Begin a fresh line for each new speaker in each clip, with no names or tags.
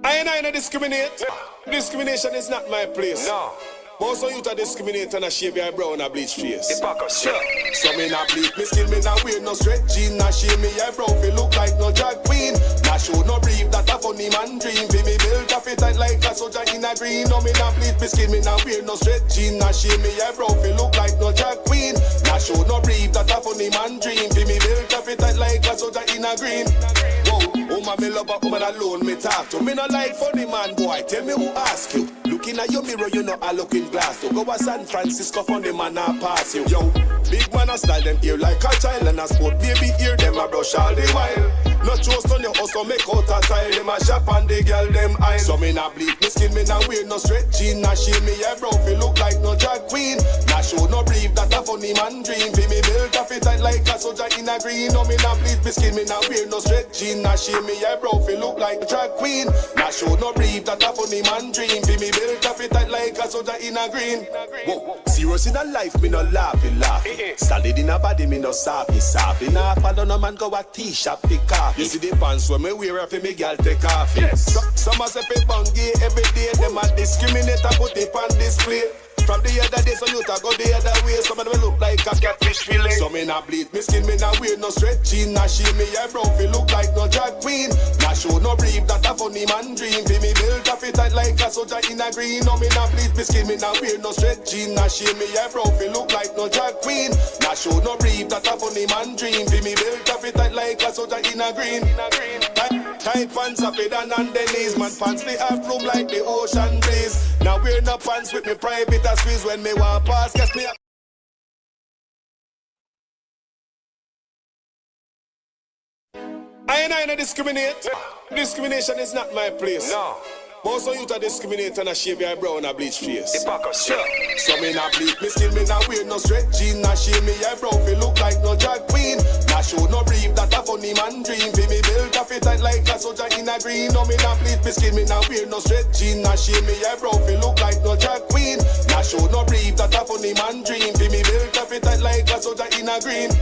I no discriminate. Discrimination is not my place.
No.
Most of you to discriminate and a shave your brow and a bleach face.
Hypocrisy.
So me not bleach me skin, me not wear no stretch jean. Not shave me your brow, fi look like no drag queen. Not show no brief, that a funny man dream. Fi me build a fit tight like a soldier in a green. No me not bleach me skin, me not wear no stretch jean. Not shave me your brow, fi look like no drag queen. Not show no brief, that a funny man dream. Fi me build a fit tight like a soldier in a green. Woman me love a woman alone me talk to. Me not like funny man boy, tell me who ask you. Looking at your mirror, you know I look in glass. To go to San Francisco, funny man I pass you. Yo, big man I style them ear like a child. And I sport baby ear, them a brush all the while. No trust on your house, so make out a style. Them a shop and the girl them eye. So me not bleach me skin, me not wear no stretch jean. Not shave me your brow, fi look like no drag queen. Not show no brief, that a funny man dream. Fi me build a fit tight like a soldier in a green. No me not bleach me skin, me not wear no stretch jean. Not shave me your brow, fi look like a drag queen. Not show no brief, that a funny man dream. Fi me build a fit tight like a soldier in a green. Whoa. Serious in a life, me no laughing. Solid in a body, me no softy. Nah, follow no man go a T-shop fi coffee. You see the pants when me wear fi me girl take off. Yes. Some a say fi bungy every day. Them a discriminate and put it on display. From the other day, so you ta go the other way. Some of them look like a catfish fillet. So me not bleach me skin, me not wear no stretch jean. Not shave me your brow, fi look like no drag queen. Not show no brief, that a funny man dream. Fi me build a fit tight like a soldier in a green. No me not bleach me skin, me not wear no stretch jean. Not shave me your brow, fi look like no drag queen. Not show no brief, that a funny man dream. Fi me build a fit tight like a soldier in a green. Tight pants are fit and on the knees. Man pants they have room like the ocean breeze. Now wear no pants with me private a squeeze. When me walk past, guess me I no discriminate. Discrimination is not my place.
No.
Most of you to discriminate and a shave your brow and a bleach face.
Hypocrisy.
So me not bleach me skin, me not wear no stretch jean. Not shave me your brow, fi look like no drag queen. Not show no brief, that a funny man dream. Fi me build a fit tight like a soldier in a green. No me not bleach me skin, me not wear no stretch jean. Not shave me your brow, fi look like no drag queen. Not show no brief, that a funny man dream. Fi me build a fit tight like a soldier in a green.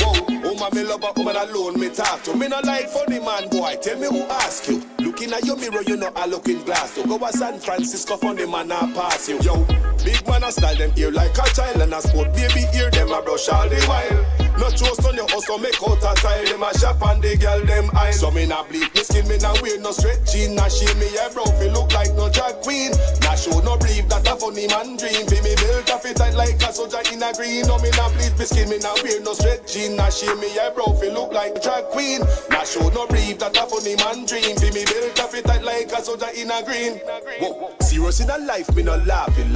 Whoa, woman me love a woman alone me talk to. Me not like funny man boy, tell me who ask you. Looking at your mirror, you know I look in glass. To go to San Francisco, funny man I pass you. Yo, big man I style them ear like a child. And I sport baby ear, them a brush all the while. No trust on your house, so make out a style. Them a shop and the girl them eye. So me not bleach me skin, me not wear no stretch jean. Not shave me your brow, fi look like no drag queen. Not show no brief, that a funny man dream. Fi me build a fit tight like a soldier in a green. No me not bleach me skin, me not wear no stretch jean. Not shave me your brow, fi look like a drag queen. Not show no brief, that a funny man dream. Fi me build a fit tight like a soldier in a green. Whoa. Serious in a life, me no laughing.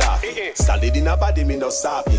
Solid in a body, me no softy.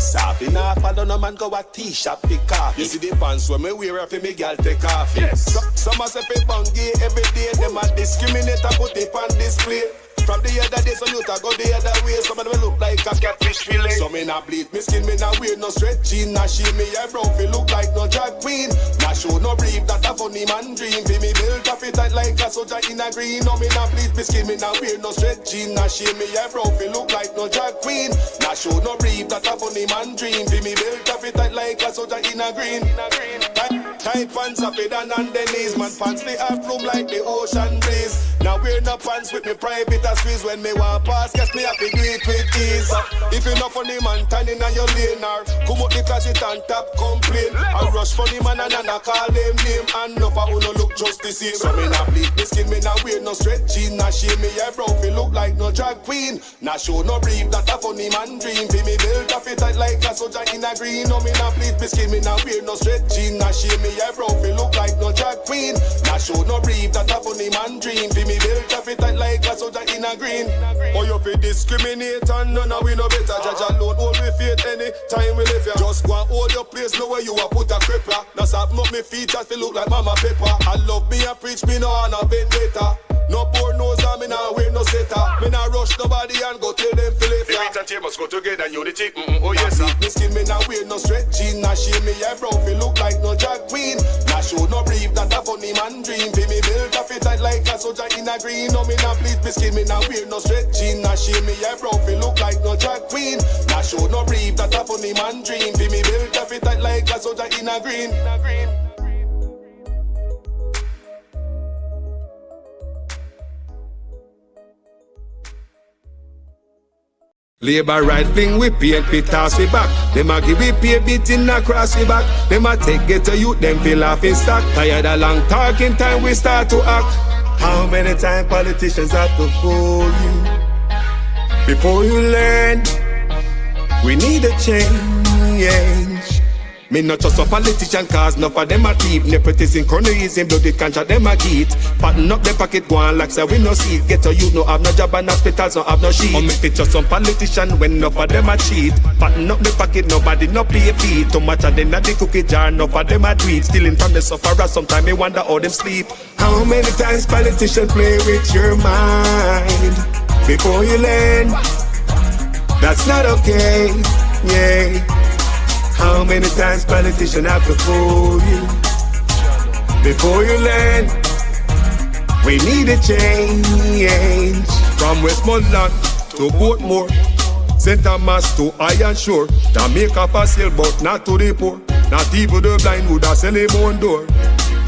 Nah, follow no man go a T-shop fi coffee. You see the pants when me wear fi me girl take off.
Yes.
Some a say fi bungy every day. Them a discriminate and put it on display. From the other day, so you ta go the other way. Some of them look like a catfish fillet. So me not bleach me skin, me not wear no stretch jean. Not shave me your brow, fi look like no drag queen. Not show no brief, that a funny man dream. Fi me build a fit tight like a soldier in a green. No me not bleach me skin, me not wear no stretch jean. Not shave me your brow, fi look like no drag queen. Not show no brief, that a funny man dream. Fi me build a fit tight like a soldier in a green. Tight pants are fit and on the knees. Man pants they have room like the ocean breeze. Now wear no pants with me private a squeeze. When me walk past, guess me have to do it with ease. If you not funny man, turn in on your lane or come out the closet and tap complain. I rush funny man and I call them name. And no for who no look just the same. So me not bleach me skin, me not wear no stretch jean. Not shave me your brow, fi look like no drag queen. Not show no brief, that a funny man dream. Fi me build a fit tight like a soldier in a green. No me not bleach me skin, me not wear no stretch jean. Not shave me your brow, fi look like no drag queen. Not show no brief, that a funny man dream. Fi me build a fit tight like a soldier in a green. Oh, you fi discriminate and none of we no better. Judge alone hold me faith any time we live here. Just go and hold your place, know where you a put a cripper. Now sap up me feet just fi look like Mama Pepper. I love me and preach me no on a vendetta. No poor nose and me nah wear no setter. Me nah rush nobody and go tell them feel it.
Meat and tables go together in unity. Oh yes sir.
Me skin me nah wear no stretch jean. Nah shave me your brow fi look like no drag queen. Nah show no brief, that a funny man dream. Fi me build a fit tight like a soldier in a green. No me nah bleach me skin, me nah wear no stretch jean. Nah shave me your brow fi look like no drag queen. Nah show no brief, that a funny man dream. Fi me build a fit tight like a soldier in a green. Labor right fling we paint we toss we back. Them a give we pay beating across we back. Them a take get to youth them feel off in stock. Tired of long talking time we start to act. How many times politicians have to fool you before you learn? We need a change. Me not just a politician cause enough of them a thief. Nepotism, cronyism, bloody contract them a get. Pattern up the pocket go on like say we no see it. Get a youth no have no job and hospitals no have no sheet. Or make it just some politician when enough of them a cheat. Pattern up the pocket nobody no pay fee. Too much of them at the cookie jar enough of them a tweet. Stealing from the sufferer sometimes me wonder how them sleep. How many times politicians play with your mind before you learn? That's not okay, yeah. How many times politicians have to fool you before you learn? We need a change. From Westmoreland to Portmore, St. Thomas to Iron Shore, Jamaica for sale but not to the poor. Not even the blind who da sell him on door.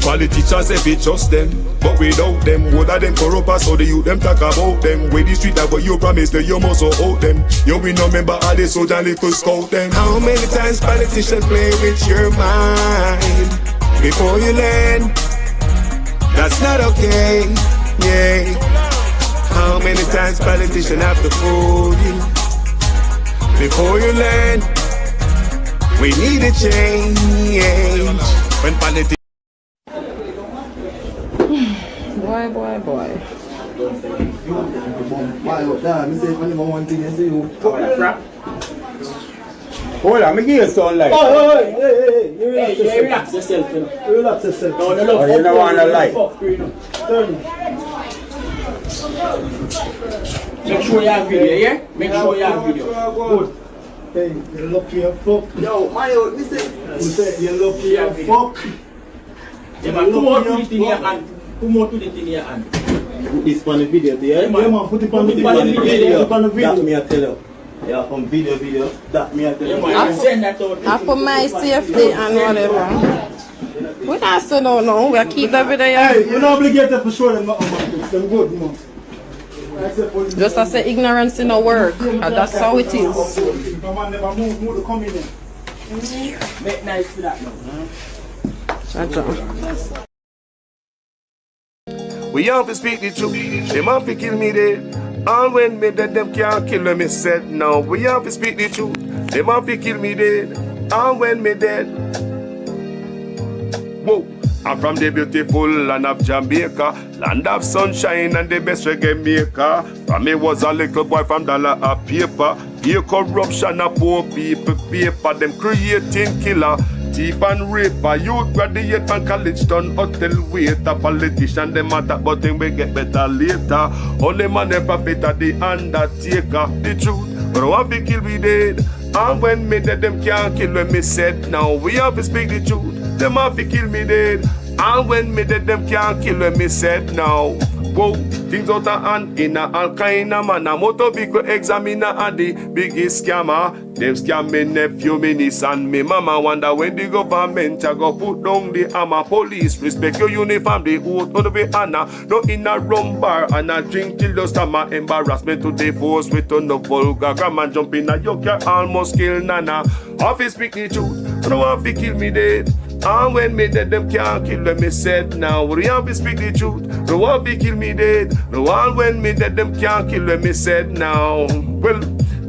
Politicians if it just them, but without them, what are them corrupt so the youth them talk about them. With the street that what you promise that you must out them. You will not remember how they soldier little scout them. How many times politicians play with your mind before you learn? That's not okay, yeah. How many times politicians have to fool you before you learn? We need a change. When politicians
Boy.
Hold on, me give you some light.
Hey, you relax yourself. You relax yourself. No,
Oh, you don't want a light.
Make sure you have video, yeah? Make sure you have video.
Good.
Hey, you lucky as fuck.
Yo, Mayo, listen.
You said you lucky as fuck. Yeah, man, come out with it in your hand. Come out with it in your hand.
Put this on the video, yeah?
Yeah, man, put it on the video. Put it on the video.
That me I tell you. Yeah, from video. That me I tell you.
Yeah, man, send that out.
And for my safety and whatever. We not say no. We keep the video.
Hey, you're not obligated for sure them nothing, man. Them good, man.
Just as say ignorance in our work. And that's how it is.
Come on, never move to come in there. Make nice for that, man.
we have to speak the truth. Them have to kill me dead. And when me dead, them can't kill me said. Now we have to speak the truth. Them have to kill me dead. And when me dead. Whoa. I'm from the beautiful land of Jamaica, land of sunshine and the best reggae maker. From me was a little boy from dollar a paper. Here corruption a poor people paper. Them creating killer, thief and raper. Youth graduate from college done hotel waiter. Politician them attack but them will get better later. Only man never better the undertaker. The truth, but I want to kill me dead. And when me dead them can't kill when me said. Now we have to speak the truth. Them have to kill me dead. And when me dead, them can't kill when me said now. Whoa, things out of hand in a all kind of manner. Motor vehicle examiner and the biggest scammer. Them scam me nephew, me niece and me mama. Wonder when the government a go put down the hammer. Police respect your uniform, the oath on the way honor. No in a rum bar and a drink till the stomach. Embarrassment to the force with no vulgar grammar. Jump in a yoke, you almost kill nana. Office speak the truth, no one fi kill me dead. And when me dead, them can't kill them, me said now. We have to speak the truth. No one be kill me dead. No one when me dead, them can't kill them, me said now. Well,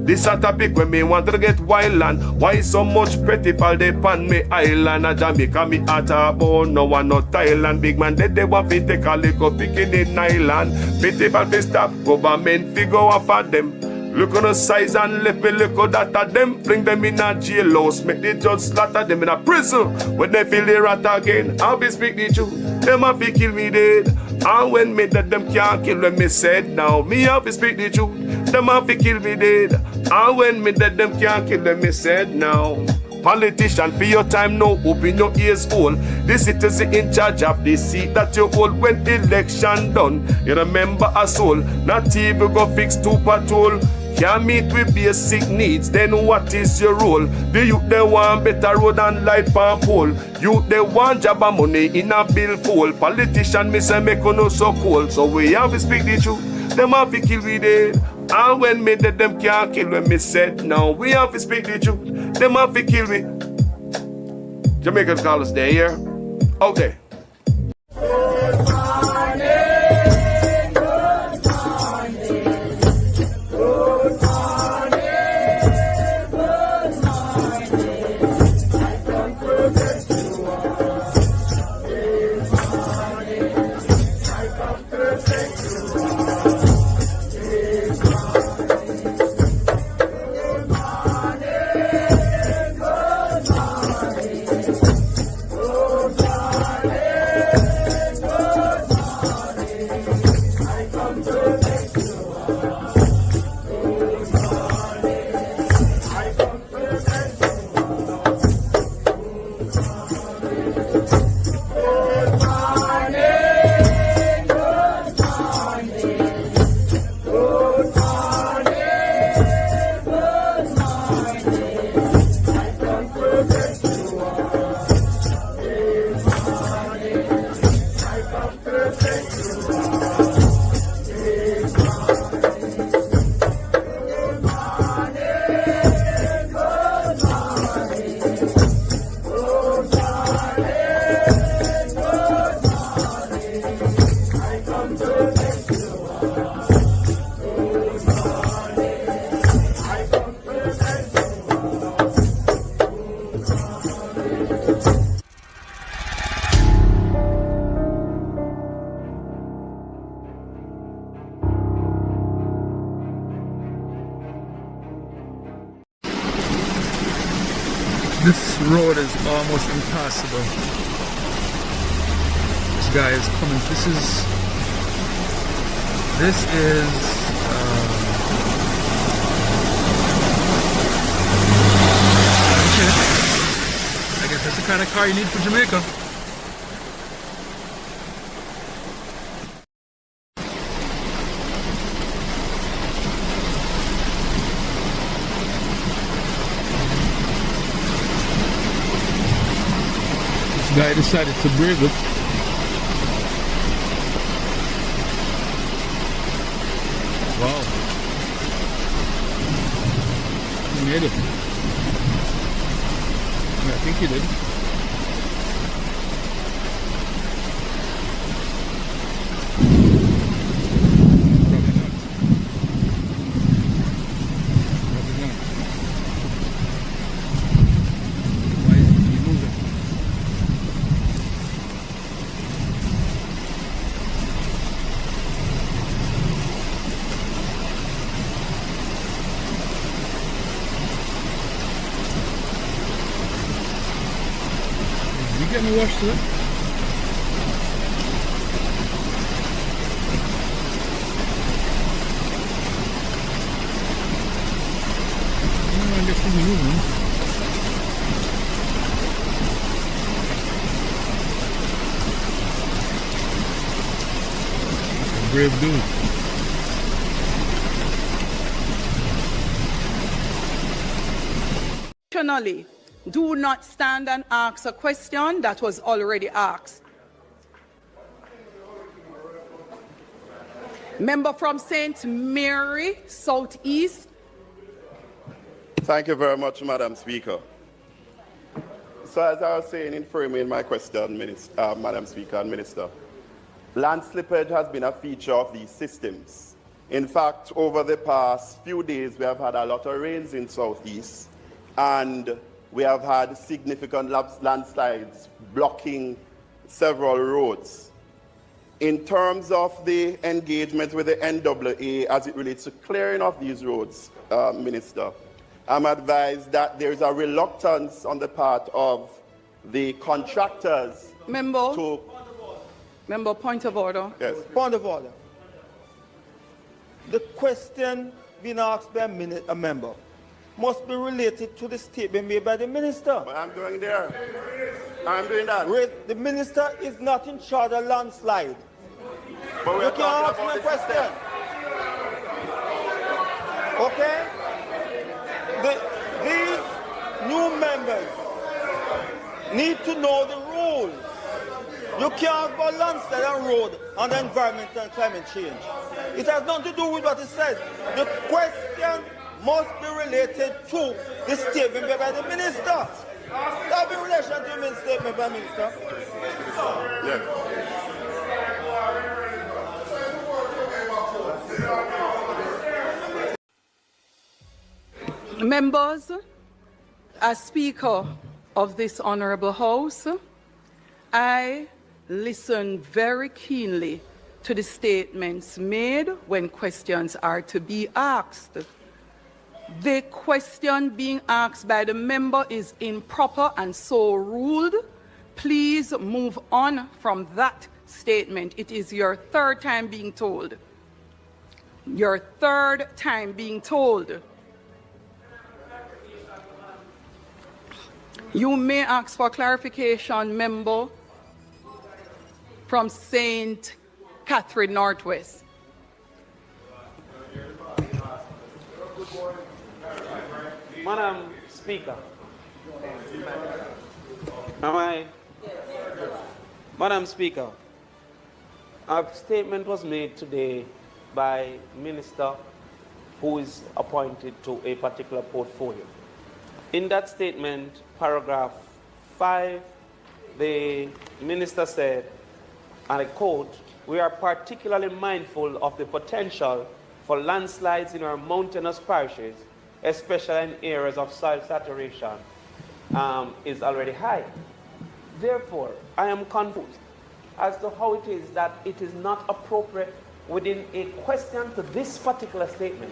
this a topic when me want to get wild and why so much pretty fall they pan me island. A Jamaica me at a bone, no one no Thailand. Big man dead, they want to take a liquor picking in island. Pity for the stop, government figure off at them. Look on the size and left me look at that of them. Bring them in a jailhouse, make the judge slaughter them in a prison. When they feel the rat again, I'll be speak the truth. Them have to kill me dead. And when me dead, them can't kill when me said now. Me have to speak the truth. Them have to kill me dead. And when me dead, them can't kill when me said now. Politician, for your time now, open your ears all. The citizen in charge of the seat that you hold when election done. You remember a soul, not even go fix to patrol. Can't meet with basic needs, then what is your role? The youth they want better road and light pan pole. Youth they want job and money in a bill full. Politician me say make no so cold. So we have to speak the truth. Them have to kill we dead.
And when me dead, them can't kill when me said no. We have to speak the truth. Them have to kill me. Jamaicans call us there, here. Okay.
This road is almost impassable. This guy is coming. This is okay. I guess that's the kind of car you need for Jamaica. Guy decided to brave it. Wow. He made it. Yeah, I think he did. Get me washed today. I guess we'll be moving. Brave dude.
Traditionally, do not stand and ask a question that was already asked. Member from St. Mary, Southeast.
Thank you very much, Madam Speaker. So as I was saying in framing my question, Madam Speaker and Minister, land slippage has been a feature of these systems. In fact, over the past few days, we have had a lot of rains in Southeast, and we have had significant landslides blocking several roads. In terms of the engagement with the NAA as it relates to clearing of these roads, Minister, I'm advised that there is a reluctance on the part of the contractors
Member,
to...
Member, point of order.
Yes.
Point of order. The question being asked by a member must be related to the statement made by the minister.
But I'm going there. I'm doing that.
The minister is not in charge of landslide.
But we
You
are
can ask
talking
me a
about the
question. Okay? These new members need to know the rules. You can't go landslide and road on the environment and climate change. It has nothing to do with what it says. The question must be related to the statement made by the minister. That be in relation to the statement by the minister.
Yes.
Members, as Speaker of this Honourable House, I listen very keenly to the statements made when questions are to be asked. The question being asked by the member is improper and so ruled. Please move on from that statement. It is your third time being told. Your third time being told. You may ask for clarification, member from St. Catherine Northwest.
Madam Speaker, Madam Speaker, a statement was made today by Minister who is appointed to a particular portfolio. In that statement, paragraph 5, the Minister said, and I quote, "We are particularly mindful of the potential for landslides in our mountainous parishes, especially in areas of soil saturation is already high." Therefore, I am confused as to how it is that it is not appropriate within a question to this particular statement,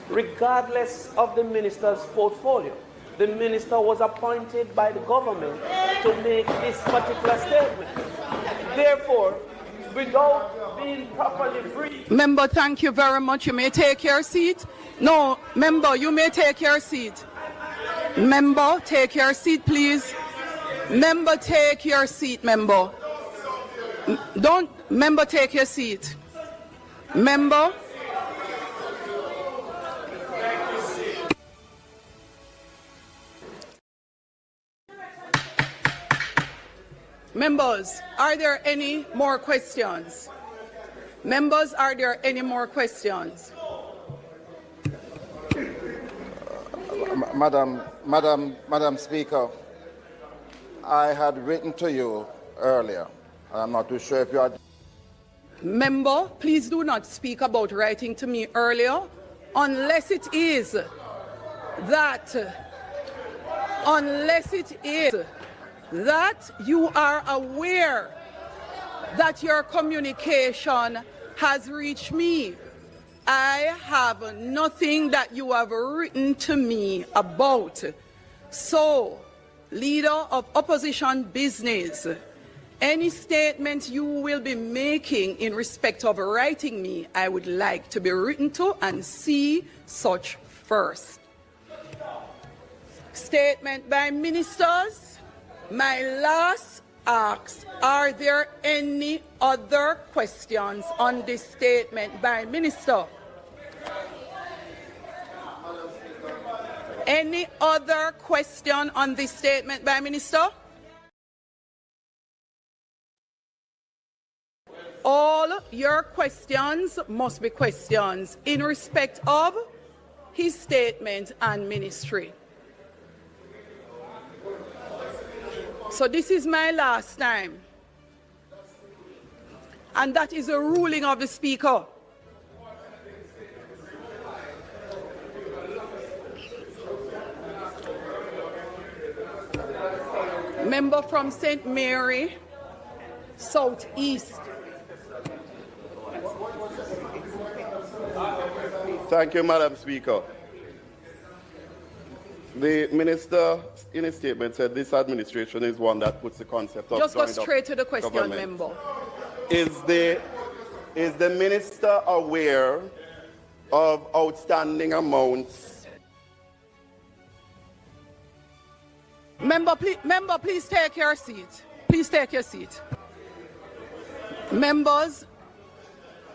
regardless of the minister's portfolio. The minister was appointed by the government to make this particular statement. Therefore, without being properly briefed...
Member, thank you very much. You may take your seat. No, member, you may take your seat. Member, take your seat, please. Member, take your seat, member. Member, take your seat. Member. Members, are there any more questions? Members, are there any more questions?
Madam Speaker, I had written to you earlier. I'm not too sure if you had...
Member, please do not speak about writing to me earlier unless it is that you are aware that your communication has reached me. I have nothing that you have written to me about. So, Leader of Opposition Business, any statement you will be making in respect of writing me, I would like to be written to and see such first. Statement by ministers. My last ask, are there any other questions on this statement by minister? Any other question on this statement by minister? All your questions must be questions in respect of his statement and ministry. So this is my last time. And that is a ruling of the Speaker. Member from St. Mary, Southeast.
Thank you, Madam Speaker. The minister, in his statement, said this administration is one that puts the concept of
just go straight to the question,
government.
member.
Is the minister aware of outstanding amounts?
Member, please take your seat. Please take your seat. Members,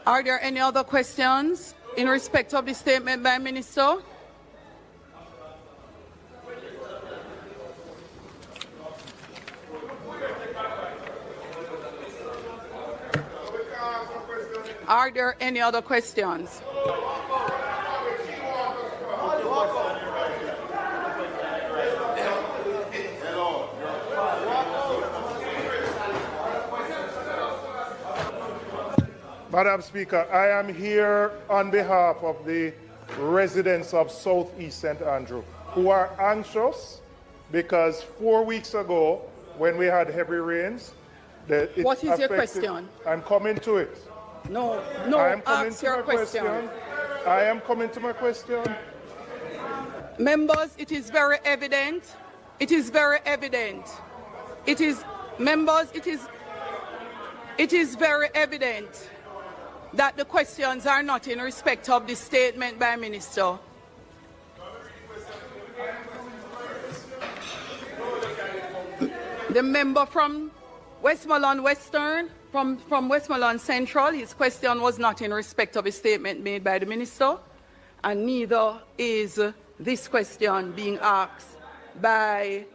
are there any other questions in respect of the statement by minister? Are there any other questions?
Madam Speaker, I am here on behalf of the residents of Southeast St. Andrew who are anxious because 4 weeks ago, when we had heavy rains,
what is your question?
I'm coming to it.
No,
ask your question. I am coming to my question.
Members, it is very evident. It is very evident. It is, members, it is very evident that the questions are not in respect of the statement by Minister. The member from Westmoreland Western, from Westmoreland Central, his question was not in respect of a statement made by the Minister, and neither is this question being asked by,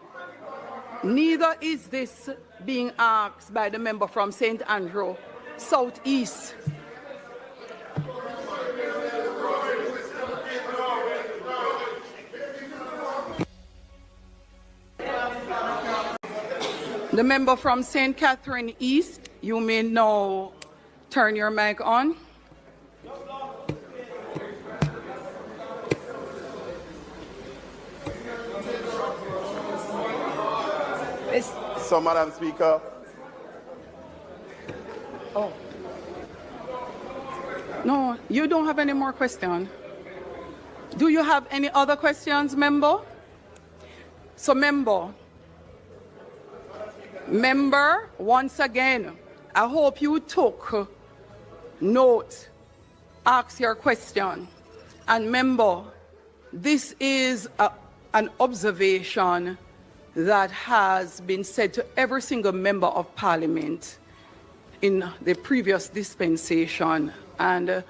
neither is this being asked by the member from St. Andrew Southeast. The member from St. Catherine East, you may now turn your mic on.
So, Madam Speaker.
Oh. No, you don't have any more questions. Do you have any other questions, member? So, Member, once again, I hope you took note, ask your question. And member, this is an observation that has been said to every single member of Parliament in the previous dispensation. And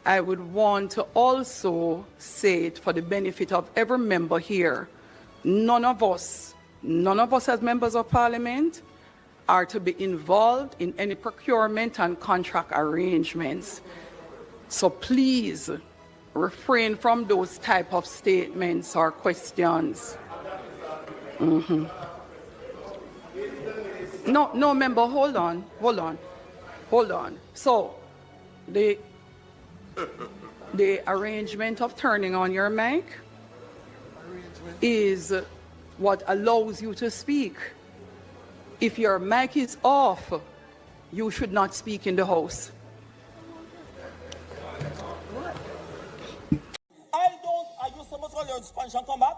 I would want to also say it for the benefit of every member here. None of us as members of Parliament are to be involved in any procurement and contract arrangements. So please refrain from those type of statements or questions. No, member, hold on. So the arrangement of turning on your mic is what allows you to speak. If your mic is off, you should not speak in the House.
Are you supposed to learn Spanish and come back?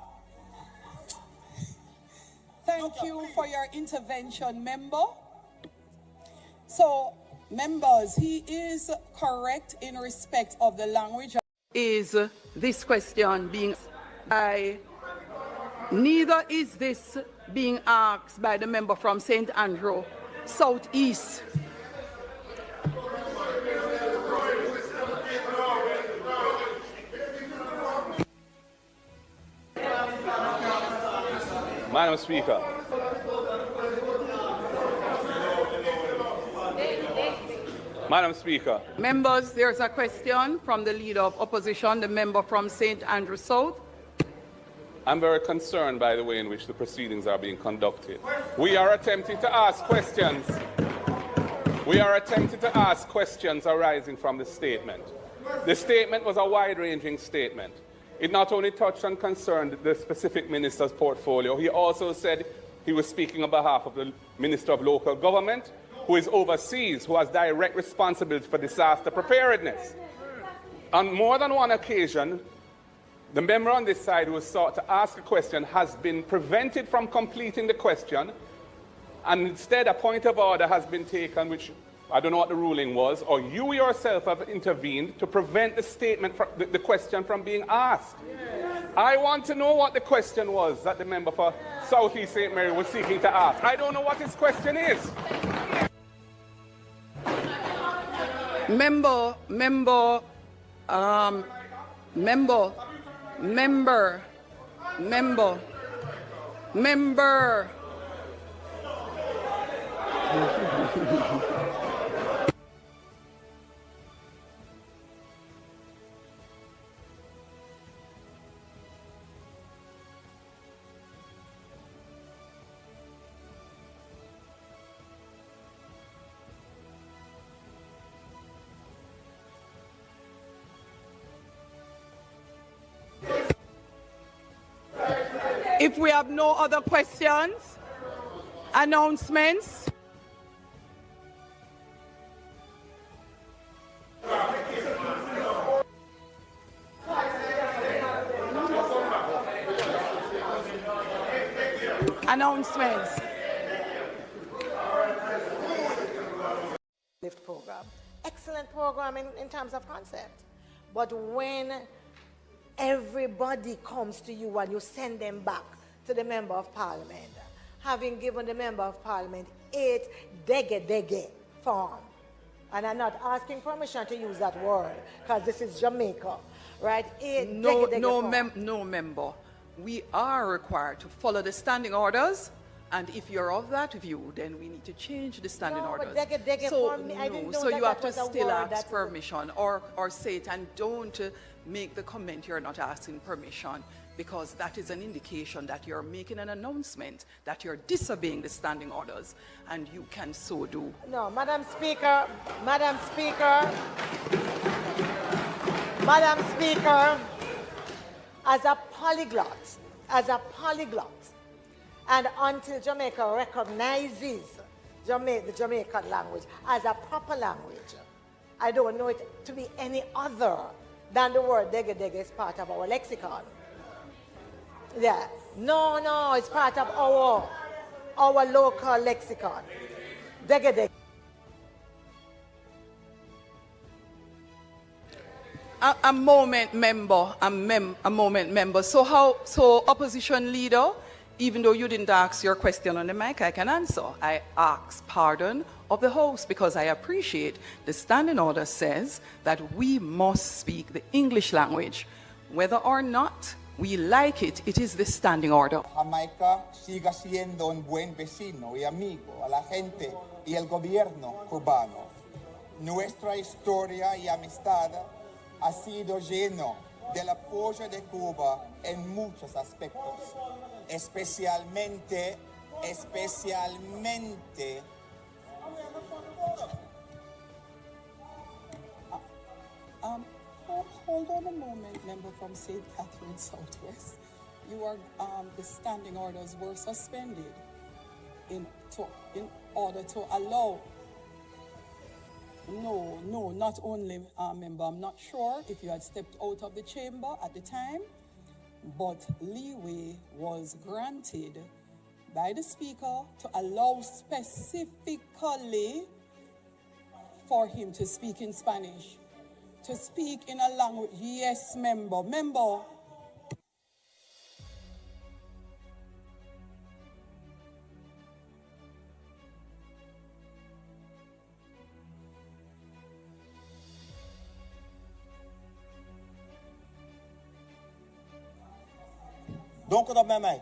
Thank you for your intervention, member. So, members, he is correct in respect of the language. Is this question being by... Neither is this being asked by the member from St. Andrew Southeast.
Madam Speaker. Madam Speaker.
Members, there's a question from the Leader of Opposition, the member from St. Andrew South.
I'm very concerned by the way in which the proceedings are being conducted. We are attempting to ask questions. We are attempting to ask questions arising from the statement. The statement was a wide-ranging statement. It not only touched and concerned the specific minister's portfolio, he also said he was speaking on behalf of the Minister of Local Government, who is overseas, who has direct responsibility for disaster preparedness. On more than one occasion, the member on this side who was sought to ask a question has been prevented from completing the question, and instead a point of order has been taken, which I don't know what the ruling was, or you yourself have intervened to prevent the statement, the question from being asked. I want to know what the question was that the member for South East St. Mary was seeking to ask. I don't know what his question is.
Member. If we have no other questions, announcements. Announcements.
Lift program. Excellent program in terms of concept. But when everybody comes to you and you send them back to the Member of Parliament, having given the Member of Parliament 8 dege form, and I'm not asking permission to use that word because this is Jamaica, right? 8 dege form.
No member. We are required to follow the standing orders, and if you're of that view, then we need to change the standing orders.
But dege form, I didn't know
so
that
you have
that
to
was a
still
word
ask permission or say it, and don't make the comment you're not asking permission, because that is an indication that you're making an announcement that you're disobeying the standing orders, and you can so do.
No, Madam Speaker, as a polyglot, and until Jamaica recognizes the Jamaican language as a proper language, I don't know it to be any other than the word dege is part of our lexicon. Yeah. No, it's part of our local lexicon. Dege.
A moment, member. So opposition leader, even though you didn't ask your question on the mic, I can answer. I ask pardon of the House because I appreciate the standing order says that we must speak the English language. Whether or not we like it, it is the standing order.
Jamaica siga siendo un buen vecino y amigo a la gente y el gobierno cubano. Nuestra historia y amistad ha sido lleno del apoyo de Cuba en muchos aspectos, especialmente.
Hold on a moment, member from St. Catherine Southwest. You are the standing orders were suspended in order to allow. No, not only, member. I'm not sure if you had stepped out of the chamber at the time, but leeway was granted by the Speaker to allow specifically for him to speak in Spanish, to speak in a language. Yes, member.
Don't cut up my mic.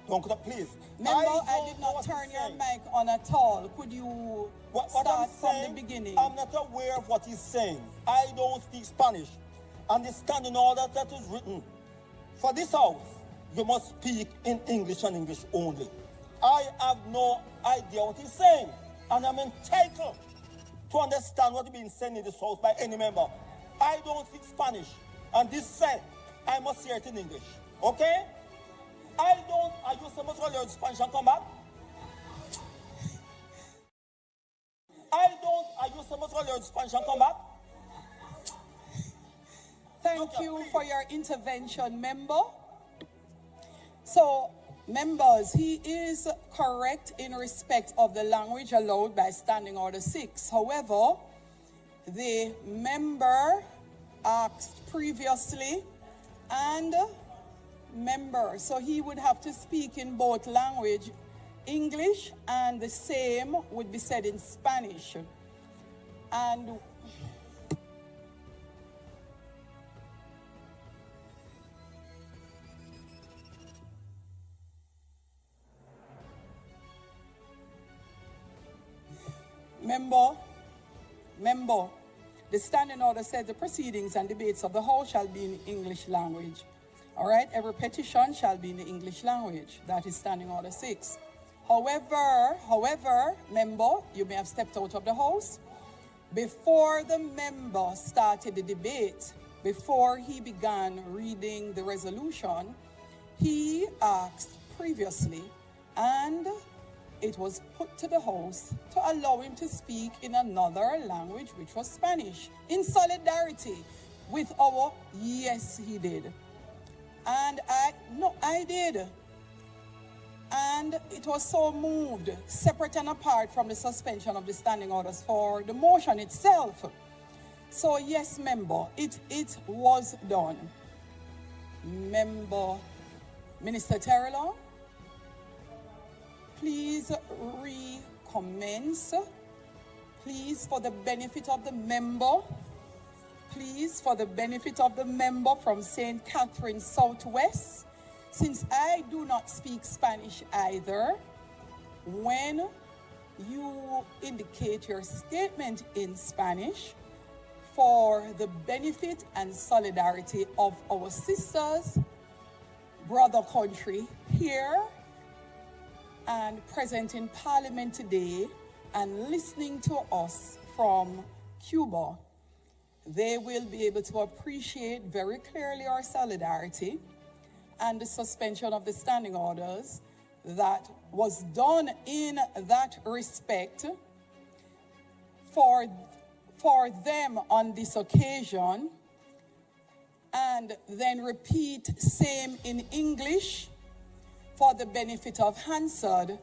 Don't cut up, please.
Member, I did not turn your mic on at all. Could you start from the beginning?
I'm not aware of what he's saying. I don't speak Spanish. And the standing order that is written for this House, you must speak in English and English only. I have no idea what he's saying. And I'm entitled to understand what is being said in this House by any member. I don't speak Spanish. And this said, I must hear it in English. Okay? Are you supposed to learn Spanish and come back? Are you supposed to learn Spanish and come back?
Thank you for your intervention, member. So, members, he is correct in respect of the language allowed by Standing Order 6. However, the member asked previously and member, so he would have to speak in both language, English, and the same would be said in Spanish. And member, the standing order says the proceedings and debates of the House shall be in English language. All right, every petition shall be in the English language. That is Standing Order 6. However, member, you may have stepped out of the House. Before the member started the debate, before he began reading the resolution, he asked previously, and it was put to the House to allow him to speak in another language, which was Spanish, in solidarity with our, yes, he did. And I did. And it was so moved, separate and apart from the suspension of the standing orders for the motion itself. So yes, member, it was done. Member, Minister Terrell, please recommence. Please, for the benefit of the member, please, for the benefit of the member from St. Catherine Southwest, since I do not speak Spanish either, when you indicate your statement in Spanish for the benefit and solidarity of our sisters, brother country here and present in Parliament today and listening to us from Cuba, they will be able to appreciate very clearly our solidarity and the suspension of the standing orders that was done in that respect for them on this occasion, and then repeat same in English for the benefit of Hansard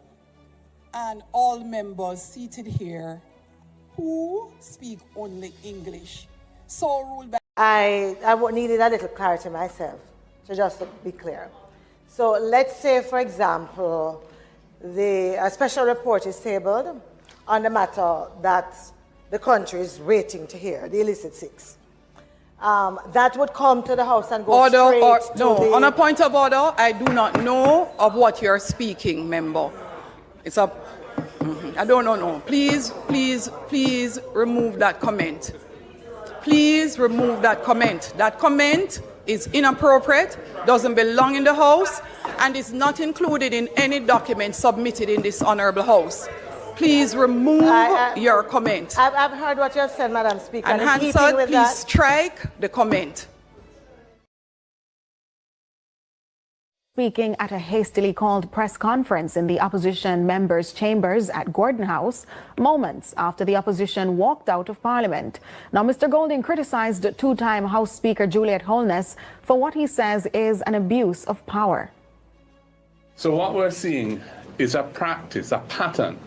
and all members seated here who speak only English. So ruled by...
I needed a little clarity myself, so just to be clear. So let's say, for example, a special report is tabled on the matter that the country is waiting to hear, the illicit six. That would come to the House and go straight to the...
On a point of order, I do not know of what you're speaking, member. It's a... I don't know, no. Please remove that comment. Please remove that comment. That comment is inappropriate, doesn't belong in the House, and is not included in any document submitted in this honorable House. Please remove your comment.
I've heard what you have said, Madam Speaker.
And Hansard, please strike the comment.
Speaking at a hastily called press conference in the opposition members' chambers at Gordon House, moments after the opposition walked out of Parliament. Now, Mr. Golding criticized two-time House Speaker Juliet Holness for what he says is an abuse of power.
So what we're seeing is a practice, a pattern,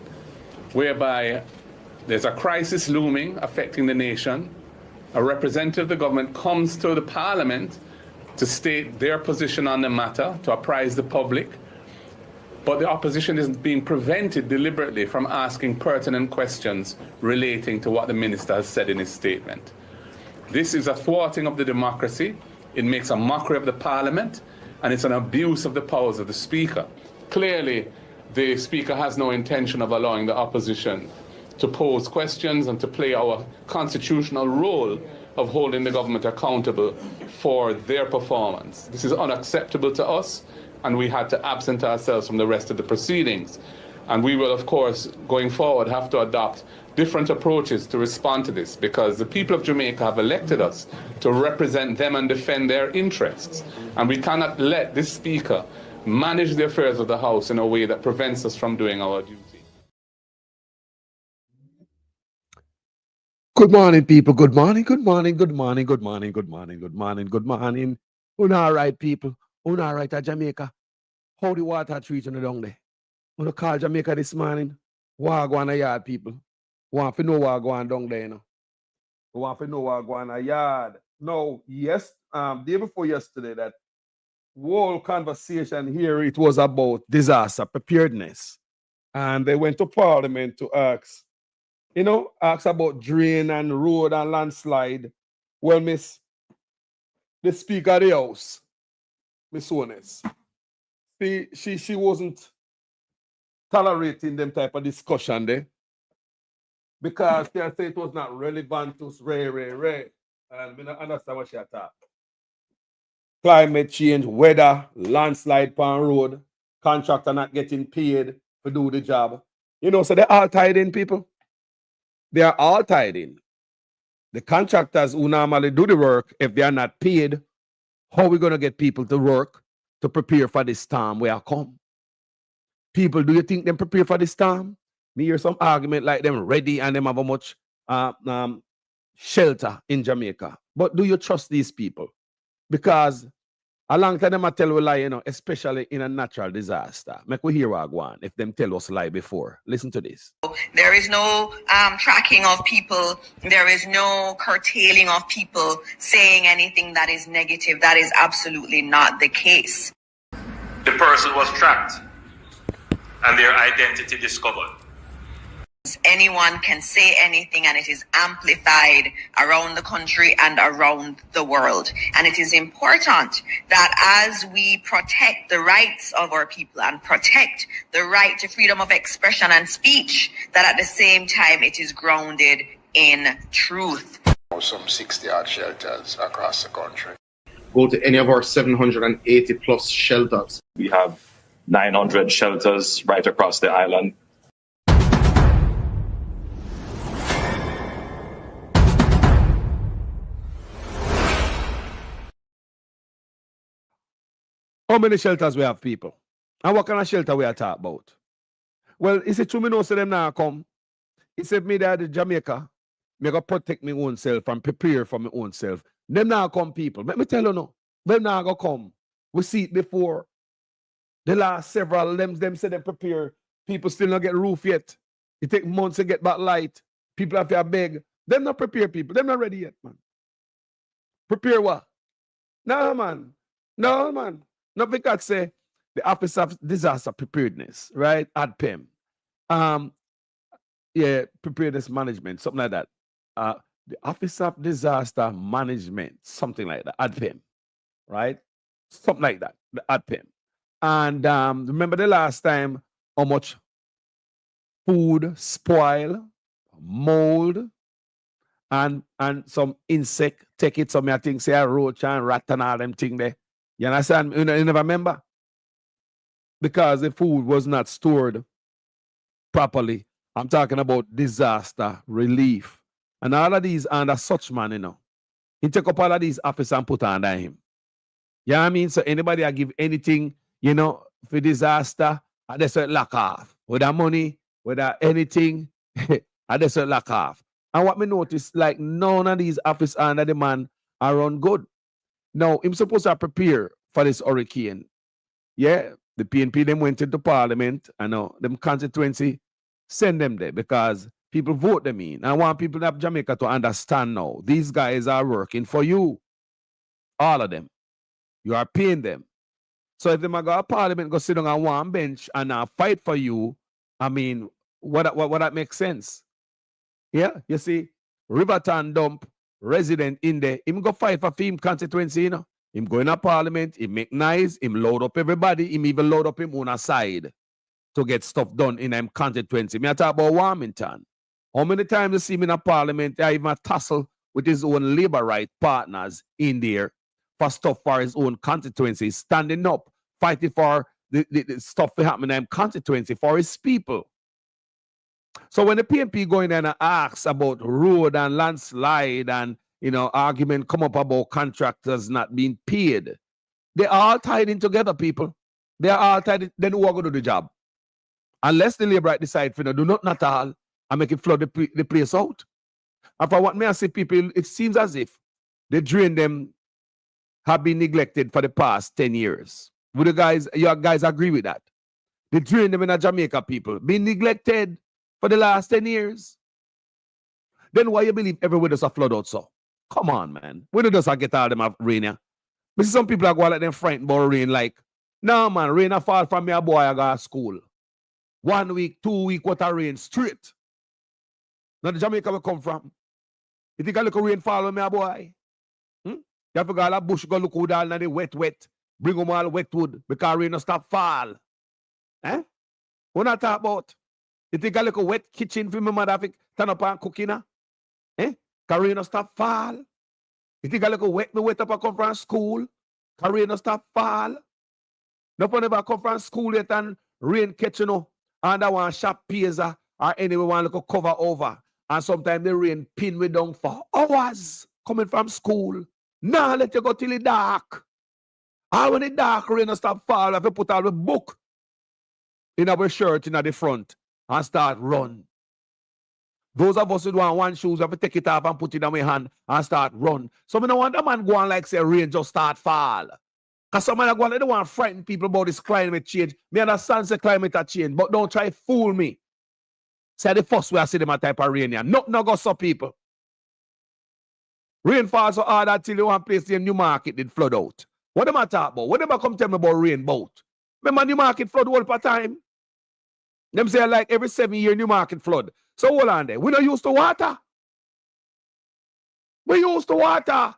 whereby there's a crisis looming affecting the nation. A representative of the government comes to the Parliament to state their position on the matter, to apprise the public, but the opposition is being prevented deliberately from asking pertinent questions relating to what the minister has said in his statement. This is a thwarting of the democracy. It makes a mockery of the Parliament, and it's an abuse of the powers of the Speaker. Clearly, the Speaker has no intention of allowing the opposition to pose questions and to play our constitutional role of holding the government accountable for their performance. This is unacceptable to us, and we had to absent ourselves from the rest of the proceedings. And we will, of course, going forward, have to adopt different approaches to respond to this, because the people of Jamaica have elected us to represent them and defend their interests. And we cannot let this Speaker manage the affairs of the House in a way that prevents us from doing our duty.
Good morning, people. Good morning, good morning, good morning, good morning, good morning, good morning, good morning. All right, people. All right at Jamaica. How the water treating down there? When I call Jamaica this morning, what go on a yard, people? Want to know what go on down there, you know? Want to know what go on a yard. No, yes, day before yesterday, that whole conversation here, it was about disaster preparedness. And they went to Parliament to ask about drain and road and landslide. Well, the Speaker of the House, Miss Honest, she wasn't tolerating them type of discussion there, because she said it was not relevant to us, Ray. And we don't understand what she attacked. Climate change, weather, landslide on road, contractor not getting paid to do the job. So they're all tied in, people. They are all tied in. The contractors who normally do the work, if they are not paid, how are we going to get people to work to prepare for this storm where I come. People, do you think them prepare for this storm? Me hear some argument like them ready and them have a much shelter in Jamaica. But do you trust these people? Because a long time them a tell we lie, you know, especially in a natural disaster. Make we hear what go on if them tell us lie before. Listen to this.
There is no tracking of people. There is no curtailing of people saying anything that is negative. That is absolutely not the case.
The person was tracked and their identity discovered.
Anyone can say anything, and it is amplified around the country and around the world. And it is important that as we protect the rights of our people and protect the right to freedom of expression and speech, that at the same time it is grounded in truth.
Some 60 odd shelters across the country.
Go to any of our 780 plus shelters.
We have 900 shelters right across the island.
How many shelters we have, people? And what kind of shelter we are talking about? Well, is it true me know so them now come? He said me that Jamaica, me go protect my own self and prepare for my own self. Them now come, people. Let me tell you no. Them now go come. We see it before. The last several, them say they prepare. People still not get roof yet. It take months to get back light. People have to beg. Them not prepare, people. Them not ready yet, man. Prepare what? No, man. No, man. Not because say the Office of Disaster Preparedness, right? ADPEM. Yeah, preparedness management, something like that. The Office of Disaster Management, something like that. ADPEM, right? Something like that. The ADPEM. And remember the last time how much food spoil, mold, and some insect take it. Some I think say a roach and rat and all them thing there. You understand? You never remember? Because the food was not stored properly. I'm talking about disaster relief. And all of these under such man, you know. He take up all of these office and put under him. You know what I mean? So anybody I give anything, you know, for disaster, I just lock off. Without money, without anything, I just lock off. And what me notice, like none of these office under the man are run good. Now, I'm supposed to prepare for this hurricane. Yeah, the PNP them went into parliament. I know them constituency send them there because people vote them in. I want people of Jamaica to understand now. These guys are working for you. All of them. You are paying them. So if they go to parliament, go sit down on one bench and fight for you, I mean, what that makes sense? Yeah, you see, Riverton dump resident in there, him go fight for him constituency, you know. Him go in a parliament, he make nice, him load up everybody, him even load up him on a side to get stuff done in him constituency. Me I talk about Warmington. How many times you see him in a parliament, I even tussle with his own labor right partners in there for stuff for his own constituency, standing up, fighting for the stuff that happen in him constituency for his people. So when the PNP go in there and asks about road and landslide and, you know, argument come up about contractors not being paid, they are all tied in together, people. They are all tied in. Then who are going to do the job? Unless the labor right decide for do not at all and make it flood the place out. And for what may I say, people, it seems as if the drain them have been neglected for the past 10 years. Would you guys agree with that? The drain them in Jamaica, people, been neglected for the last 10 years. Then why you believe everywhere does a flood out so? Come on, man. When does I get all them of rain here? But see some people are going like them frightened about rain like, no man, rain a fall from me a boy I go to school. 1 week, 2 week, what a rain straight. Now the Jamaica will come from. You think a little rain fall on me a boy? You have to go to bush, go look wood all and the wet. Bring them all wet wood because rain no stop fall. Eh? What I talk about? You think a little wet kitchen for my mother to turn up and cooking? Eh? Because rain no stop fall. You think a little wet up and come from school? Because rain no stop fall. No one ever come from school yet and rain catch you know. And I want sharp pizza or anyway want to cover over. And sometimes the rain pin me down for hours coming from school. Now let you go till it dark. How when the dark rain stop fall, have to put out a book in our shirt in the front and start run. Those of us who want one shoes have to take it off and put it in my hand and start run. So I don't want a man go on like say rain just start fall. Because some man go on, they don't want to frighten people about this climate change. Me understand the climate has changed, but don't try to fool me. Say the first way I see them a type of rain here. Nothing no go so people. Rain falls so hard until you want place in New Market did flood out. What am I talking about? What am I come tell me about rain about? Remember New Market flood all the time? Them say like every 7 years New Market flood. So hold on there. We don't used to water. We used to water.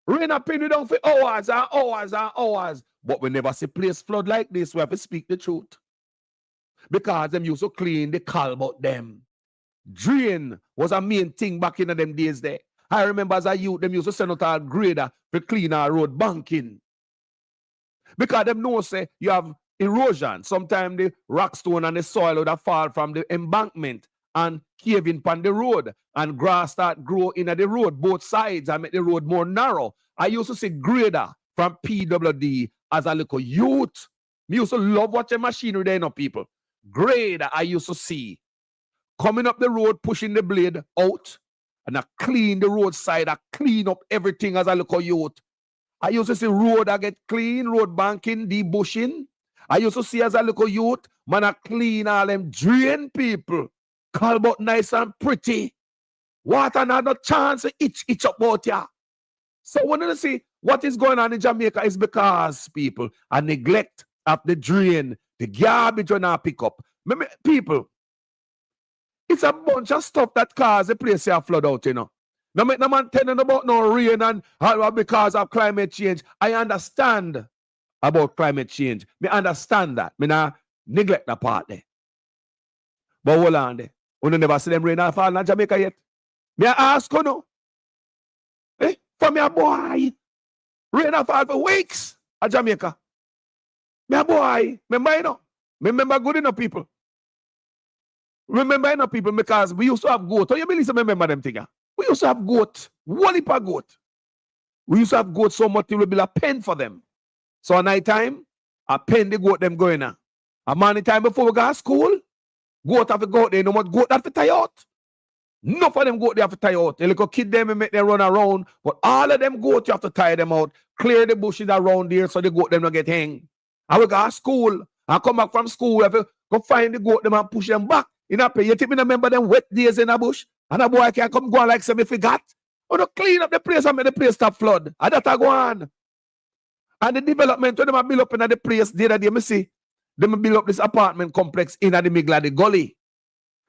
Rain a pin down for hours and hours and hours. But we never see place flood like this. We have to speak the truth. Because them used to clean the calbut them. Drain was a main thing back in them days there. I remember as a youth, them used to send out a grader to clean our road banking. Because them know say you have erosion. Sometimes the rock stone and the soil would have fall from the embankment and cave in on the road. And grass start grow in the road, both sides, and make the road more narrow. I used to see grader from PWD as a little youth. Me used to love watching machinery there, you know, people. Grader I used to see coming up the road, pushing the blade out, and I clean the roadside, I clean up everything as a little youth. I used to see road I get clean, road banking, debushing. I used to see as a little youth, man, I clean all them drain people. Call about nice and pretty. Water not no chance to itch up about ya. So when you see what is going on in Jamaica is because people are neglect of the drain, the garbage when I pick up. People, it's a bunch of stuff that cause the place here flood out, you know. No make no man telling about no rain and because of climate change. I understand about climate change. Me understand that. Me not neglect that part there. But hold on there. You never see them rain and fall in Jamaica yet. Me ask you no. For me a boy. Rain and fall for weeks at Jamaica. Me a boy. Remember you know. Remember good enough people. Remember enough people because we used to have goat. Oh, you believe remember them thing? We used to have goat. One heap of goat. We used to have goat so much it will be a pen for them. So at night time, I pen the goat them going on. A morning time before we go to school, goat have to go out there. No more goat have to tie out. Enough of them goat they have to tie out. The little kid them and make them run around. But all of them goat you have to tie them out. Clear the bushes around there so the goat them don't get hang. I will go to school. I come back from school. I have to go find the goat them and push them back. You know, you think me remember them wet days in the bush? And a boy can come go on like some if he got. Or to clean up the place and make the place stop flood. And that I go on. And the development when them build up in the place, the other day, me see, them build up this apartment complex in the middle of the gully.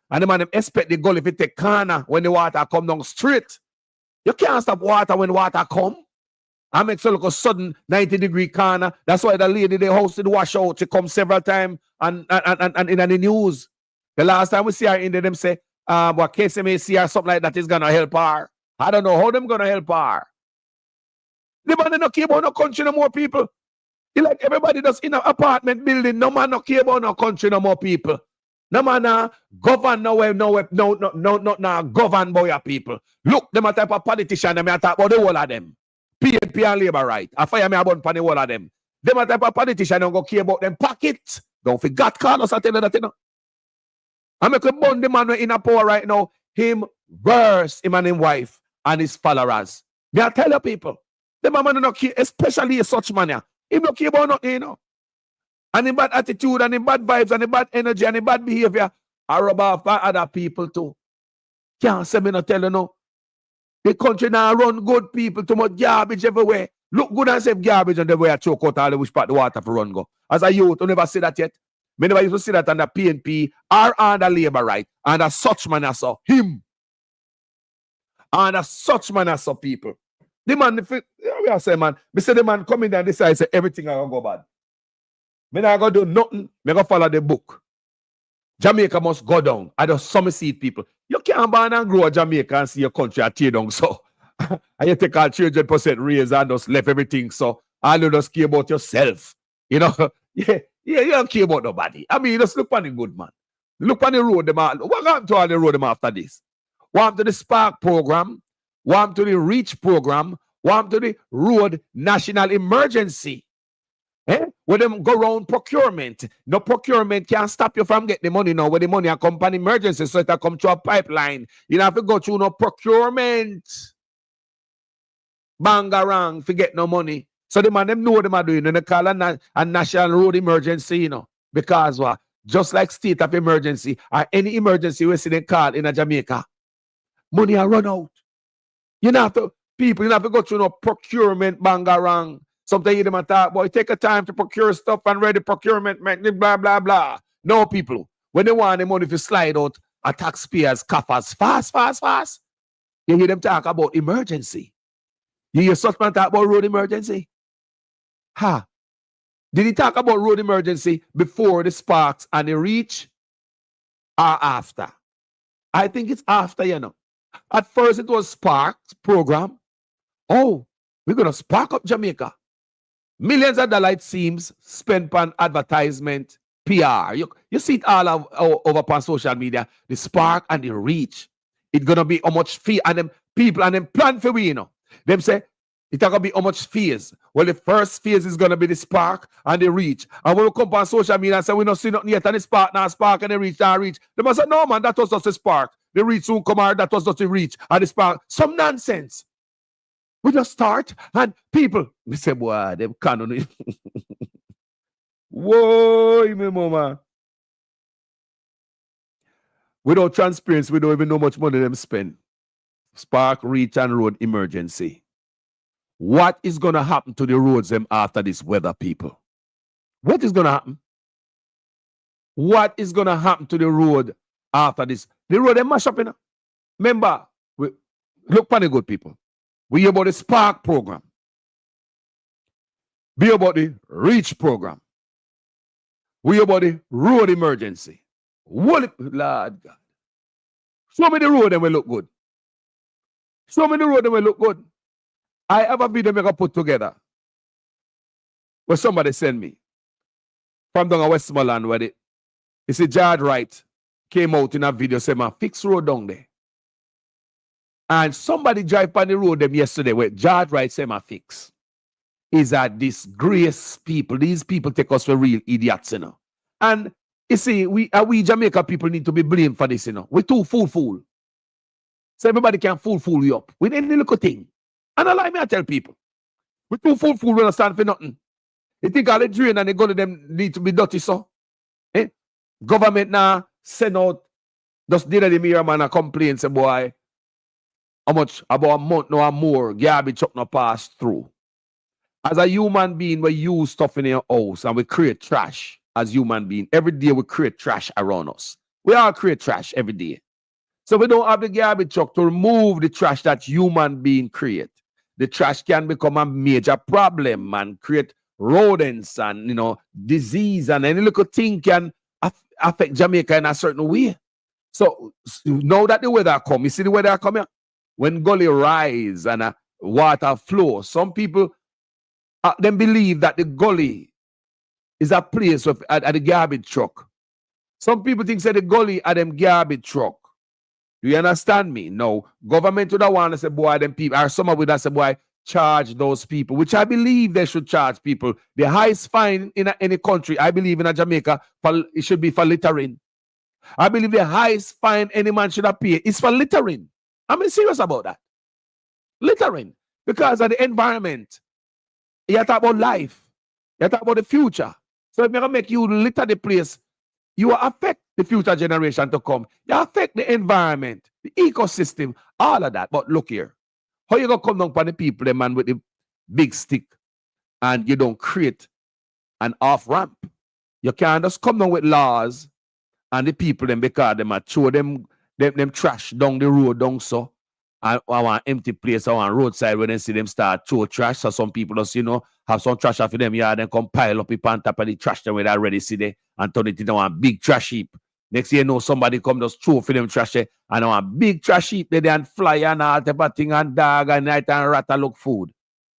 And the man them expect the gully if it take corner when the water come down straight. You can't stop water when water come. I make so look a sudden 90-degree corner. That's why the lady they hosted wash out. She come several times and in the news. The last time we see her in there, them say, what case may see her something like that is gonna help her. I don't know how them gonna help her. The man don't care about no country no more people. It's like everybody that's in an apartment building. No man don't care about no country no more people. No man govern no govern by your people. Look, them a type of politician. Them a talk about the whole of them. PNP and Labour right. I fire me about the whole of them. Them a type of politician don't go care about them pockets. Don't forget Carlos. I tell you that you know. I make a bond the man in a power right now. Him verse him and his wife and his followers. May I tell you people, the man do not care, especially a such man. He don't care about nothing, you know. And the bad attitude and the bad vibes and the bad energy and the bad behavior are rub off by other people too. Can't say me not tell you no. The country now run good people, too much garbage everywhere. Look good and save garbage and the way I choke out all the wish part the water for run go. As a youth, you never see that yet. Me never used to see that under PNP or under Labour right. And as such man I saw him. And as such man I saw people. The man, we are saying man, me say the man come in and decide say everything I gonna go bad. Me not gonna do nothing. Me gonna follow the book. Jamaica must go down. I just some see it, people. You can't born and grow Jamaica and see your country at tear down. So and you take all 300% raise and just left everything. So all you just care about yourself. You know, yeah, you don't care about nobody. I mean, just look on the good man. Look on the road them all. What happened to all the road them after this? What happened to the Spark program? What happened to the Reach program? What happened to the Road National Emergency? When them go around procurement, no procurement can stop you from getting the money now. When the money a come an emergency, so it a come through a pipeline. You don't have to go through no procurement. Bangarang, forget no money. So the man them know what them are doing, and they call a national road emergency, you know. Because what? Just like state of emergency or any emergency we see them call in a Jamaica, money are run out. You don't have to, people, you don't have to go through no procurement bangarang. Sometimes you them talk, boy, take a time to procure stuff and ready procurement, blah, blah, blah. No, people, when they want the money to slide out, a taxpayers coffers fast, fast, fast. You hear them talk about emergency. You hear such man talk about road emergency? Did he talk about road emergency before the sparks and the reach or after? I think it's after, you know. At first it was sparks program. Oh, we're going to spark up Jamaica. Millions of dollars, it seems, spent on advertisement, PR. You see it all over on social media, the spark and the reach. It's going to be how much fee, and them people, and them plan for we, you know. Them say, it's going to be how much phase. Well, the first phase is going to be the spark and the reach. And when we come on social media and say, we don't see nothing yet, and the spark, now spark, and the reach, now reach. They must say, no, man, that was just the spark. The reach soon come out, that was just the reach. And the spark, some nonsense. We just start, and people, we say, boy, them cannon. Whoa, me mama. Without transparency, we don't even know how much money them spend. Spark, reach, and road emergency. What is going to happen to the roads them after this weather, people? What is going to happen? What is going to happen to the road after this? The road them mash up, you know? Remember, look for the good people. We hear about the Spark program. We hear about the Reach program. We hear about the road emergency. Lord God. Show me the road and we look good. Show me the road and we look good. I have a video I put together where somebody sent me from down Westmoreland where they see George Wright came out in a video saying, man, fix road down there. And somebody drive on the road them yesterday where George Wright said, man, fix. Is a disgrace people. These people take us for real idiots, you know. And you see, we Jamaica people need to be blamed for this, you know. We're too fool. So everybody can fool you up with any little thing. And allow me to tell people, we're too fool when I stand for nothing. You think all the drain and they go to them need to be dirty, so? Government now send out, just did the mirror man a complaint, say, boy, how much, about a month no or more, garbage truck no pass through. As a human being, we use stuff in your house and we create trash as human being. Every day we create trash around us. We all create trash every day. So we don't have the garbage truck to remove the trash that human being create. The trash can become a major problem and create rodents and, you know, disease, and any little thing can affect Jamaica in a certain way. So now that the weather come, you see the weather come here? When gully rise and water flow, some people them believe that the gully is a place of at the garbage truck. Some people think that the gully are them garbage truck. Do you understand me? No. Government would want to say, boy, them people, or some of would say, boy, charge those people, which I believe they should charge people. The highest fine in any country, I believe in Jamaica, it should be for littering. I believe the highest fine any man should have paid is for littering. I'm serious about that. Littering. Because of the environment. You talk about life. You talk about the future. So if you're going to make you litter the place, you will affect the future generation to come. You affect the environment, the ecosystem, all of that. But look here. How you going to come down for the people, the man with the big stick, and you don't create an off-ramp? You can't just come down with laws and the people, them because them are throw them trash down the road down so. I want empty place, I want roadside when they see them start throw trash. So some people just, you know, have some trash off of them, yeah, then come pile up on top of the trash them where they already see there and turn it into one big trash heap. Next year, you know, somebody come just throw for them trash there and a big trash heap there and fly and all type of thing and dog and night and rat and look food.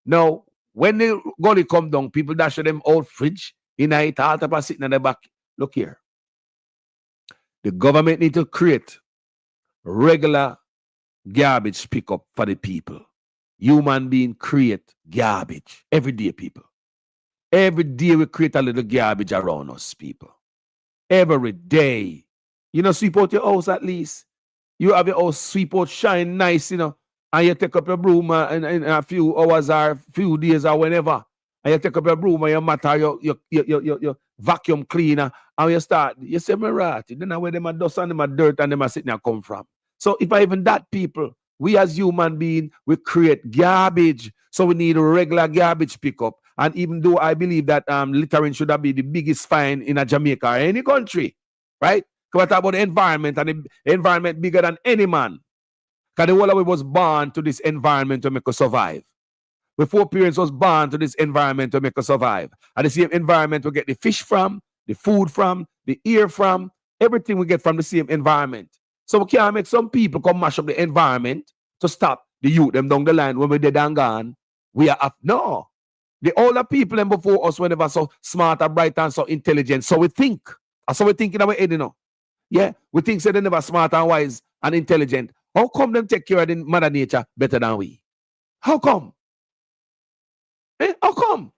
Now, when the gully come down, people dash them old fridge in night, all type of sitting in the back. Look here. The government need to create regular garbage pickup for the people. Human being create garbage every day, people. Every day we create a little garbage around us, people. Every day. You know, sweep out your house at least. You have your house sweep out, shine nice, and you take up your broom in a few hours or few days or whenever. And you take up your broom and your mat or your vacuum cleaner, and you start, you say, me right. Then where them a dust and them a dirt and them a sitting there come from. So if I even that people, we as human beings, we create garbage. So we need a regular garbage pickup. And even though I believe that littering should have been the biggest fine in a Jamaica or any country, right? Because we talk about the environment, and the environment bigger than any man. Because the whole of we was born to this environment to make us survive. Before parents was born to this environment to make us survive. And the same environment we get the fish from, the food from, the air from, everything we get from the same environment. So we can't make some people come mash up the environment to stop the youth them down the line when we're dead and gone. We are up. No. The older people them before us were never so smart and bright and so intelligent. So we think. So we think in our head, you know. Yeah, we think so they never smart and wise and intelligent. How come them take care of the mother nature better than we? How come? How come?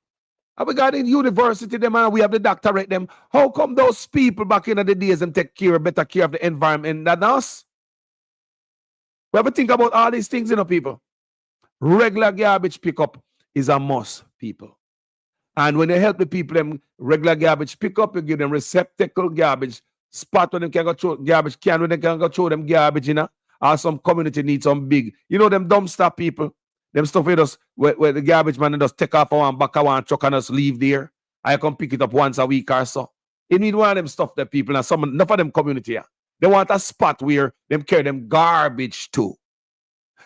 And we got in university them and we have the doctorate them. How come those people back in the days them take better care of the environment than us? We have to think about all these things, you know, people. Regular garbage pickup is a must, people. And when you help the people them regular garbage pickup, you give them receptacle garbage spot when they can go throw garbage can when they can go throw them garbage, you know. Or some community needs some big, you know, them dumpster people. Them stuff where the garbage man just take off one back of one truck and just leave there. I come pick it up once a week or so. You need one of them stuff that people and some enough of them community here. They want a spot where them carry them garbage too.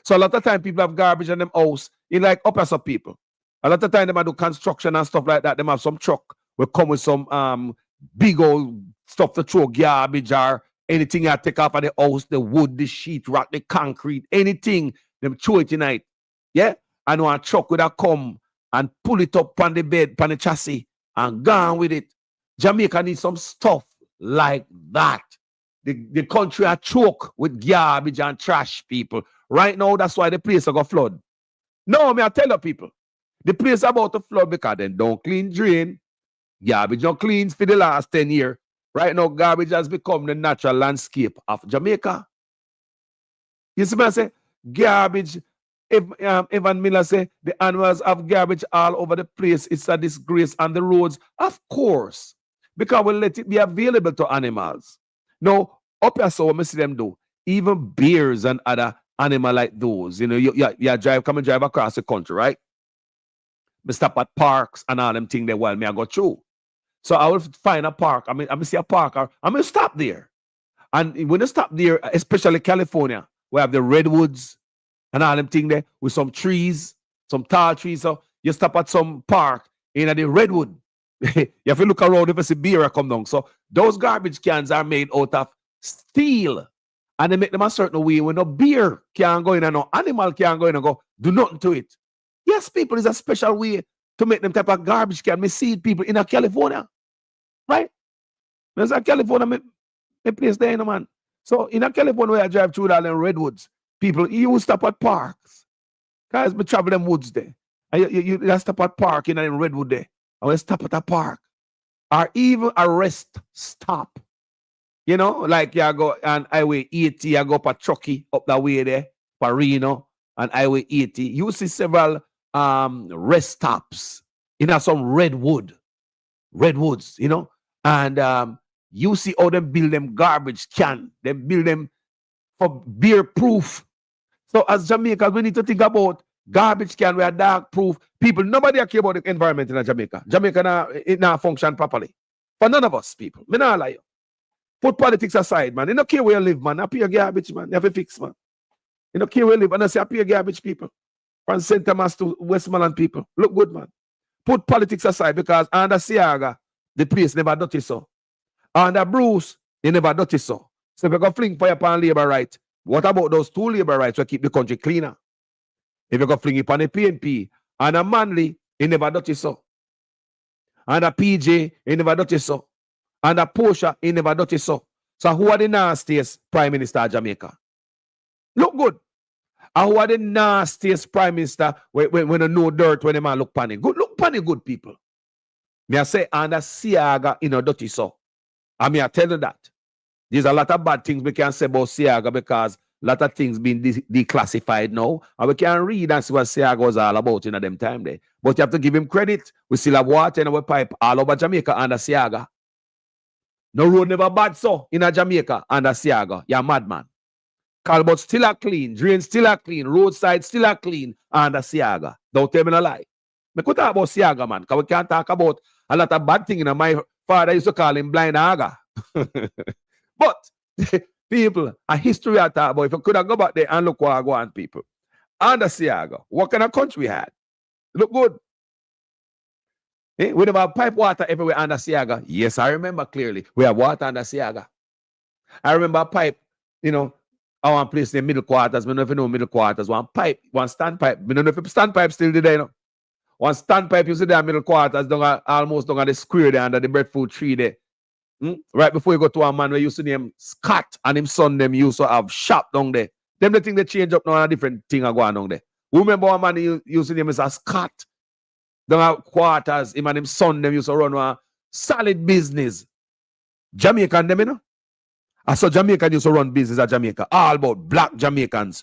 So a lot of time people have garbage in them house. In like upper some people. A lot of time they do construction and stuff like that. They have some truck will come with some big old stuff to throw garbage or anything you take off of the house, the wood, the sheet rock, the concrete, anything, them throw it tonight. Yeah? And one truck would have come and pull it up on the bed, on the chassis, and gone with it. Jamaica needs some stuff like that. The country are choke with garbage and trash, people. Right now, that's why the place will go flood. No, I tell you people, the place about to flood because they don't clean drain. Garbage not clean for the last 10 years. Right now, garbage has become the natural landscape of Jamaica. You see what I say? Garbage. If Evan Miller say the animals have garbage all over the place, it's a disgrace on the roads. Of course, because we let it be available to animals. Now, up here, so we see them do. Even bears and other animals like those, you know, you come and drive across the country, right? We stop at parks and all them things there while me I go through. So I will find a park. I see a park, or I'm gonna stop there. And when you stop there, especially California, we have the redwoods and all them things there with some trees, some tall trees. So you stop at some park in the redwood. You have to look around if you see beer come down. So those garbage cans are made out of steel. And they make them a certain way where no beer can go in and no animal can go in and go do nothing to it. Yes, people, is a special way to make them type of garbage can. Me see people in California. Right? There's a California me place there, you know, man. So in California where I drive through all them redwoods, people, you stop at parks. Guys, we travel them woods there. And you stop at park in them redwood there. And we stop at a park. Or even a rest stop. You know, like you go on Highway 80, you go up a Truckee up that way there, Reno, and Highway 80. You see several rest stops in some redwoods, you know, and you see how they build them garbage can. They build them for beer proof. So as Jamaicans, we need to think about garbage can where dark proof. People, nobody care about the environment in Jamaica. Jamaica it not function properly. For none of us, people. Me not lie you. Put politics aside, man. You don't care where you live, man. I pay your garbage, man. You have to fix, man. You don't care where you live. And I say I pay your garbage, people. From St. Thomas to Westmoreland, people. Look good, man. Put politics aside because under Siaga, the place never dirty so. Under Bruce, they never dirty so. So if you go fling fire upon labor right, what about those two labor rights to keep the country cleaner? If you go fling it upon the PNP, and a Manly, he never dirty so. And a PJ, he never dirty so. And a Portia, he never dirty so. So who are the nastiest Prime Minister of Jamaica? Look good. And who are the nastiest Prime Minister when no dirt when the man look funny? Good, look funny, good people. Me I say under Siaga in a dirty so. I mean I tell you that. There's a lot of bad things we can say about Siaga because a lot of things being declassified now. And we can read and see what Siaga was all about in them time there. But you have to give him credit. We still have water in our pipe all over Jamaica under Siaga. No road never bad so in a Jamaica under Siaga. You're a madman. Calbot still are clean, drains still are clean, roadside still are clean under Siaga. Don't tell me no lie. We could talk about Siaga, man, because we can't talk about a lot of bad things. You know, my father used to call him blind aga. But people, a history I talk about. If you could have go back there and look what I go on, people. Under Siaga, what kind of country we had? Look good. We never have pipe water everywhere under Siaga. Yes, I remember clearly. We have water under Siaga. I remember a pipe, you know, I want place in the middle quarters. I don't know if you know middle quarters. One pipe, one standpipe. I don't know if the standpipe still there, you know. One standpipe you see there middle quarters, almost down at the square there under the breadfruit tree there. Right before you go to a man where you see him Scott and him son them used to have shop down there. Them the thing they change up now and a different thing are going on there. Who remember one man you used to name is a Scott? Down at quarters, him and him son them used to run a solid business. Jamaican them, you know. I saw Jamaican used to run business at Jamaica. All about black Jamaicans.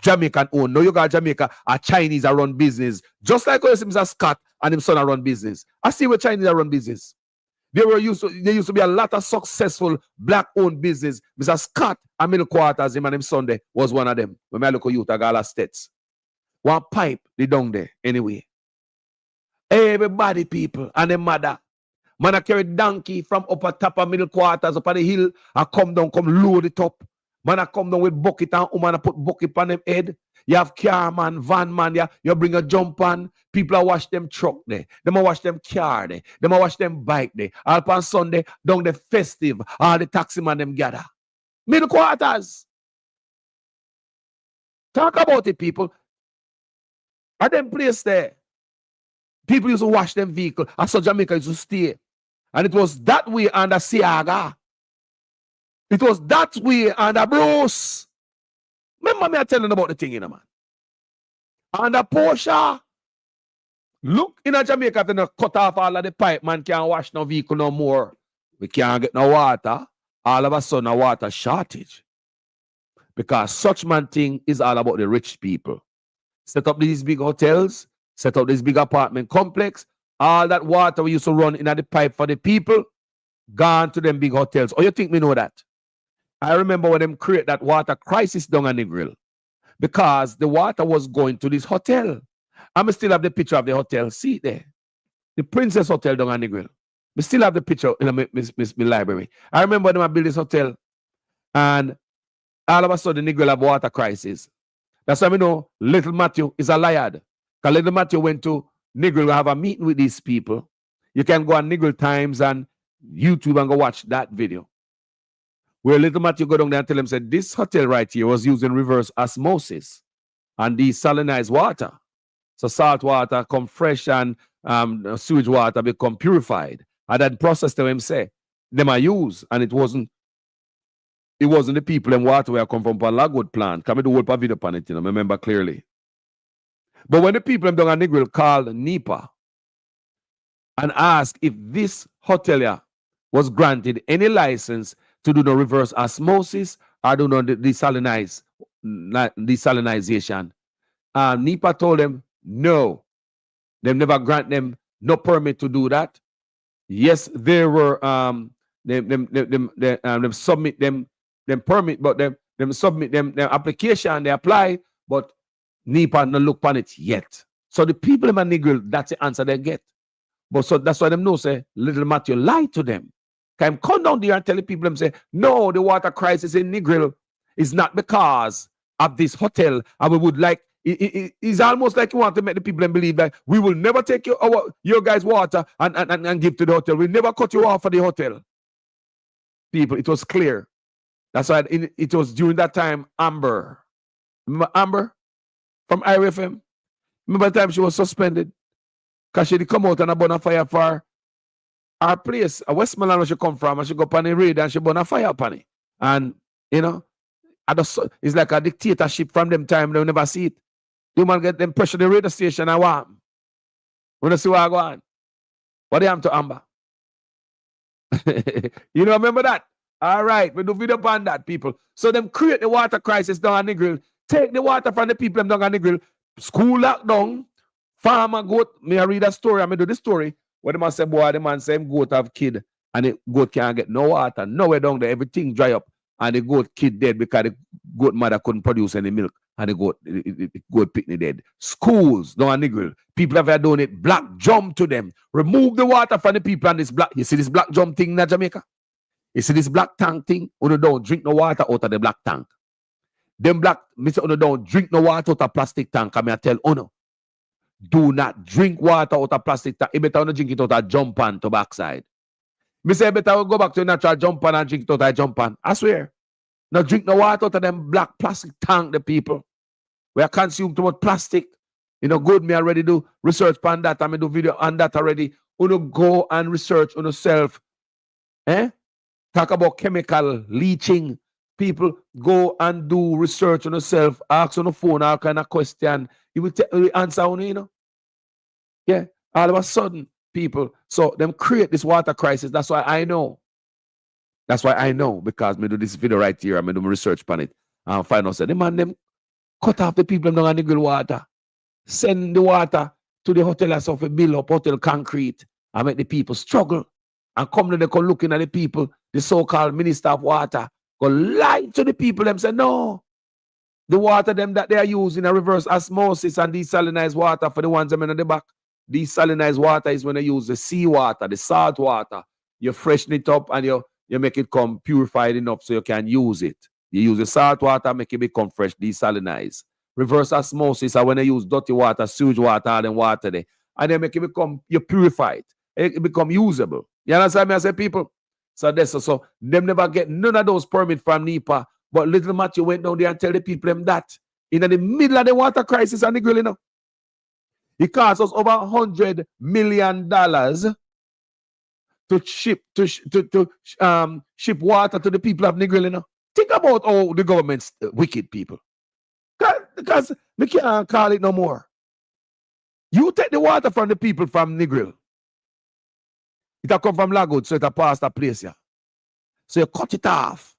Jamaican own. No, you got Jamaica, a Chinese are run business. Just like Mr. Scott and him son are run business. I see where Chinese are run business. There used to be a lot of successful black-owned business. Mr. Scott and middle quarters, him and him son there was one of them. When I look at youth, I got a states. One pipe, they down there anyway. Everybody, people, and them mother. Man, I carry donkey from upper top of middle quarters up on the hill. I come down, come load it up. Man, I come down with bucket and woman, I put bucket on them head. You have car man, van man, you bring a jump on. People are wash them truck there. Them a wash them car there. Them a wash them bike there. All on Sunday, down the festive, all the taxi man them gather. Middle quarters. Talk about it, people. At them place there. People used to wash them vehicle. I saw Jamaica used to stay. And it was that way under Siaga. It was that way under Bruce. Remember me telling about the thing, you know, man. Under Porsche. Look in a Jamaica, if they cut off all of the pipe, man can't wash no vehicle no more. We can't get no water. All of a sudden, a water shortage. Because such man thing is all about the rich people. Set up these big hotels, set up this big apartment complex. All that water we used to run in the pipe for the people, gone to them big hotels. Oh, you think me know that? I remember when them create that water crisis down on the grill. Because the water was going to this hotel. I still have the picture of the hotel. See it there. The Princess Hotel down on the grill. I still have the picture in my library. I remember when I built this hotel. And all of a sudden, the grill have water crisis. That's why we know Little Matthew is a liar. Because Little Matthew went to Nigel to have a meeting with these people. You can go on Nigel Times and YouTube and go watch that video. Where Little Matthew go down there and tell him, said, this hotel right here was using reverse osmosis and desalinized water. So salt water come fresh and sewage water become purified. And that process to him say, them are used, and it wasn't the people in water where I come from Lagwood plant. Come do whole video on it, you know, remember clearly. But when the people in down Negril called NEPA and asked if this hotelier was granted any license to do the reverse osmosis or do no desalinization, NEPA told them no. They never grant them no permit to do that. Yes, there were them submit them permit, but them submit them application, they apply, but NEPA no look on it yet. So the people in Negril, that's the answer they get. But so that's why them know say Little Matthew lied to them. Can come down there and tell the people them say, no, the water crisis in Negril is not because of this hotel, and we would like it's almost like you want to make the people believe that we will never take your guys' water and give to the hotel. We'll never cut you off for the hotel. People, it was clear. That's why it was during that time, Amber. Remember Amber from IRFM? Remember the time she was suspended? Because she did come out and a burn a fire for our place, Westmoreland where she come from, and she go up on the raid and she burn a fire upon it. And, you know, it's like a dictatorship from them time, they'll never see it. You man get them pressure the radio station and what? When you see what I go on. What they am to Amber? You know, remember that? All right, we do video on that, people. So them create the water crisis down on the grill. Take the water from the people them down on the grill. School lockdown. Farmer goat. Me I read a story. I do the story. Where the man say, boy, the man say him goat have kid. And the goat can't get no water. Nowhere down there. Everything dry up. And the goat kid dead because the goat mother couldn't produce any milk. And the goat picnic dead. Schools down on the grill. People have done it. Black jump to them. Remove the water from the people and this black. You see this black jump thing in Jamaica? You see this black tank thing? You don't drink no water out of the black tank. Them black, Mr. Uno don't drink no water out of plastic tank. I tell Uno, do not drink water out of plastic tank. You better not drink it out of jump pan to backside. Me say better go back to natural jump pan and drink it out of jump pan. I swear. Not drink no water out of them black plastic tank, the people. We are consumed too much plastic. You know, good, me already do research on that. I do video on that already. Uno go and research on yourself. Talk about chemical leaching. People go and do research on yourself, ask on the phone all kind of question. You will answer on, you know. Yeah, all of a sudden, people. So them create this water crisis. That's why I know. That's why I know, because me do this video right here. I do my research on it. And find out, say, the man them cut off the people them down the grill water. Send the water to the hotel as of a bill up hotel concrete and make the people struggle. And come then they come looking at the people, the so-called minister of water, go lie to the people. Them say, no. The water them that they are using a reverse osmosis and desalinized water for the ones them in the back. Desalinized water is when they use the seawater, the salt water. You freshen it up and you make it come purified enough so you can use it. You use the salt water, make it become fresh, desalinized. Reverse osmosis are when they use dirty water, sewage water, and then water there. And then make it become, you purify it. It become usable. You understand me? I say, people. So that's so them never get none of those permits from NEPA. But little Matthew went down there and tell the people them that in the middle of the water crisis and the grill, you know. It cost us over $100 million to ship ship water to the people of Negril, you know. Think about all the government's wicked people. Because we can't call it no more. You take the water from the people from Negril. It'll come from Lagos, so it'll pass that place here. So you cut it off.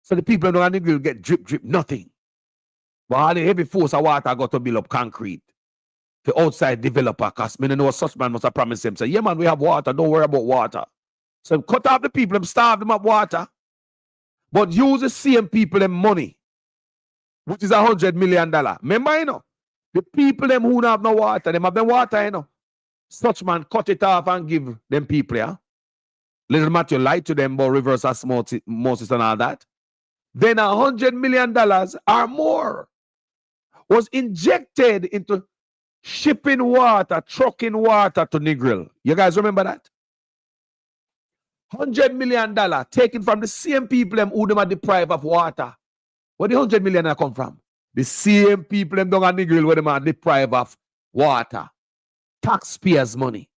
So the people in Negril get drip, nothing. But all the heavy force of water got to build up concrete. The outside developer, because me know such man must have promised them. Say, yeah, man, we have water. Don't worry about water. So cut off the people, them starve them up water. But use the same people them money, which is $100 million. Remember, you know, the people them who don't have no water, them have the water, you know. Such man cut it off and give them people, yeah. Little Matthew lied to them about reverse osmosis and all that. Then $100 million or more was injected into shipping water, trucking water to Negril. You guys remember that? $100 million taken from the same people them who them are deprived of water. Where the $100 million come from? The same people them down at Negril where them are deprived of water. Taxpayers' money.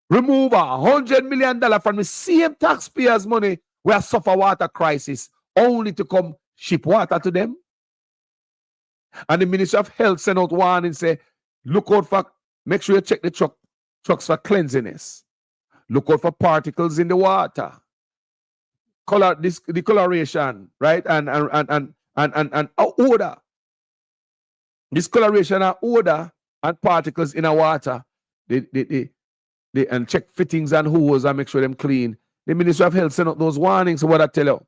Remove $100 million from the same taxpayers' money where suffer water crisis only to come ship water to them. And the Ministry of Health sent out warning and say, look out for, make sure you check the trucks for cleanliness. Look out for particles in the water. Discoloration, right? And odor. Discoloration and odor and particles in the water. And check fittings and hose and make sure them clean. The Ministry of Health sent out those warnings. So what I tell you?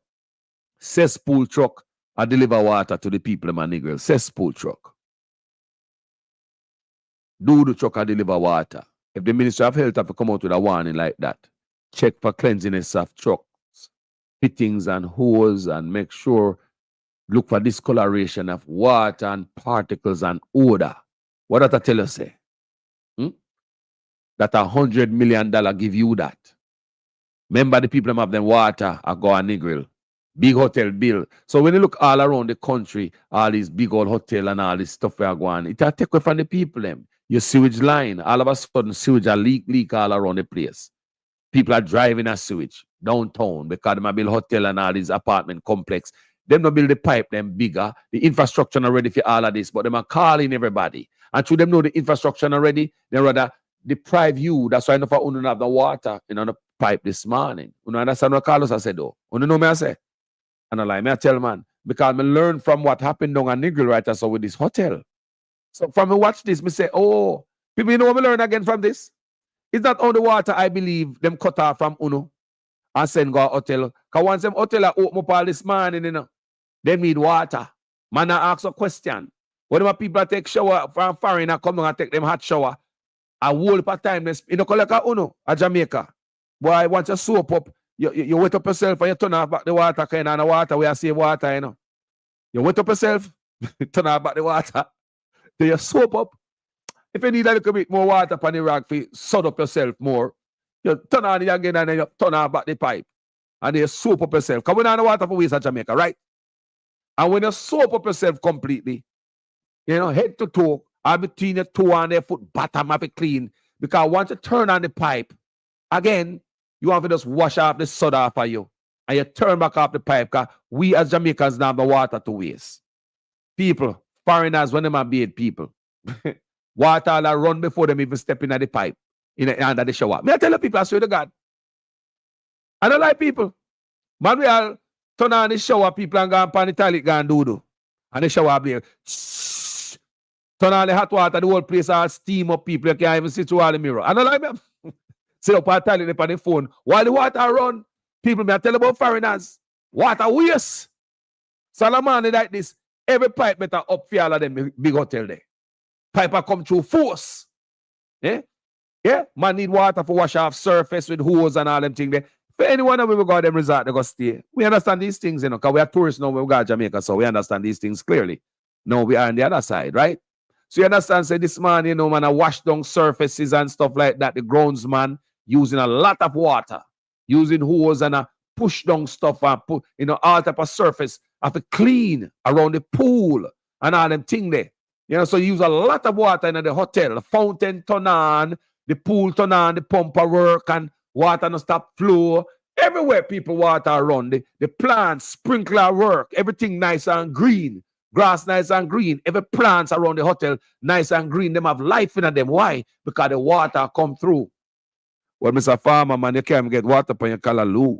Cesspool truck and deliver water to the people in Negril. Cesspool truck. Do the truck and deliver water. If the Ministry of Health have to come out with a warning like that, check for cleanliness of trucks, fittings and hose, and make sure, look for discoloration of water and particles and odor. What did I tell you, say? That $100 million give you that. Remember the people that have them water are go on Negril. Big hotel bill. So when you look all around the country, all these big old hotel and all this stuff we are going, it will take away from the people them. Your sewage line, all of a sudden sewage are leak all around the place. People are driving a sewage downtown because they might build hotel and all these apartment complex. Them not build the pipe, them bigger. The infrastructure not ready for all of this, but them are calling everybody. And through them know the infrastructure not ready, they rather deprive you. That's why enough of you have the water in the pipe this morning. You understand what Carlos I said though? You know me I say? And I like me I tell man, because I learn from what happened down at Nigel right so with this hotel. So from me watch this, me say, oh, people, you know what me learn again from this? It's not only water I believe them cut off from Uno and send go a hotel. Because once them hotel are open up all this morning, they need water. Man, I ask a question. When my people take shower from foreign and come down and take them hot shower, a whole heap of time, collect a Uno at Jamaica. Boy, once you soap up, you wet up yourself and you turn off back the water, kind of the water where I save water, You wet up yourself, turn off back the water, then you soap up. If you need a little bit more water upon the rock, you sod up yourself more. You turn on it again and then you turn off back the pipe. And then you soap up yourself. Because we don't have water for waste at Jamaica, right? And when you soap up yourself completely, head to toe, or between your toe and your foot bottom, have it clean. Because once you turn on the pipe, again, you have to just wash off the soda off of you. And you turn back off the pipe because we as Jamaicans don't have the water to waste. People, foreigners, when they are bathe people, water that run before them even step in at the pipe, under the shower. Me I tell the people, I swear to God. I don't like people. Man, we all turn on the shower, people and go on the toilet, go and do. And the shower there. Turn on the hot water, the whole place all steam up, people. You can't even see through all the mirror. I don't like them. Sit up on the toilet on the phone. While the water run, people, me I tell about foreigners. Water waste. Solomon like this. Every pipe better up for all of them big hotel there. Pipe come through force. Yeah? Yeah? Man need water for wash off surface with hose and all them things there. For anyone that we go them resort, they go stay. We understand these things, because we are tourists now, we go to Jamaica, so we understand these things clearly. Now we are on the other side, right? So you understand, say this man, man, I wash down surfaces and stuff like that. The groundsman using a lot of water, using hose and push down stuff and put, all type of surface have to clean around the pool and all them thing there. So you use a lot of water in the hotel. The fountain turn on, the pool turn on, the pumper work and water no stop flow. Everywhere people water run. The plants, sprinkler work, everything nice and green. Grass nice and green. Every plants around the hotel nice and green. Them have life in them. Why? Because the water come through. Well, Mr. Farmer, man, you can't get water on your callaloo.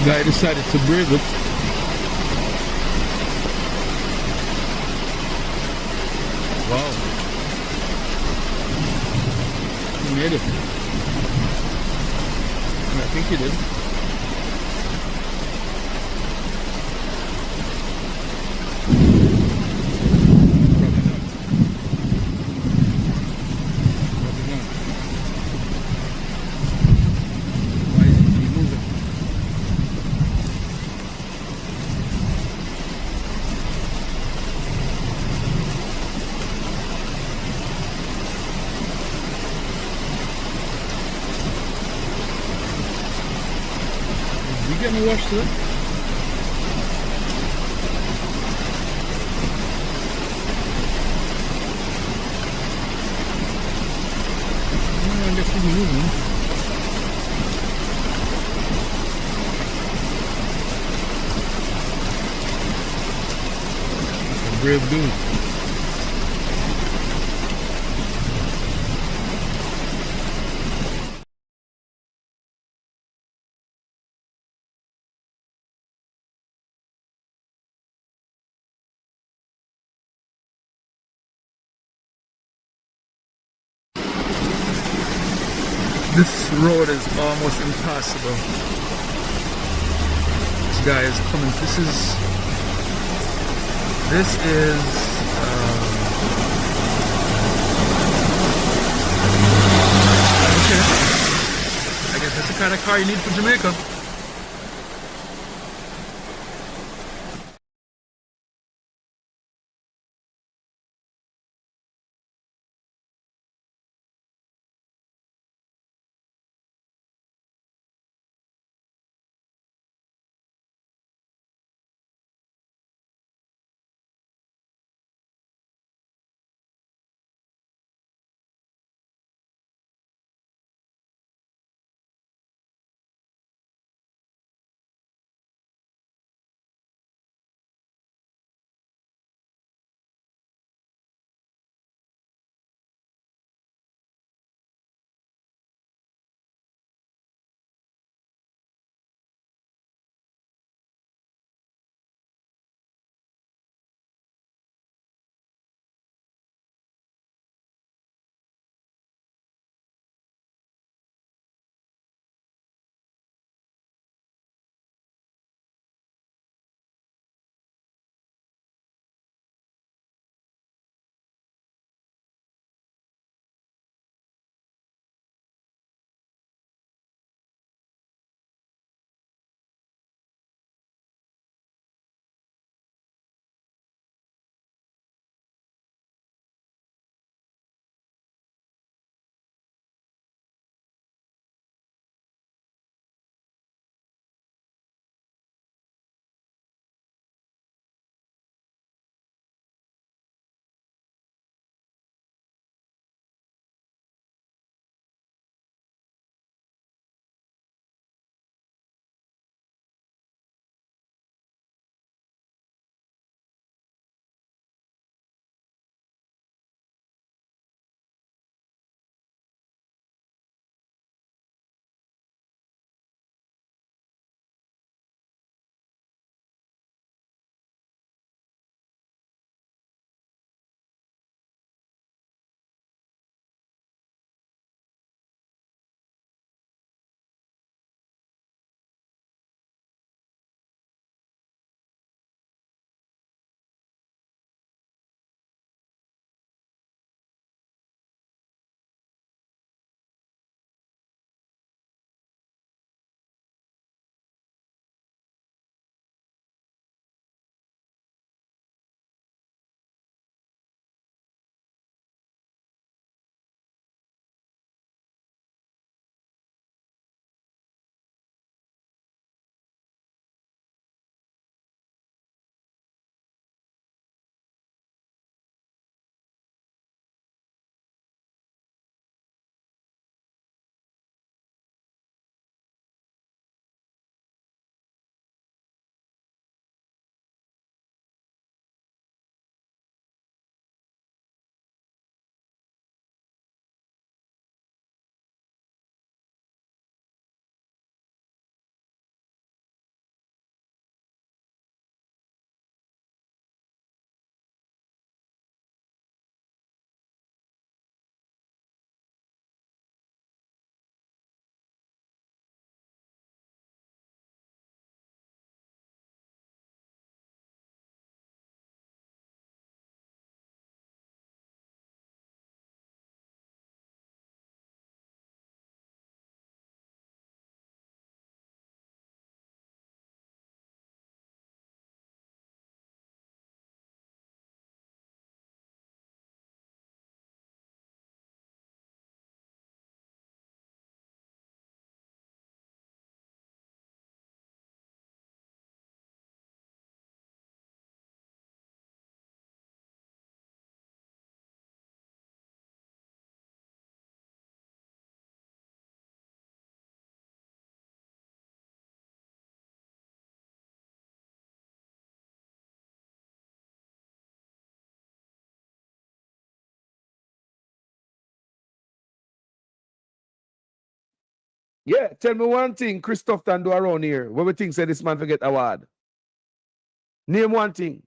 Guy decided to brave it. Wow. He made it. I think he did. You getting washed today? I guess he's moving. A brave dude. This road is almost impassable. This guy is coming. This is okay. I guess that's the kind of car you need for Jamaica.
Yeah, tell me one thing Christoph can do around here. What we think say this man forget award? Name one thing.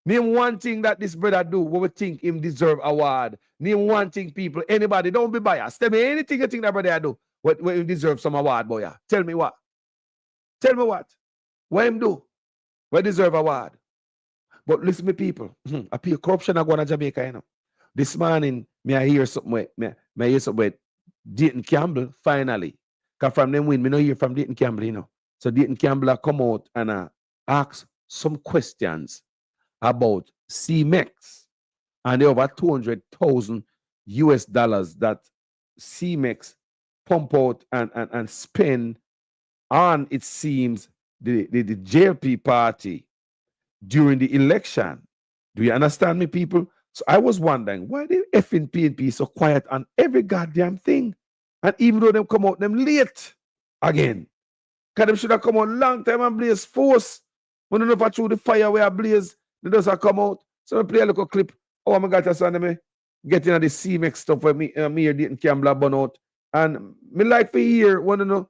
Name one thing that this brother do. What we think him deserve award. Name one thing, people. Anybody, don't be biased. Tell me anything you think that brother do. What him deserve some award, boy. Yeah. Tell me what. Tell me what. What him do? What deserve award? But listen, me people. I pay corruption I go to Jamaica, you know. This morning, me I hear something with me I hear something with Dayton Campbell finally. Because from them win, me no hear from Dayton Campbell, you know. So Dayton Campbell come out and ask some questions about CMEX and the over 200,000 US dollars that CMEX pump out and spend on, it seems, the JLP party during the election. Do you understand me, people? So I was wondering why the effing PNP so quiet on every goddamn thing. And even though them come out them late again. Because them should have come out long time and blaze force. When you know if I through the fire where I blaze, they just come out. So I play a little clip. Oh my God, son, me getting at the CMEX stuff where me here Dayton Campbell burn out. And me like to hear when you know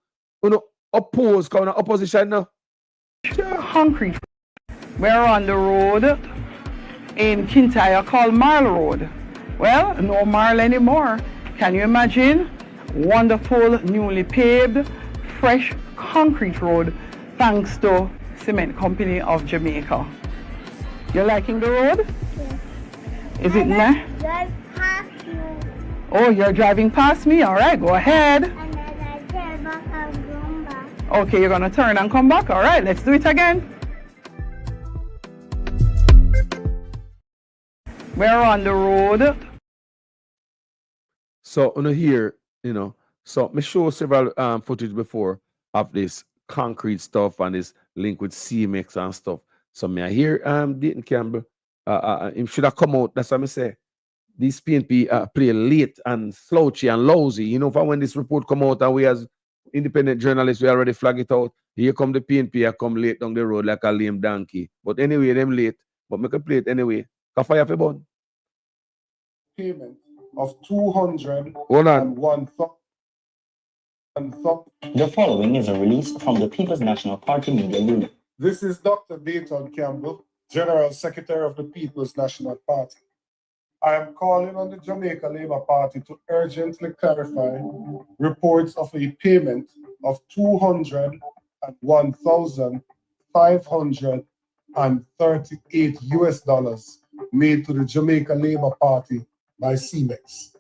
oppose, kind of opposition now.
Concrete. We're on the road in Kintyre called Marl Road. Well, no Marl anymore. Can you imagine? Wonderful, newly paved, fresh concrete road thanks to Cement Company of Jamaica. You're liking the road? Yeah. Is it nice? Drive past you. Oh, you're driving past me? All right, go ahead. And then I turn back and come back. Okay, you're going to turn and come back? All right, let's do it again. We're on the road.
So here, you know, so me show several footage before of this concrete stuff and this link with CMX and stuff. So me I hear Dayton Campbell him should have come out. That's what I say. These PNP play late and slouchy and lousy. You know, for when this report come out and we as independent journalists we already flag it out. Here come the PNP, I come late down the road like a lame donkey. But anyway, them late. But make a play it anyway. Can fire for bun.
Payment of 201.
The following is a release from the People's National Party media unit.
This is Dr. Dayton Campbell, General Secretary of the People's National Party. I am calling on the Jamaica Labour Party to urgently clarify reports of a payment of $201,538 US made to the Jamaica Labour Party by CMEX,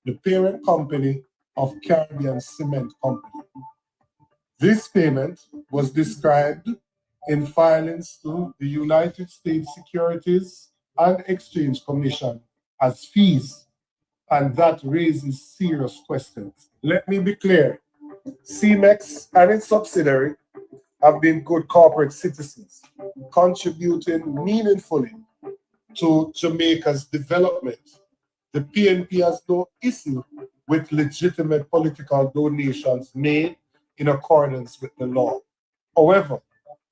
the parent company of Caribbean Cement Company. This payment was described in filings to the United States Securities and Exchange Commission as fees, and that raises serious questions. Let me be clear. CMEX and its subsidiary have been good corporate citizens, contributing meaningfully to Jamaica's development. The PNP has no issue with legitimate political donations made in accordance with the law. However,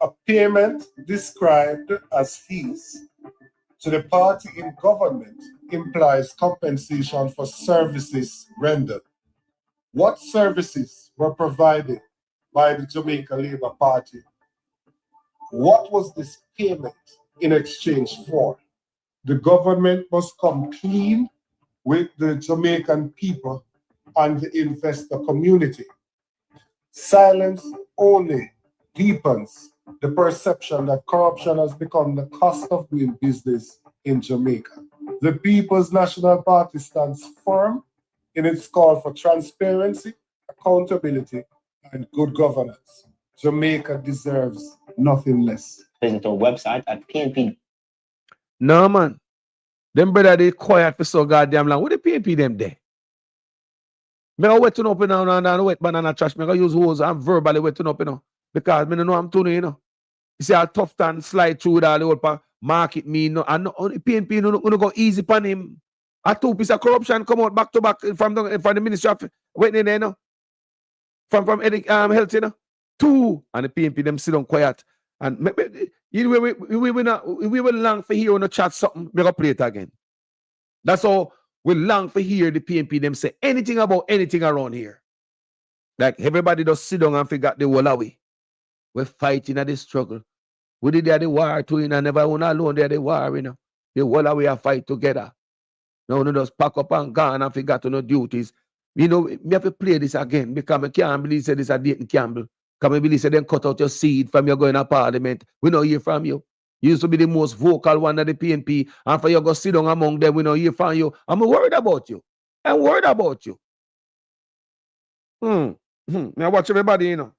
a payment described as fees to the party in government implies compensation for services rendered. What services were provided by the Jamaica Labour Party? What was this payment in exchange for? The government must come clean with the Jamaican people and the investor community. Silence only deepens the perception that corruption has become the cost of doing business in Jamaica. The People's National Party stands firm in its call for transparency, accountability, and good governance. Jamaica deserves nothing less.
Visit our website at PNP.
No, man. Them brother, they quiet for so goddamn long. What the PNP them there? Me go wet up and wet banana trash. Me go use hose and verbally wet up, you know. Because me no know I'm tuning, you know. You see how tough and slide through all the whole market me, no, and no PNP no go easy upon him. A 2 piece of corruption come out back to back from the Ministry of waiting there, you know. From health, you know. 2 and the PNP them sit down quiet. And we will long for hear on the chat something, we go play it again. That's all we long for hear the PNP them say anything about anything around here. Like everybody just sit down and forget the whole away. We're fighting at the struggle. We did the war too, and never one alone there the war, you know. The whole away a fight together. Now we just pack up and gone and forgot to no duties. You know, we have to play this again because I can't believe say this a Dayton Campbell. Because I believe say then cut out your seed from you going to parliament. We don't hear from you. You used to be the most vocal one of the PNP, and for you go sit down among them, we don't hear from you. I'm worried about you. I'm worried about you. Now watch everybody, you know.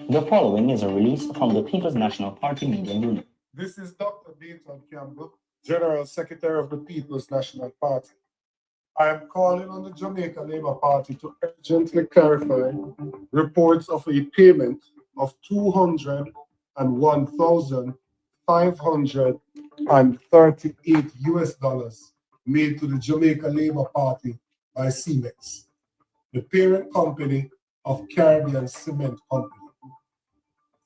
The following is a release from the People's National Party media unit.
This is Dr. Dayton Campbell, General Secretary of the People's National Party. I am calling on the Jamaica Labour Party to urgently clarify reports of a payment of $201,538 made to the Jamaica Labour Party by CEMEX, the parent company of Caribbean Cement Company.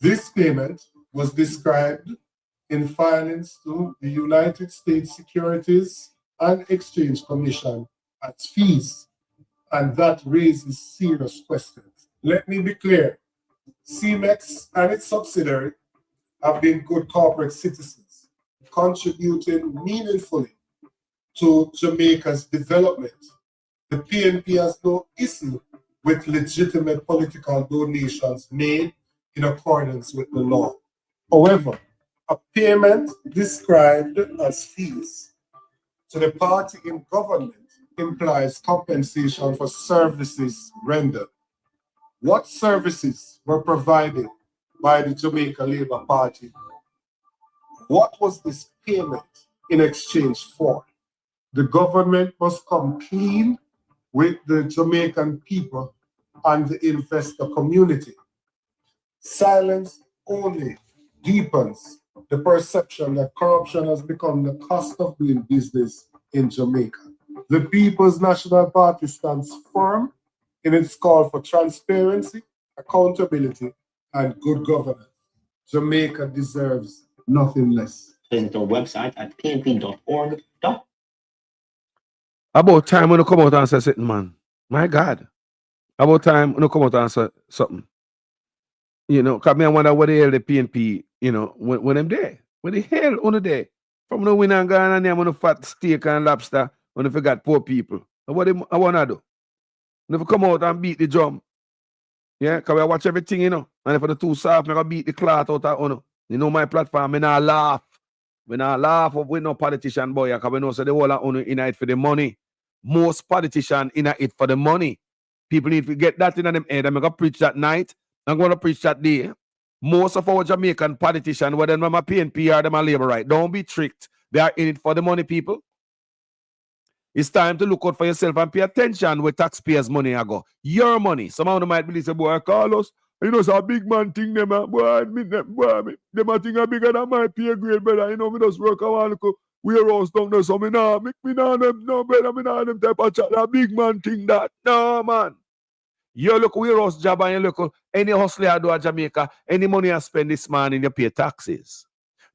This payment was described in filings to the United States Securities and Exchange Commission as fees, and that raises serious questions. Let me be clear. CEMEX and its subsidiary have been good corporate citizens, contributing meaningfully to Jamaica's development. The PNP has no issue with legitimate political donations made in accordance with the law. However, a payment described as fees to the party in government implies compensation for services rendered. What services were provided by the Jamaica Labour Party? What was this payment in exchange for? The government must come clean with the Jamaican people and the investor community. Silence only deepens the perception that corruption has become the cost of doing business in Jamaica. The People's National Party stands firm in its call for transparency, accountability, and good governance. Jamaica deserves nothing less.
Visit our website at pnp.org.
About time when you come out and say something, man. My God. About time when you come out and say something. You know, because I wonder what the hell the PNP, you know, when them there. What the hell on the day? From the win and gone and them on the fat steak and lobster when they forgot poor people. And what I want to do? If you come out and beat the drum, yeah, because I watch everything, you know. And if the too soft, I can beat the cloth out of, you know, my platform, I not laugh. We not laugh with no politician, boy, because we know so the whole of in it for the money. Most politicians in it for the money. People need to get that in them head. I'm going to preach that night. I'm going to preach that day. Most of our Jamaican politicians, whether them are PNP or them are Labour right, don't be tricked. They are in it for the money, people. It's time to look out for yourself and pay attention where taxpayers' money are go. Your money. Some of them might believe, say, boy, Carlos, you know, it's a big man thing, them, boy, them a thing are bigger than my pay grade, brother. You know, me just work around, warehouse down there, so me nah, them, no, brother, me nah, them type of chat, a big man thing that. No, man. You look warehouse job and you look any hustler I do at Jamaica, any money I spend this morning, you pay taxes.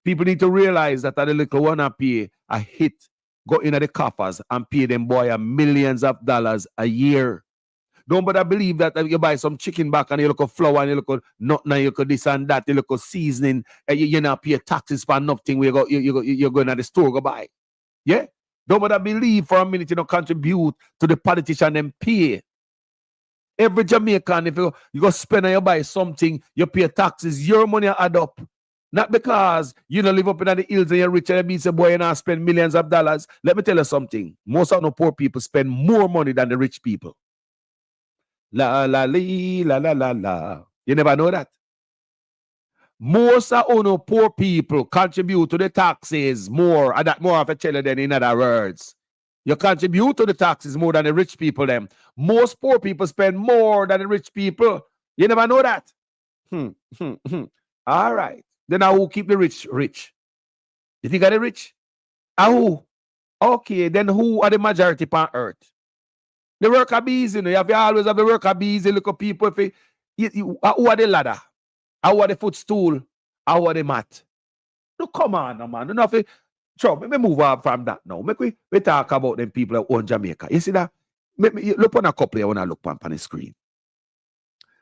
People need to realize that the little one I pay a hit, go into the coffers and pay them boy millions of dollars a year. Don't bother believe that you buy some chicken back and you look at flour and you look at nothing and you look at this and that, you look at seasoning and you not pay taxes for nothing where you're going to the store go buy. Yeah? Don't bother believe for a minute you don't contribute to the politician and pay. Every Jamaican, if you go spend and you buy something, you pay taxes, your money add up. Not because you don't live up in the hills and you're rich and you say, boy, you not spend millions of dollars. Let me tell you something. Most of the poor people spend more money than the rich people. La la lee, la la la la. You never know that. Most of the poor people contribute to the taxes more, and that more of a tell you than in other words. You contribute to the taxes more than the rich people them. Most poor people spend more than the rich people. You never know that. All right. Then I will keep the rich rich. You think are the rich? Who? Okay, then who are the majority on earth? The worker bees, you know. You have to always have the worker bees, you look at people. Who are the ladder? How are the footstool? How are the mat? No, come on, man. Enough. So, let me move on from that now. Make we talk about them people that own Jamaica. You see that? Look on a couple here when I look on the screen.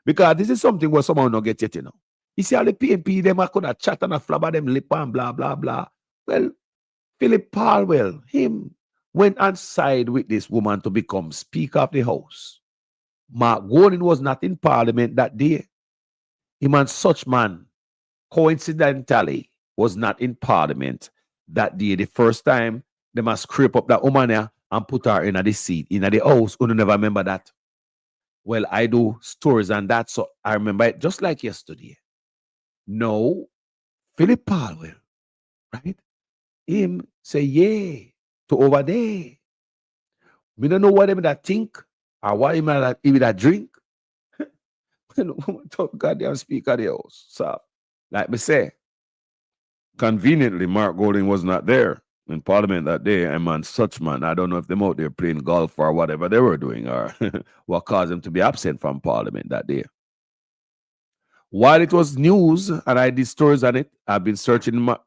Because this is something where someone not get yet, you know. You see how the PNP, them could have chat and a flabber them lip and blah, blah, blah. Well, Philip Palwell, him went and side with this woman to become Speaker of the House. Mark Golding was not in Parliament that day. Him and such man, coincidentally, was not in Parliament that day. The first time they must scrape up that woman here and put her in the seat, in the house. You never remember that. Well, I do stories on that, so I remember it just like yesterday. No, Philip Palwell, right? Him say, yeah, to over there. We don't know what him that think or what him that even that drink. Talk goddamn Speaker of the House. So, like me say, conveniently, Mark Golding was not there in Parliament that day. And man, such man, I don't know if them out there playing golf or whatever they were doing or what caused them to be absent from Parliament that day. While it was news and I did stories on it, I've been searching for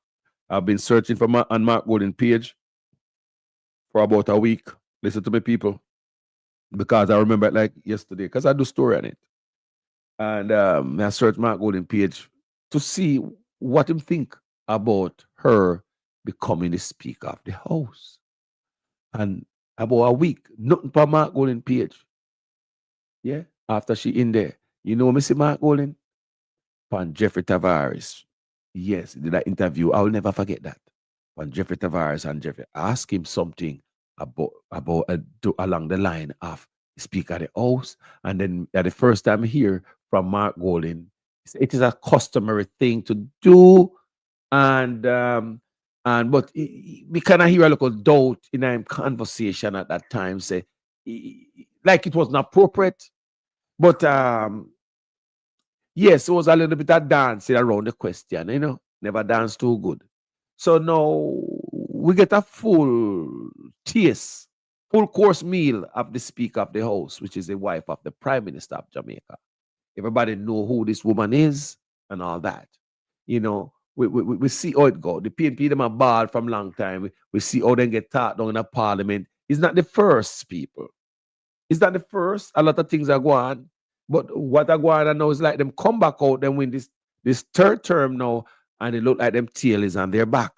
on Mark Golding page for about a week. Listen to me, people, because I remember it like yesterday, because I do story on it. And I searched Mark Golding page to see what him think about her becoming the Speaker of the House. And about a week, nothing for Mark Golding page. Yeah, after she in there. You know, Mr. Mark Golding? Pan Jeffrey Tavares. Yes, did that interview. I will never forget that. When Jeffrey Tavares and Jeffrey asked him something about along the line of Speaker of the House. And then the first time I hear from Mark Golding, it is a customary thing to do. And but we kind of hear a little doubt in a conversation at that time, say like it wasn't appropriate. But yes, it was a little bit of dancing around the question, you know, never danced too good. So now we get a full taste, full course meal of the Speaker of the House, which is the wife of the Prime Minister of Jamaica. Everybody know who this woman is and all that. You know, we see how it go. The PNP, them are bad from long time. We see how they get taught down in the Parliament. It's not the first, people. It's not the first. A lot of things are going on. But what are going on now is like them come back out, then win this third term now, and it look like them tail is on their back.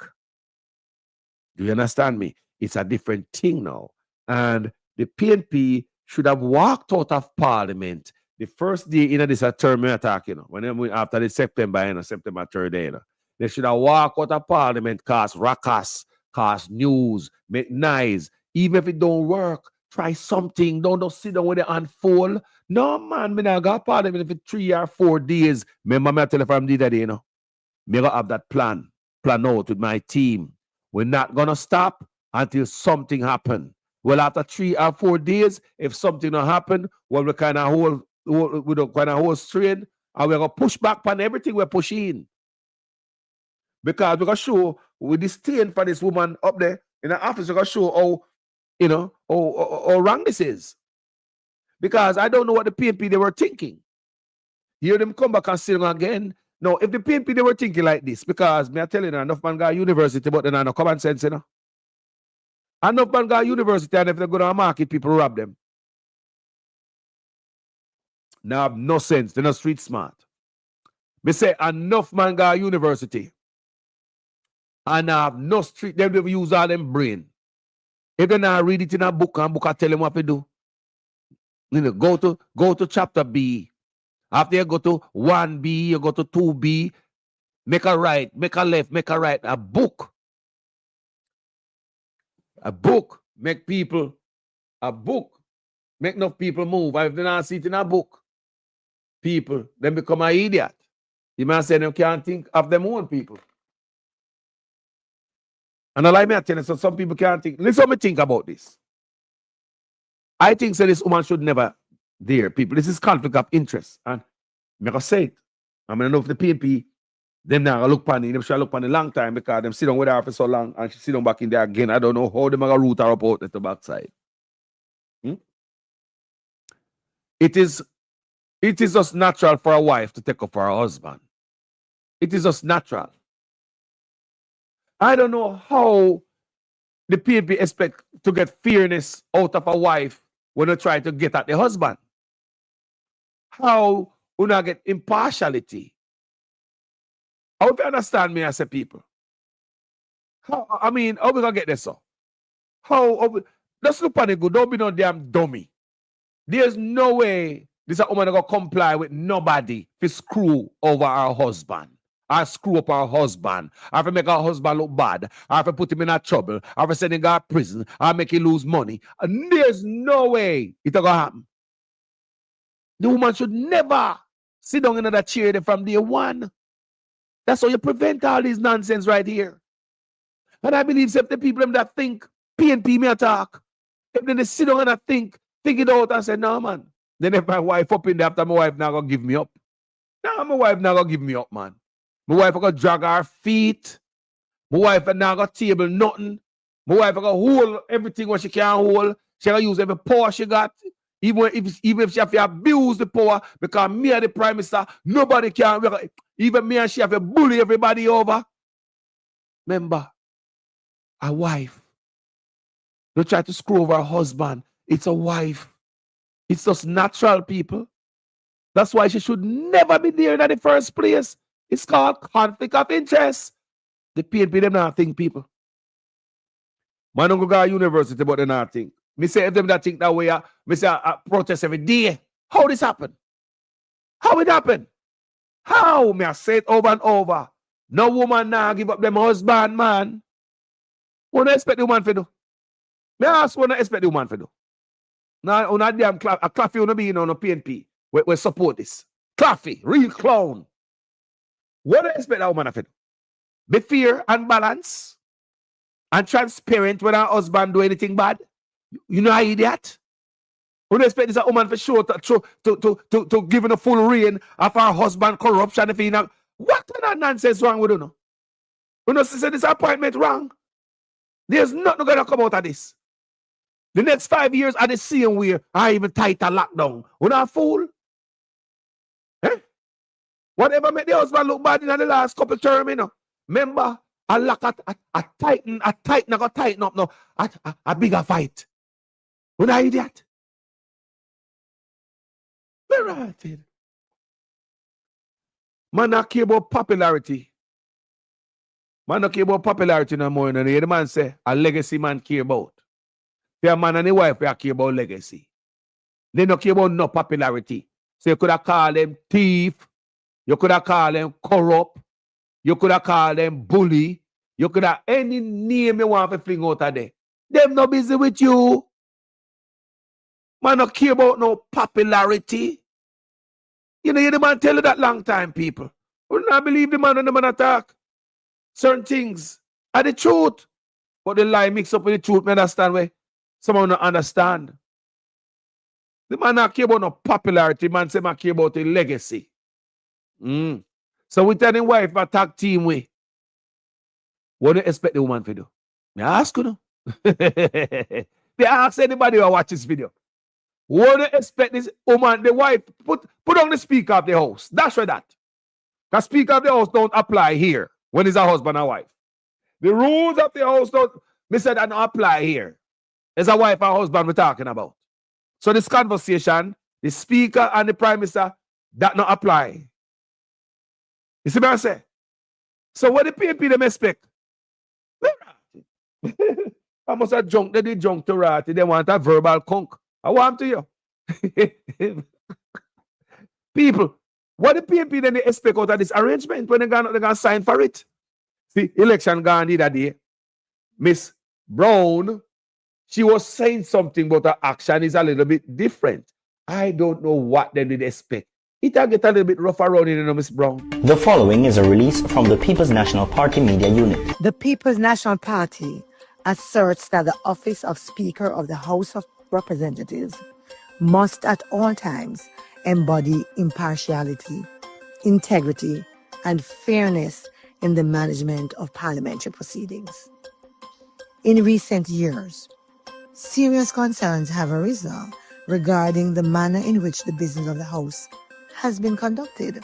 Do you understand me? It's a different thing now. And the PNP should have walked out of Parliament the first day in this term attack, you know, when after the September, you know, September 3rd, you know. They should have walked out of Parliament, cast ruckus, cast news, make noise. Even if it don't work, try something. Don't sit down with it and fall. No, man, me not got Parliament for 3 or 4 days. Remember me I tell you from the day, you know. Me gonna have that plan out with my team. We're not gonna stop until something happen. Well, after 3 or 4 days, if something don't happen, well, we kind of hold straight, and we're gonna push back on everything we're pushing. Because we're gonna show with this disdain for this woman up there in the office, we're gonna show how, you know, how wrong this is. Because I don't know what the PNP they were thinking. Hear them come back and say again. No, if the PNP they were thinking like this, because me I tell you now, enough man got university, but they not no common sense, you know. Enough man got university, and if they go to a market, people rob them. Now have no sense, they're not street smart. Me say enough man got university, and have no street, they will use all them brain. If they not read it in a book, and book I tell them what to do. You know, go to chapter B. After you go to 1B, you go to 2B, make a right, make a left, make a right. A book, make enough people move. If they not see it in a book, people, then become an idiot. You might say they can't think of them own people. And I like me, I tell you, so some people can't think. Listen what me think about this. I think so this woman should never dare people. This is conflict of interest. And I'm going to say it. I'm going to know if the PNP, them now look on it. Them should look on a long time because them sit down with her for so long and she sit down back in there again. I don't know how them are going to root her up out at the backside. It is just natural for a wife to take up for her husband. It is just natural. I don't know how the PNP expect to get fairness out of a wife when they try to get at the husband. How you not get impartiality. How do you understand me as a people? How we gonna get this so? Just look at it good. Don't be no damn dummy. There's no way this woman gonna comply with nobody to screw over our husband. I screw up our husband. I have to make our husband look bad. I have to put him in a trouble. I have to send him to prison. I make him lose money. And there's no way it's gonna happen. The woman should never sit down in another chair there from day one. That's how you prevent all this nonsense right here. And I believe if the people that think PNP may attack, if they sit down and think it out and say, no, man. Then if my wife up in there after my wife not gonna give me up. No, my wife not gonna give me up, man. My wife gonna drag her feet. My wife not gonna table nothing. My wife gonna hold everything what she can hold. She gonna use every power she got. Even if she have to abuse the power, because me and the prime minister, nobody can. Even me and she have to bully everybody over. Remember, a wife. Don't try to screw over a husband. It's a wife. It's just natural, people. That's why she should never be there in the first place. It's called conflict of interest. The PNP, them not think, people. Man don't go to university, but they not think. Me say if them that think that way, me say I protest every day. How this happen? How it happen? How? Me I say it over and over. No woman now give up them husband, man. What do you expect the woman to do? Me ask what do you expect the woman to do? Now, on a damn Claffy on be on a PNP. We support this. Claffy, real clown. What do you expect that woman to do? Be fair and balanced and transparent when her husband do anything bad? You know how idiot? Who expect this woman for sure to give him a full reign of her husband corruption if he not? What kind of nonsense wrong with you know? You know, say this appointment wrong. There's nothing gonna come out of this. The next 5 years are the same way. I even tighter lockdown. You not a fool? Eh? Whatever made the husband look bad in the last couple of terms, you know. Remember, a tighten up now. A bigger fight. You not idiot? Right. Man not care about popularity. Man not care about popularity no more. The man say a legacy man care about. The man and the wife they care about legacy. They don't care about no popularity. So you could have called them thief. You could have called them corrupt. You could have called them bully. You could have any name you want to fling out of there. Them not busy with you. Man not care about no popularity. You know, the man tell you that long time, people. Would not believe the man and the man attack. Certain things are the truth. But the lie mix up with the truth, me understand where someone don't understand. The man not care about no popularity, man say man care about the legacy. So we tell the wife attack team way. What do you expect the woman to do? Me ask you no. They ask anybody who watch this video. What do you expect this woman, the wife, put on the speaker of the house. That's right that. The speaker of the house don't apply here when it's a husband and wife. The rules of the house don't, me said that don't apply here. It's a wife and husband we're talking about. So this conversation, the speaker and the prime minister, that not apply. You see what I say? So what the PNP them expect? I must have junk, they did junk to Ratty. They want a verbal conk. I want to you. People, what the PNP then they expect out of this arrangement when they're gonna sign for it? See, election gone that day. Miss Brown, she was saying something, but her action is a little bit different. I don't know what they did expect. It'll get a little bit rough around in Miss Brown.
The following is a release from the People's National Party Media Unit.
The People's National Party asserts that the office of Speaker of the House of Representatives must at all times embody impartiality, integrity, and fairness in the management of parliamentary proceedings. In recent years, serious concerns have arisen regarding the manner in which the business of the House has been conducted,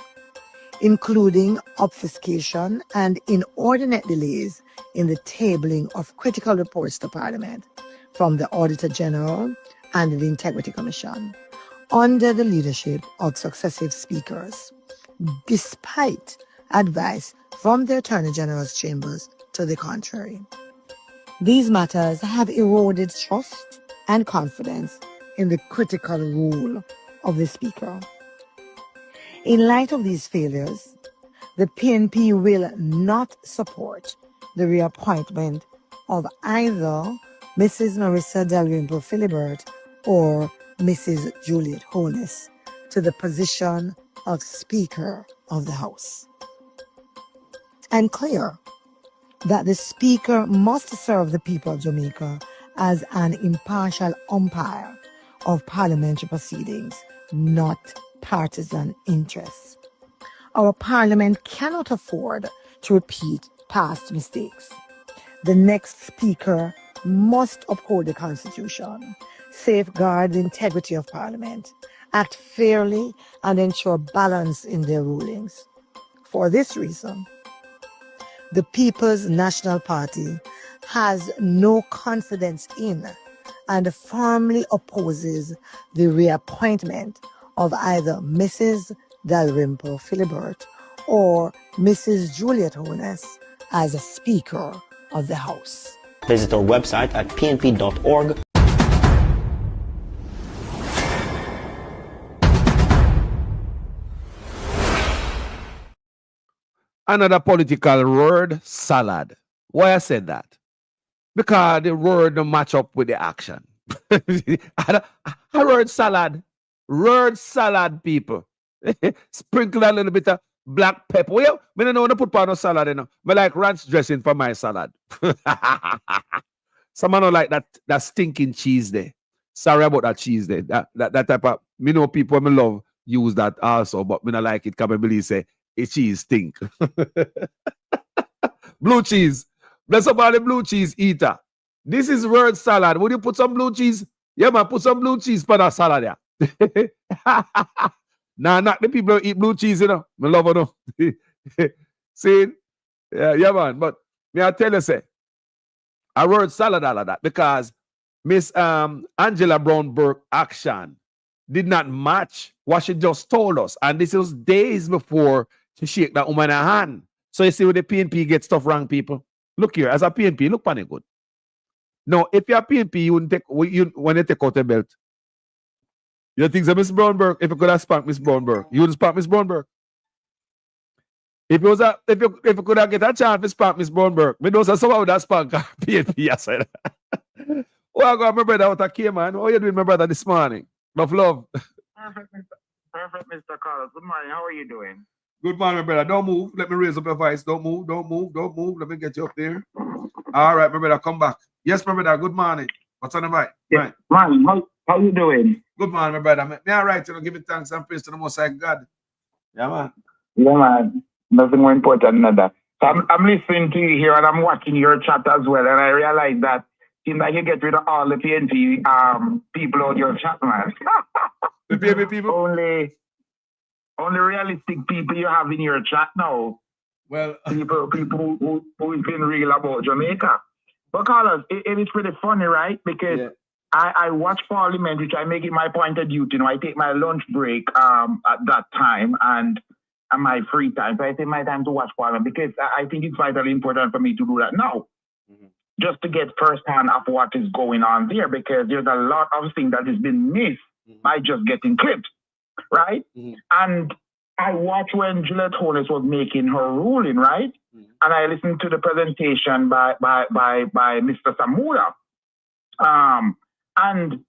including obfuscation and inordinate delays in the tabling of critical reports to Parliament from the Auditor General and the Integrity Commission, under the leadership of successive speakers, despite advice from the Attorney General's chambers to the contrary. These matters have eroded trust and confidence in the critical role of the Speaker. In light of these failures, the PNP will not support the reappointment of either Mrs. Marissa Dalrymple Philibert or Mrs. Juliet Holness to the position of Speaker of the House. And clear that the Speaker must serve the people of Jamaica as an impartial umpire of parliamentary proceedings, not partisan interests. Our Parliament cannot afford to repeat past mistakes. The next Speaker must uphold the Constitution, safeguard the integrity of Parliament, act fairly, and ensure balance in their rulings. For this reason, the People's National Party has no confidence in and firmly opposes the reappointment of either Mrs. Dalrymple Philibert or Mrs. Juliet Holness as a Speaker of the House.
Visit our website at pnp.org.
Another political word, salad. Why I said that? Because the word don't match up with the action. I word salad. Word salad, people. Sprinkle a little bit of black pepper. Well, I don't know when to put on a salad, you know. I like ranch dressing for my salad. Someone don't like that stinking cheese there. Sorry about that cheese there. That type of, me know people me love use that also, but me not like it because I believe say a cheese stink. Blue cheese. Bless up all the blue cheese eater. This is word salad. Would you put some blue cheese? Yeah, man, put some blue cheese for that salad there. Nah, not the people who eat blue cheese, you know. I love it. See? Yeah, man. But me I tell you, say, I word salad all of that because Miss Angela Brown Burke action did not match what she just told us. And this was days before she shake that woman hand. So you see when the PNP get stuff wrong, people. Look here, as a PNP, look panic good. No, if you're a PNP, you wouldn't take when you take out the belt. You think that Miss Brown Burke, if you could have spanked Miss Brown Burke, you wouldn't spank Miss Brown Burke. If you could have get a chance to spank Miss Brown Burke, me know someone would have spanked PNP. I said. Oh, I got my brother out of Cayman. How you doing, my brother, this morning? Love.
Perfect, Mr. Carlos. Good morning. How are you doing?
Good morning, my brother. Don't move. Let me raise up your voice. Don't move. Let me get you up there. All right, my brother, come back. Yes, my brother. Good morning. What's on the mic?
Yeah. Right. Man, how you doing?
Good morning, my brother. Me all right, you know, give it thanks and praise to the Most High God. Yeah, man.
Yeah, man. Nothing more important than that. So I'm listening to you here and I'm watching your chat as well, and I realize that seems like you get rid of all the PNP people on your chat, man.
The PNP people?
Only realistic people you have in your chat now.
Well,
people who've been real about Jamaica. But Carlos, it is pretty funny, right? Because I watch Parliament, which I make it my point of duty. You know, I take my lunch break at that time and my free time. So I take my time to watch Parliament because I think it's vitally important for me to do that now. Just to get firsthand of what is going on there, because there's a lot of things that has been missed by just getting clips, right? And I watched when Juliet Holness was making her ruling, right? And I listened to the presentation by Mr. Samura. And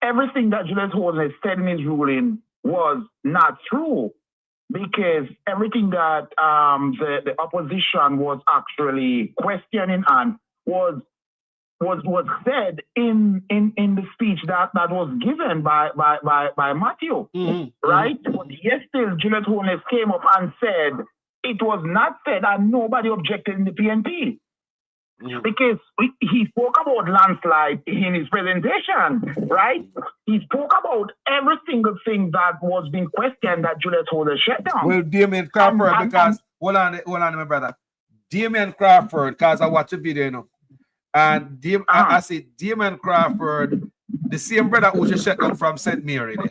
everything that Juliet Holness said in his ruling was not true, because everything that the opposition was actually questioning and was said in the speech that was given by Matthew, right? But yes, still Juliet Holness came up and said it was not said, and nobody objected in the PNP. Because he spoke about landslide in his presentation, right? He spoke about every single thing that was being questioned that Juliet Holness shut down.
Well, Damien Crawford, because hold on, my brother. Damien Crawford, because I watched the video, you know. And I see Damien Crawford, the same brother who just shut down from St. Mary there.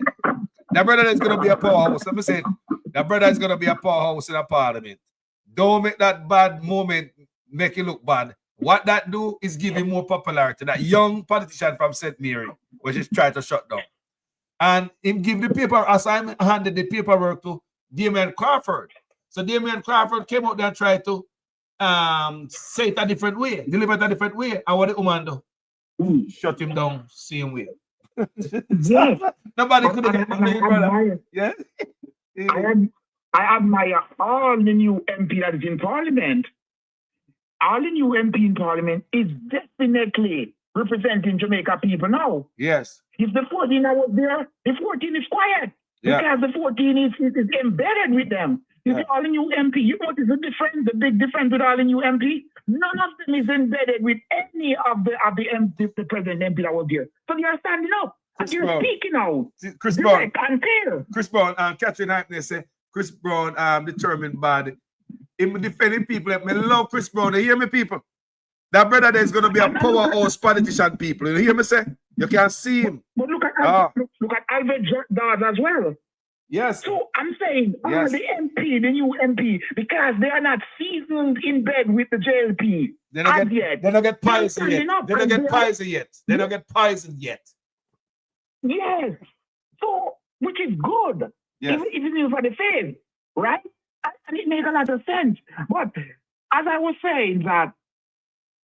That brother is going to be a powerhouse. Let me say, that brother is going to be a powerhouse in a parliament. Don't make that bad moment make you look bad. What that do is give him more popularity. That young politician from St. Mary, which is trying to shut down. And him give the paper assignment, handed the paperwork to Damian Crawford. So Damian Crawford came out there and tried to say it a different way, deliver it a different way. And what the woman do? Shut him down same way.
Yes.
Nobody could have get nothing, brother. Yeah.
I admire all the new MP that is in Parliament. All the new MP in Parliament is definitely representing Jamaica people now.
Yes.
If the 14 that was there, the 14 is quiet.
Yeah.
Because the 14 is embedded with them. You see, all the new MP, you notice the big difference with all the new MP? None of them is embedded with any of the president MP that was there. So they are standing up. And they're speaking out.
Chris Brown.
And clear.
Chris Brown and Catherine Hackney say Chris Brown determined bad. Him defending people. I love Chris Brown. You hear me, people? That brother there is going to be a powerhouse politician, people. You hear me say? You can see him.
But look at Albert Dawes as well.
Yes.
So I'm saying the MP, the new MP, because they are not seasoned in bed with the JLP.
They don't get poisoned yet. They don't get poisoned yet. They don't get poisoned yet.
Yes. So, which is good.
Yes.
Even for the faith, right? And it makes a lot of sense. But as I was saying that,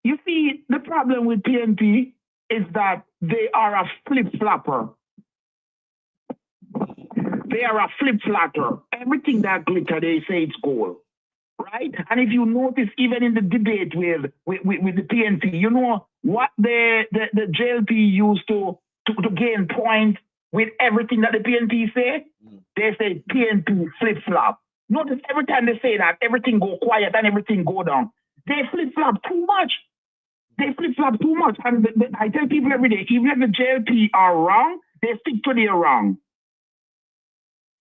you see, the problem with PNP is that they are a flip-flopper. They are a flip-flopper. Everything that glitter, they say it's gold. Right? And if you notice, even in the debate with the PNP, you know what the JLP used to gain points with everything that the PNP say? They say PNP flip-flop. Notice every time they say that, everything go quiet and everything go down. They flip-flop too much. They flip-flop too much. And I tell people every day, even if the JLP are wrong, they stick to their wrong.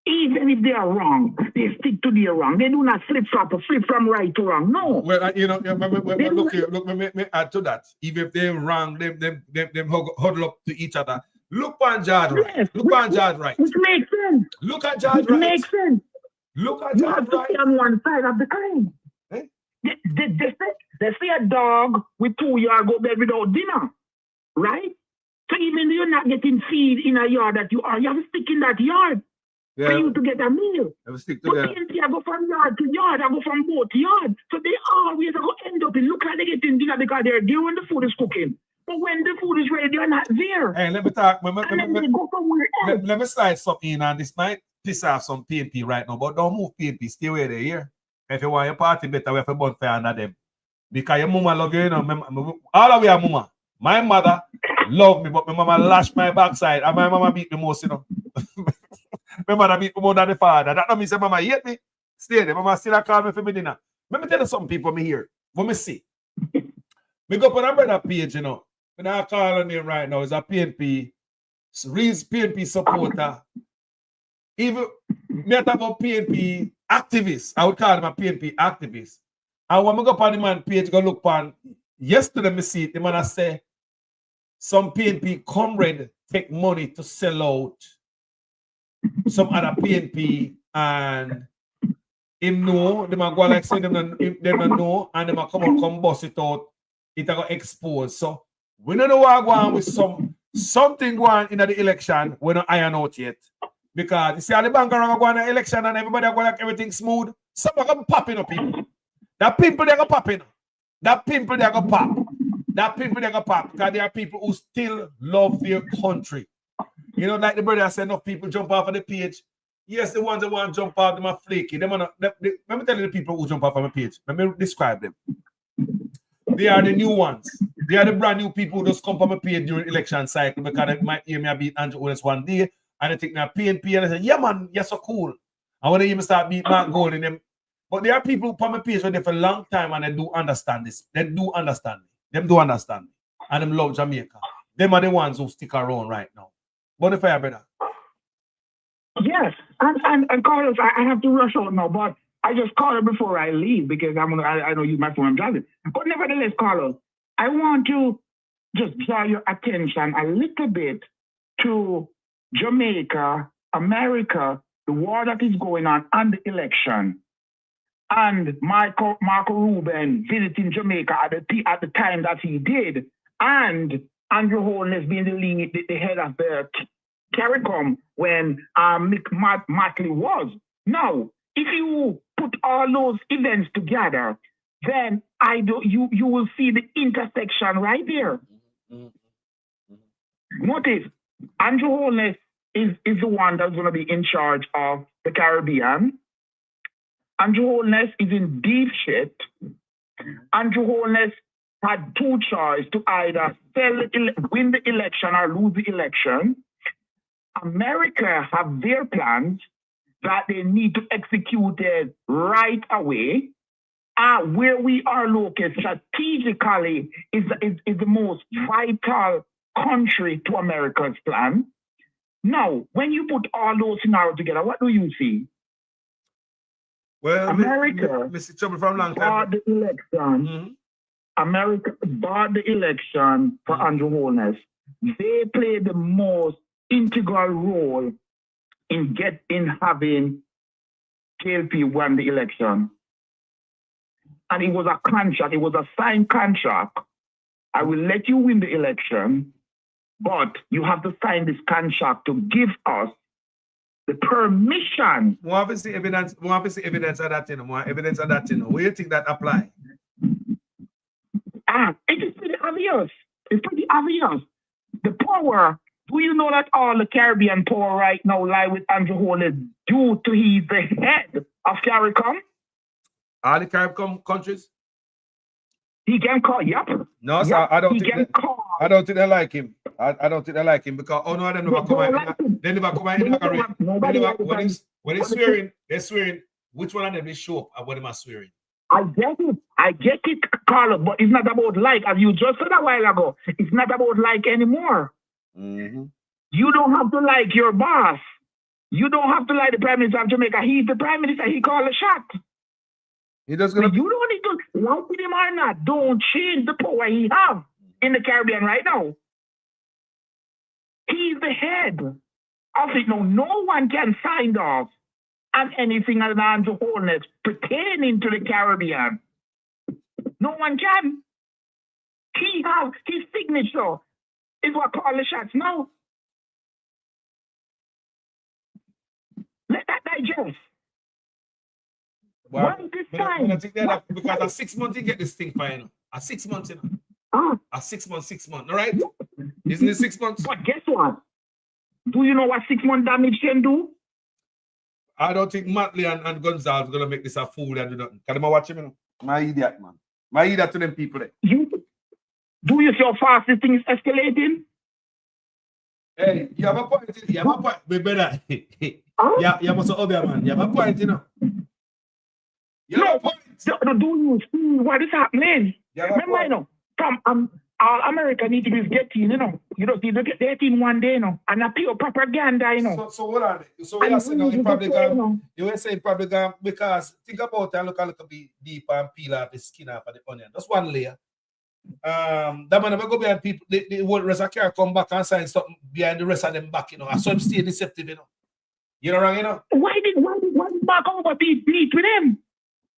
Even if they are wrong, they stick to their wrong. They do not flip-flop or flip from right to wrong. No.
Well, look here. Look, let me add to that. Even if they're wrong, them huddle up to each other. Look on George right.
Yes,
Look on George right.
Which makes sense.
Look at George
It
right.
makes sense.
Look at
You
George
have to
right.
be on one side of the coin.
Eh?
They say a dog with 2 yards go bed without dinner, right? So even though you're not getting feed in a yard that you have to stick in that yard for you to get a meal.
Have to stick
But
together.
PNP, I go from yard to yard, I go from both yards. So they always go end up in look like they getting dinner because they're there when the food is cooking. But when the food is ready, they're not there.
Hey, let me talk.
And then they go somewhere else.
Let me slide something in, and this might piss off some PNP right now, but don't move PNP. Stay where they're here. If you want your party better, we have a bonfire under them. Because your mama love you, you know. All of your mama. My mother love me, but my mama lash my backside, and my mama beat me most, you know. My mother beat me more than the father. That don't mean say mama hate me. Stay there. Mama still call me for me dinner. Let me tell you some people me here. Let me see. Me go on a brother page, you know. When I call on him right now, is a PNP, PNP supporter. Even me talk about PNP activist. I would call him a PNP activist. And when I go up on the man page, go look on yesterday, me see it, the man say some PNP comrade take money to sell out some other PNP, and him know, the man go like say them don't know, and them come bust it out, it got exposed. So we don't know what going on with something going in the election, we don't iron out yet. Because you see how the bank are going to election and everybody are going like everything smooth. Some are going to pop in up people. That people they're going to pop in. That people they're going to pop. That people they're going to pop. Because there are people who still love their country. You know, like the brother said, enough people jump off of the page. Yes, the ones that want to jump off, them are flaky. Let me tell you the people who jump off of my page. Let me describe them. They are the new ones. They are the brand new people who just come from my page during election cycle because they might hear me I beat Andrew Owens one day. And they think now PNP and they say, yeah, man, you're so cool. And when they even start beating Mark Gold in them. But there are people who come my page there for a long time and they do understand this. They do understand me. Them do understand me. And them love Jamaica. Them are the ones who stick around right now. Bonfire, brother.
Yes. And Carlos, I have to rush out now, but I just call it before I leave because I know you my phone, I'm driving. But nevertheless, Carlos, I want to just draw your attention a little bit to Jamaica America, the war that is going on, and the election, and Marco Rubin visiting Jamaica at the time that he did, and Andrew Holness being the head of the CARICOM when Mick Matley was. Now, if you put all those events together, then you will see the intersection right there. Notice, Andrew Holness is the one that's going to be in charge of the Caribbean. Andrew Holness is in deep shit. Andrew Holness had two choices to either win the election or lose the election. America have their plans that they need to execute it right away. Where we are located strategically is the most vital country to America's plan. Now, when you put all those scenarios together, what do you see?
Well,
America
Mr. Trouble from long time.
bought the election. America bought the election for Andrew Holness. They played the most integral role in having KLP won the election. And it was a contract, it was a signed contract. I will let you win the election, but you have to sign this contract to give us the permission.
More obviously evidence of that, more evidence of that, Where do you think that apply?
It is pretty obvious. It's pretty obvious. The power, do you know that all the Caribbean power right now lie with Andrew Holness due to he's the head of CARICOM?
All the Caribbean countries?
He can call, yep.
No,
yep.
sir, I don't think they like him. I don't think they like him because no of them never come out. They never come out. When they're swearing, which one of them they show up and what am I swearing?
I get it, Carlos, but it's not about like, as you just said a while ago, it's not about like anymore. You don't have to like your boss. You don't have to like the Prime Minister of Jamaica. He's the Prime Minister. He called a shot.
He does gonna.
You don't need to like him or not. Don't change the power he have in the Caribbean right now. He's the head of it. No one can sign off on anything other than Andrew Holness pertaining to the Caribbean. No one can. He has his signature is what call the shots now. Let that digest.
Well,
Once this time,
because a 6 months you get this thing fine. A 6 months, A 6 months, all right? Isn't it 6 months?
But guess what? Do you know what 6 month damage can do?
I don't think Matley and Gonzalez gonna make this a fool and do nothing. Can I watch him? My idiot, man. My idiot to them people there.
Do you see how fast this thing is escalating?
Hey, you have a point. You have a point, my brother. You must obey, man. You have a point, You have a point.
Do you see what is happening? Remember, from America need to be getting, you don't see they get in one day, and a pure propaganda,
So hold on. So you are saying you probably gone. You were saying probably gone because think about it and look a little bit deeper and peel off the skin off of the onion. That's one layer. That man never go behind people. The whole rest of care come back and sign something behind the rest of them back, I saw him stay deceptive, You know wrong,
Why did Mark Ruba beat with him?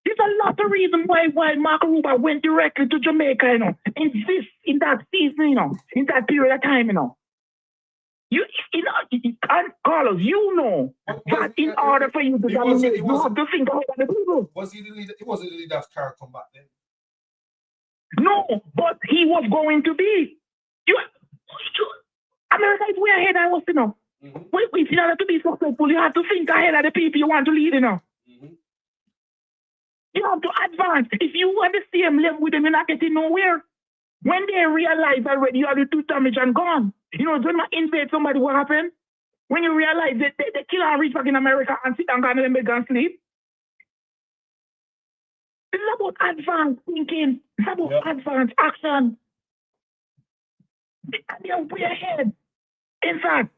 There's a lot of reasons why Mark Ruba went directly to Jamaica, in that season, in that period of time, Carlos, that in order for you to dominate, you have to think about the people.
Was he the leader? He wasn't the leader of CARICOM back then.
No, but he was going to be. America is way ahead of us, If in order to be successful, you have to think ahead of the people you want to lead, You have to advance. If you want the same level with them, you're not getting nowhere. When they realize already you have the two damage and gone. When I invade somebody, what happened? When you realize that they kill and reach back in America and sit down and go in bed and sleep. It's about advanced thinking. It's about advanced action. They're way ahead. In fact,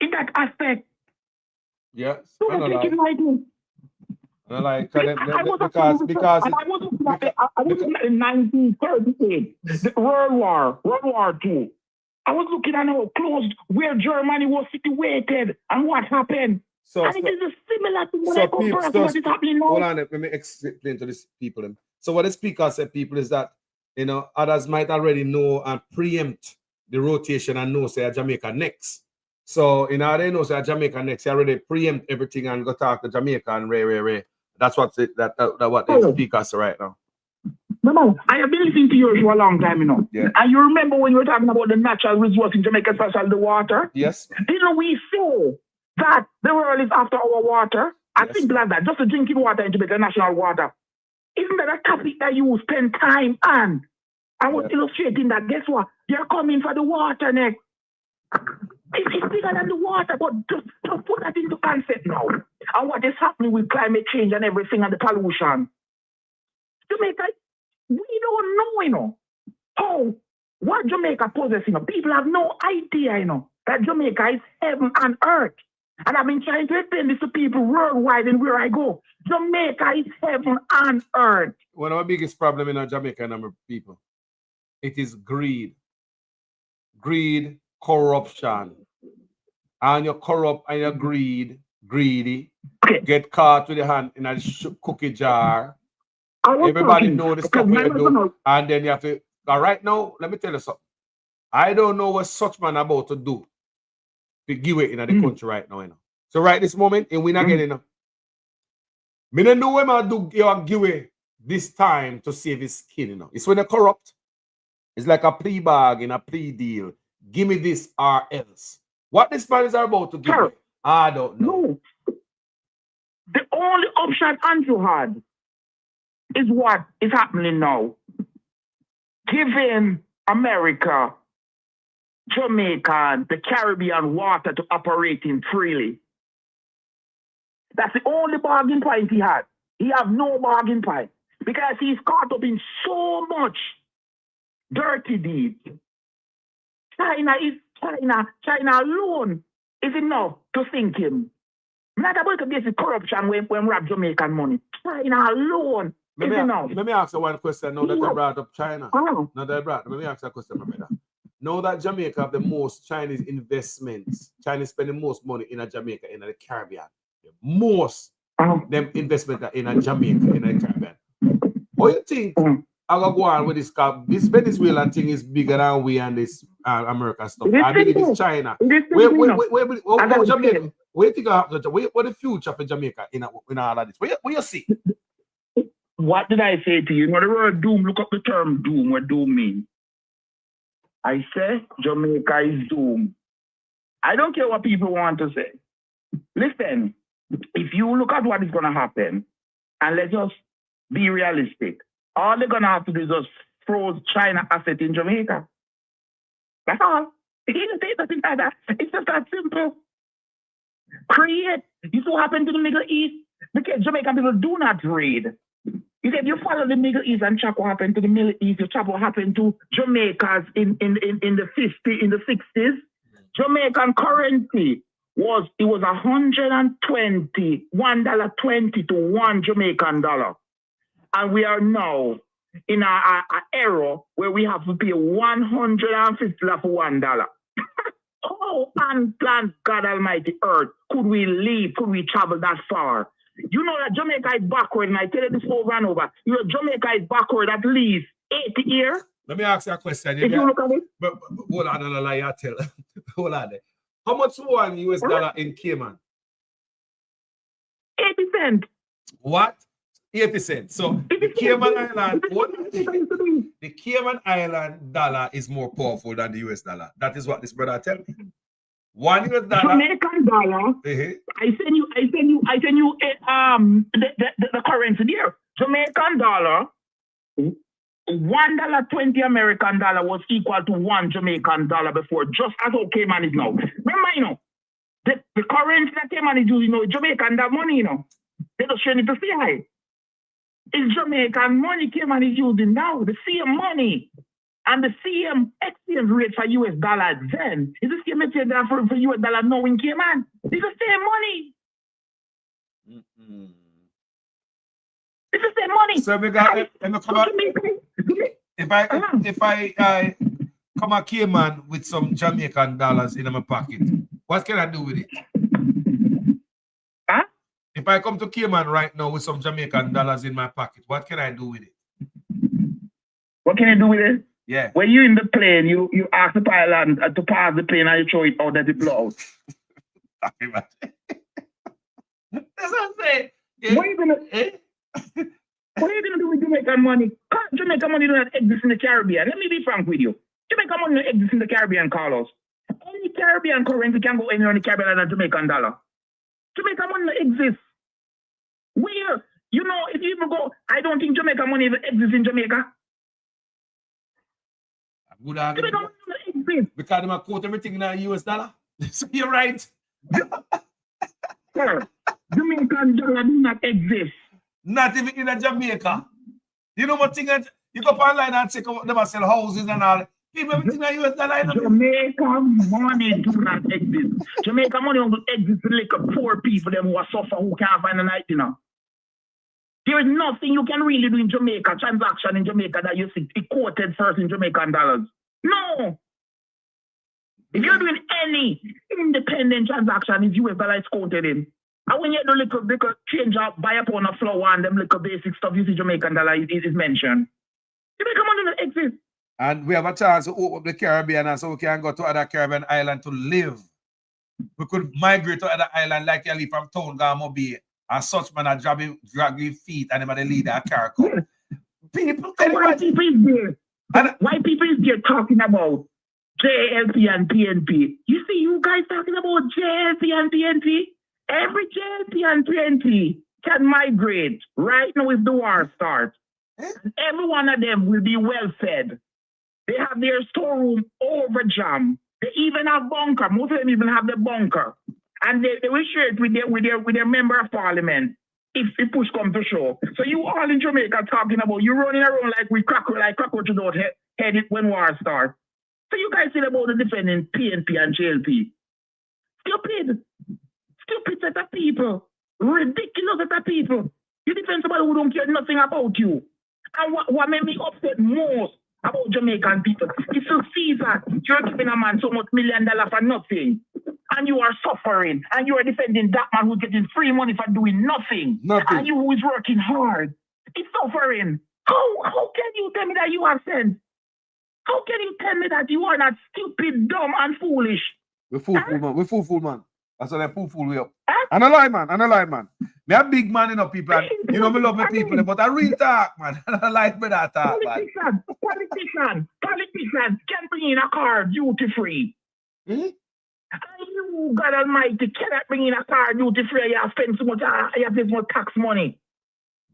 in that aspect.
Yes.
So I think it like this.
I was
in 1938, World War II. I was looking at how close where Germany was situated and what happened.
So,
and it is similar to what
so
I compare to what is happening now.
Hold on, let me explain to these people. So what the speaker said, people, is that, you know, others might already know and preempt the rotation and know, say, Jamaica next. So, you know, they know, say, Jamaica next. They already preempt everything and go talk to Jamaica and Ray. That's what what the speaker said right now.
No, I have been listening to yours for a long time, you know.
Yeah.
And you remember when you were talking about the natural resources in Jamaica, especially the water?
Yes.
Didn't we say that the world is after our water? I think like that. Just the drinking water in Jamaica, national water. Isn't that a topic that you spend time on? I was illustrating that. Guess what? They're coming for the water next. It's bigger than the water, but just put that into concept now. And what is happening with climate change and everything and the pollution. Jamaica, we don't know, you know, how, what Jamaica possesses, you know. People have no idea, you know, that Jamaica is heaven and earth. And I've been trying to explain this to people worldwide and where I go. Jamaica is heaven and earth.
One of our biggest problem in our Jamaica number of people, it is greed. Greed, corruption. And you're corrupt and you're greedy, get caught with your hand in a cookie jar. Everybody know the stuff we do, and then you have to. Right now, let me tell you something. I don't know what such man about to do to give it in the country right now. You know. So right this moment, and we're not getting enough. Me don't know what man do give it this time to save his skin. You know, it's when they're corrupt. It's like a plea bargain, a plea deal. Give me this or else. What this man is about to give me, I don't know.
No. The only option Andrew had is what is happening now. Giving America, Jamaica, the Caribbean water to operate in freely. That's the only bargain point he had. He have no bargain point because he's caught up in so much dirty deeds. China alone is enough to sink him. Not about to basic corruption when we have Jamaican money. China alone is enough.
Let me ask you one question now that I brought up China. Let me ask you a question, my brother. Now that Jamaica have the most Chinese investments, Chinese spending most money in a Jamaica, in the Caribbean. Most them investment in a Jamaica, in the Caribbean. What do you think I will go on with this? This Venezuelan thing is bigger than we and this American stuff. I believe it's China. Where Jamaica? Where do you think what the future for Jamaica in all of this? Where you see?
What did I say to you? You know the word doom, look up the term doom, what doom means. I say Jamaica is doomed. I don't care what people want to say. Listen, if you look at what is going to happen, and let's just be realistic, all they're going to have to do is just froze China asset in Jamaica. That's all. It's just that simple. Create. You so happen to the Middle East, because Jamaican people do not trade. You said you follow the Middle East and check what happened to the Middle East, you check what happened to Jamaicans in the 60s. Jamaican currency was $120 to $1 Jamaican dollar. And we are now in an era where we have to pay $150 for $1. How unplanned God Almighty earth could we live? Could we travel that far? You know that Jamaica is backward, and I tell you this over and over. You know Jamaica is backward at least 80 years.
Let me ask you a question.
If you look at it.
But hold on, no lie, I tell. Hold on there. How much $1 US in Cayman?
80 cents.
What? 80 cents. So the Cayman Island, the Cayman Island dollar is more powerful than the US dollar. That is what this brother tell me. $1 US.
Jamaican dollar. I send you the currency there. Jamaican dollar, $1.20 American dollar was equal to $1 Jamaican dollar before, just as how Cayman is now. Remember, you know, the currency that Cayman is using, you know, Jamaican that money, you know, they just train it to CI. It's Jamaican money Cayman is using now, the same money. And the same exchange rate for US dollar then is the same exchange rate for US dollar now in Cayman. It's the same money. It's the same money.
So we got if come a Cayman with some Jamaican dollars in my pocket, what can I do with it?
Huh?
If I come to Cayman right now with some Jamaican dollars in my pocket, what can I do with it?
What can you do with it?
Yeah.
When you in the plane, you ask the pilot to pass the plane and you throw it out that it blow out.
That's what I'm saying.
What are you gonna What are you gonna do with Jamaican money? Jamaican money does not exist in the Caribbean. Let me be frank with you. Jamaican money doesn't exist in the Caribbean, Carlos. Any Caribbean currency can go anywhere in the Caribbean than Jamaican dollar. Jamaican money doesn't exist. Where? You know, if you even go, I don't think Jamaican money even exists in Jamaica.
Good argument. Because they quote everything in a US dollar. So you're right.
Sir, Jamaican dollar do not exist.
Not even in a Jamaica. You know what thing? You go online and check out them sell houses and all. People everything in US dollar.
Jamaican money do not exist. Jamaican money only exists like poor people them who are suffer who can't find a night dinner. There is nothing you can really do in Jamaica, transaction in Jamaica that you see quoted first in Jamaican dollars. No. If you're doing any independent transaction, it's US dollar is quoted in. And when you do little change up, buy up on a flour and them little basic stuff, you see Jamaican dollar is mentioned. Jamaican money doesn't exist.
And we have a chance to open up the Caribbean and so we can go to other Caribbean island to live. We could migrate to other island like you leave from town, Gamobi. And such man are drag your feet and them are the leader a car come. People
white people is there. White people is there talking about JLP and PNP. You see you guys talking about JLP and PNP? Every JLP and PNP can migrate right now if the war starts. Every one of them will be well fed. They have their storeroom over jam. They even have bunker. Most of them even have the bunker. And they will share it with their member of parliament if push comes to show. So you all in Jamaica talking about you running around like we cockroaches don't head it when war starts. So you guys say about the defending PNP and JLP. Stupid set of people. Ridiculous set of people. You defend somebody who don't care nothing about you. And what made me upset most about Jamaican people is to see that you're giving a man so much $1 million for nothing. And you are suffering. And you are defending that man who's getting free money for doing nothing. And you who is working hard. It's suffering. How can you tell me that you have sense? How can you tell me that you are not stupid, dumb, and foolish?
We're fool, man. We're fool, man. That's what they fool we up. And I lie, man. Me a big man, you know, people. And, you know, me love my people, but I real talk, man. I like me that talk, man. Politicians
can bring in a car duty free. And you, God Almighty, cannot bring in a car duty free. You have spent so much, you have this much tax money.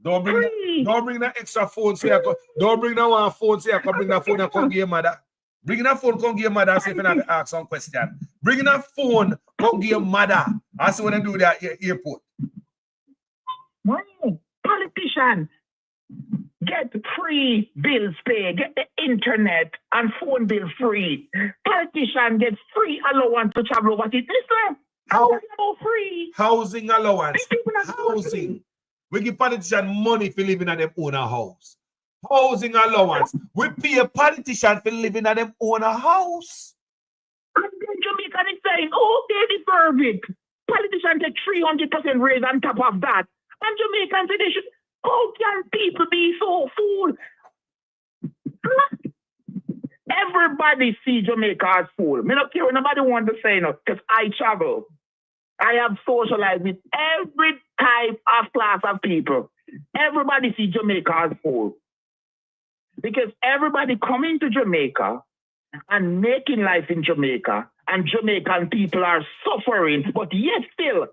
Don't bring that extra phone so you don't bring that one phone so you can bring that phone and come give your mother. Bring that phone, come give your mother and see if you have to ask some question. Bring that phone, come give your mother and see what they do that at airport.
Politicians get free bills paid, get the internet and phone bill free. Politician gets free allowance to travel overseas. Listen, housing free.
Housing allowance. Housing. We give politicians money for living at their own house. Housing allowance. We pay a politician for living at their own house.
And then Jamaican is saying, oh, they deserve it. Politicians take 300% raise on top of that. And Jamaicans say they should. How can people be so fool? Everybody see Jamaica as fool. Me not care what nobody want to say no, because I travel. I have socialized with every type of class of people. Everybody see Jamaica as fool. Because everybody coming to Jamaica and making life in Jamaica, and Jamaican people are suffering, but yet still,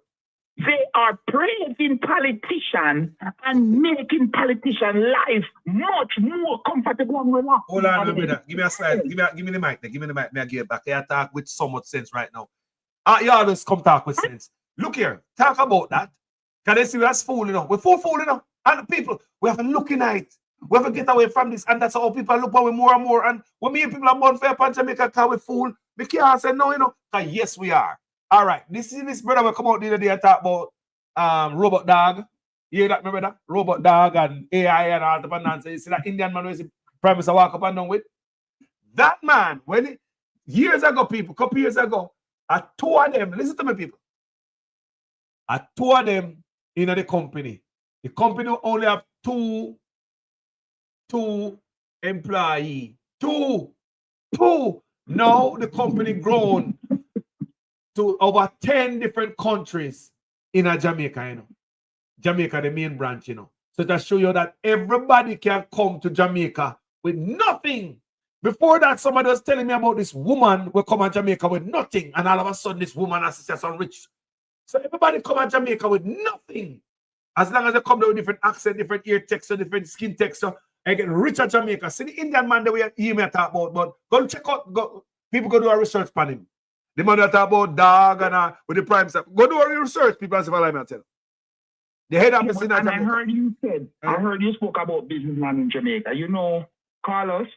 they are praising politicians and making politician life much more comfortable.
Hold on, brother. Give me a slide. Give me the mic. Give me the mic. May I give it back? I talk with so much sense right now. You always come talk with sense. Look here. Talk about that. Can they see us fooling up? We're fooling up. And people, we have to look in it. We have to get away from this. And that's how people look at we more and more. And when me and people are born fair pan Jamaica, can we fool? We can't say no, you know. Yes, we are. All right, this brother will come out the other day and talk about robot dog. You hear that, remember that? Robot dog and AI and all the nonsense. You see that Indian man who is the Prime Minister walk up and down with? That man, years ago, people, couple years ago, two of them, listen to me, people. Two of them in the company. The company only have two employees. Two. Now the company grown to over 10 different countries in Jamaica, Jamaica, the main branch, So to show you that everybody can come to Jamaica with nothing. Before that, somebody was telling me about this woman will come to Jamaica with nothing, and all of a sudden this woman has some rich. So everybody come to Jamaica with nothing. As long as they come there with different accent, different ear texture, different skin texture, and get rich at Jamaica. See the Indian man that we may talk about, but go check out, people go do a research on him. The man that talk about dog and with the prime stuff. Go do a research, people, as if I tell you. The head office in Jamaica.
I heard you said, I heard you spoke about businessman in Jamaica. Carlos,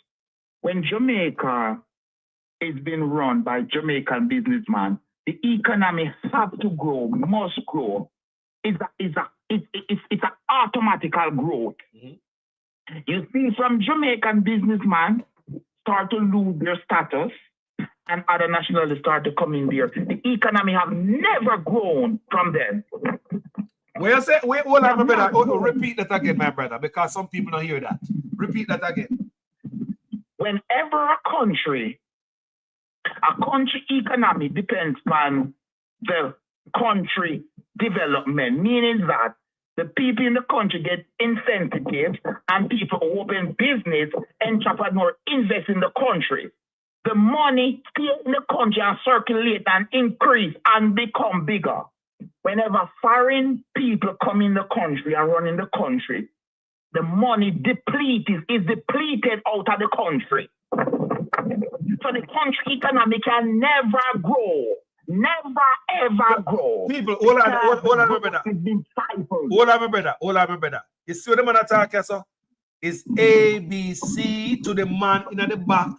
when Jamaica is being run by Jamaican businessmen, the economy have to grow, must grow. It's an automatical growth. You see, some Jamaican businessmen start to lose their status, and other nationalities start to come in there. The economy have never grown from them.
Where you say, wait, hold on, my brother. Repeat that again, my brother, because some people don't hear that. Repeat that again.
Whenever a country economy depends on the country development, meaning that the people in the country get incentives and people open business, entrepreneur invest in the country. The money stay in the country and circulate and increase and become bigger. Whenever foreign people come in the country and run in the country, the money is depleted out of the country. So the country economy can never grow. Never ever grow.
People, hold on, my brother. Hold on, my brother. You see what the man attack, so? It's ABC to the man in the back.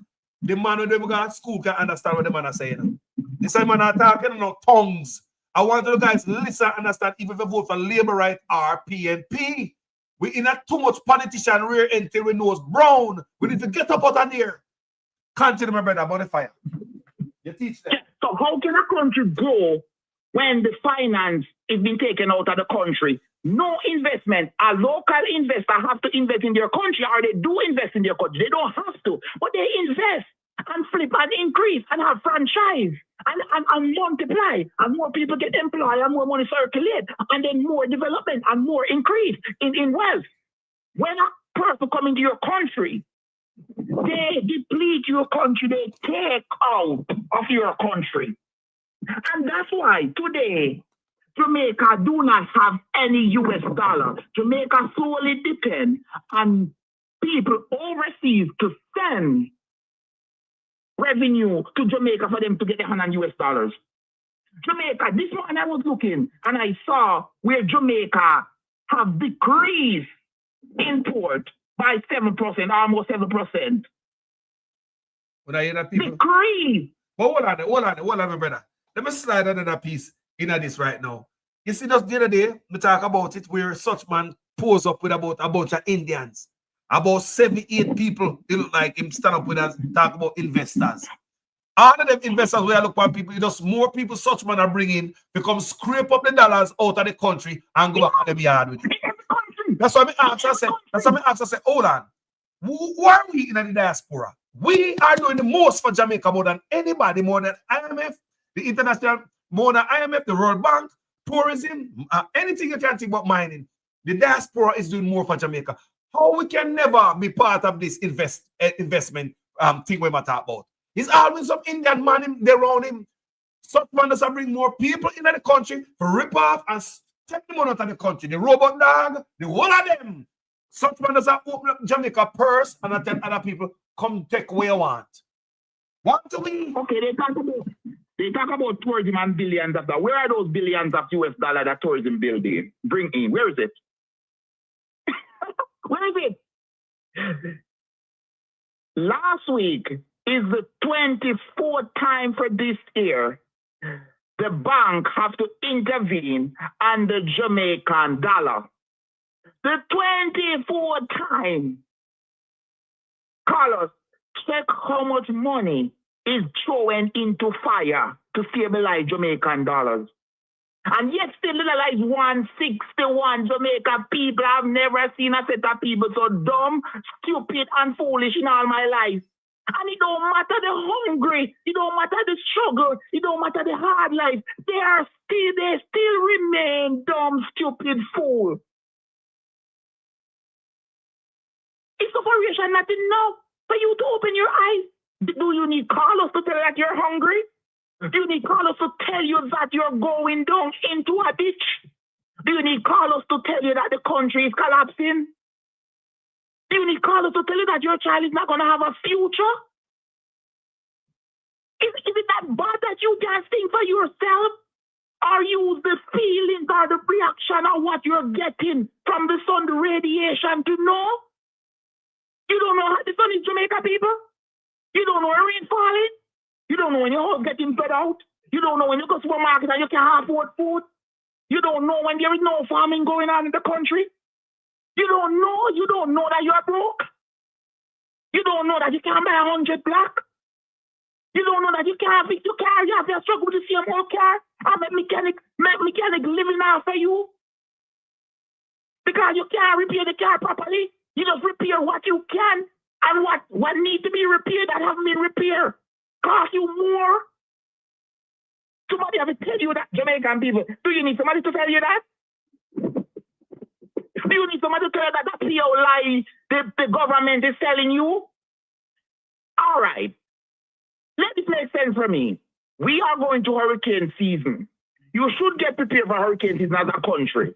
The man who never got school can understand what the man is saying. This man attacking no tongues. I want you guys listen and understand if you vote for Labour Right or PNP. We in a too much politician rear end till we nose brown. We need to get up out of there. Continue, my brother, about the fire. You teach them.
So how can a country grow when the finance is being taken out of the country? No investment. A local investor have to invest in their country, or they do invest in their country. They don't have to, but they invest and flip and increase and have franchise and multiply, and more people get employed and more money circulate, and then more development and more increase in wealth. When a person come into your country, they deplete your country, they take out of your country. And that's why today, Jamaica do not have any US dollar. Jamaica solely depends on people overseas to send revenue to Jamaica for them to get $100 US. Jamaica, this morning I was looking and I saw where Jamaica have decreased import by 7%, almost 7%.
When I hear that people
decrease.
But hold on, my brother. Let me slide another piece in this right now. You see, just the other day, we talk about it where such man pose up with about a bunch of Indians. About 7-8 people, they look like him stand up with us, talk about investors. All of them investors where I look for people, just more people such man are bringing, become scrape up the dollars out of the country and go back to the yard with it. That's why I ask, I say, hold on. Who are we in the diaspora? We are doing the most for Jamaica more than anybody, more than IMF, the international, more than IMF, the World Bank, tourism, anything you can think about mining. The diaspora is doing more for Jamaica. How we can never be part of this investment thing we might talk about? He's always some Indian man there around him. Such man does bring more people into the country to rip off and take the money out of the country. The robot dog, the whole of them. Such man does open up Jamaica purse and tell other people, come take what you want. Want to be?
Okay, they talk about tourism and billions of dollars. Where are those billions of US dollars that tourism bring in? Where is it? Where is it? Last week is the 24th time for this year the bank have to intervene on the Jamaican dollar. The 24th time. Carlos, check how much money is thrown into fire to stabilize Jamaican dollars. And yet still the dollar is 161. Jamaica people, I've never seen a set of people so dumb, stupid, and foolish in all my life. And it don't matter the hungry, it don't matter the struggle, it don't matter the hard life. They still remain dumb, stupid fool. Is separation not enough for you to open your eyes? Do you need Carlos to tell you that you're hungry? Do you need Carlos to tell you that you're going down into a ditch? Do you need Carlos to tell you that the country is collapsing? Do you need Carlos to tell you that your child is not going to have a future? Is it that bad that you can't think for yourself? Or use the feelings or the reaction of what you're getting from the sun, the radiation to know? You don't know how the sun is, Jamaica people? You don't know when rain falling? You don't know when your house getting fed out? You don't know when you go to the supermarket and you can't afford food? You don't know when there is no farming going on in the country? You don't know that you're broke? You don't know that you can't buy 100 black? You don't know that you can't fix your car, you have to struggle with the same old car and make mechanic living out for you? Because you can't repair the car properly. You just repair what you can, and what needs to be repaired that haven't been repaired cost you more. Somebody have to tell you that, Jamaican people. Do you need somebody to tell you that? Do you need somebody to tell you that that's the lie the government is telling you? All right. Let this make sense for me. We are going to hurricane season. You should get prepared for hurricane season as a country.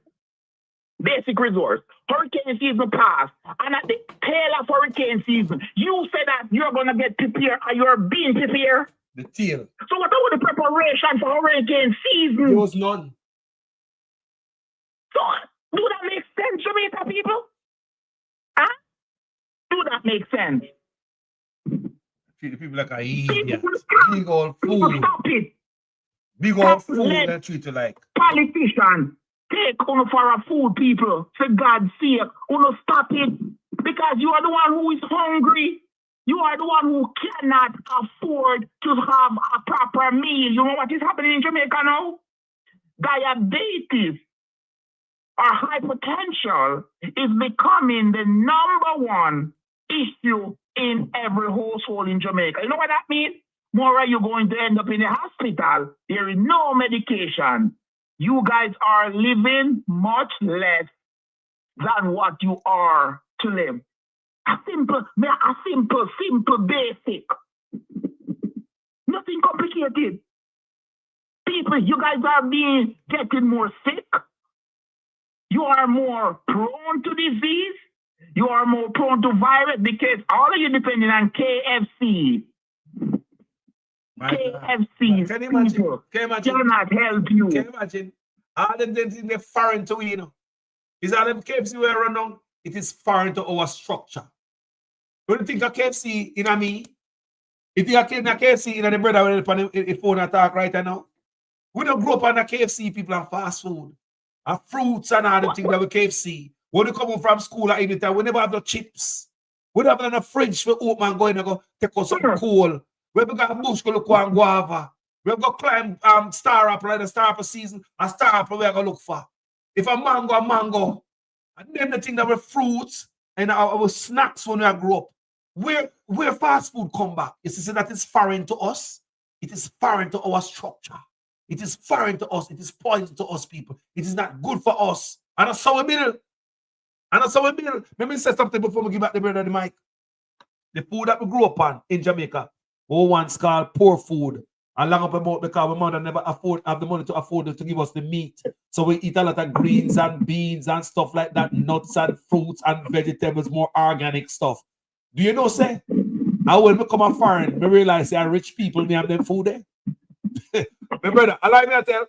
Basic resource. Hurricane season passed. And at the tail of hurricane season, you said that you're going to get prepared and you're being prepared.
The tail.
So what about the preparation for hurricane season?
There was none.
So do that make sense, Jamaica people? Huh? Do that make sense?
Treat the people like a idiot. Big old fool.
Stop it.
Big old fool that treat you like.
Politicians. Take on for a food, people. For God's sake, stop it. Because you are the one who is hungry. You are the one who cannot afford to have a proper meal. You know what is happening in Jamaica now? Diabetes or hypertension is becoming the #1 issue in every household in Jamaica. You know what that means? More you're going to end up in the hospital. There is no medication. You guys are living much less than what you are to live. A simple, basic. Nothing complicated. People, you guys are getting more sick. You are more prone to disease. You are more prone to virus because all of you depending on KFC. KFC.
Can you imagine?
Cannot help you.
Can you imagine? All the things in the foreign to we, Is all the KFC we run down? It is foreign to our structure. When you think of KFC in me, you think of KFC in the brother when the phone attack right now? We don't grow up on the KFC people and fast food. And fruits and all the things that we KFC. When you come home from school at any time, we never have the chips. We don't have in the fridge for open and go in and go take us some coal. We have got a bush go look for guava. We have got climb star apple like the star apple season, and star apple we are gonna look for. If a mango. And then the thing that were fruits and our snacks when we grow up. Where fast food come back? You see that is foreign to us. It is foreign to our structure. It is foreign to us. It is poison to us people. It is not good for us. And that's how we build. Let me say something before we give back the brother the mic. The food that we grew up on in Jamaica, we once called poor food. And long up about because we mother never have the money to afford it to give us the meat. So we eat a lot of greens and beans and stuff like that, nuts and fruits and vegetables, more organic stuff. Do you know, say? And when we come a foreign, we realize they are rich people, they have them food there. My brother, allow me to tell.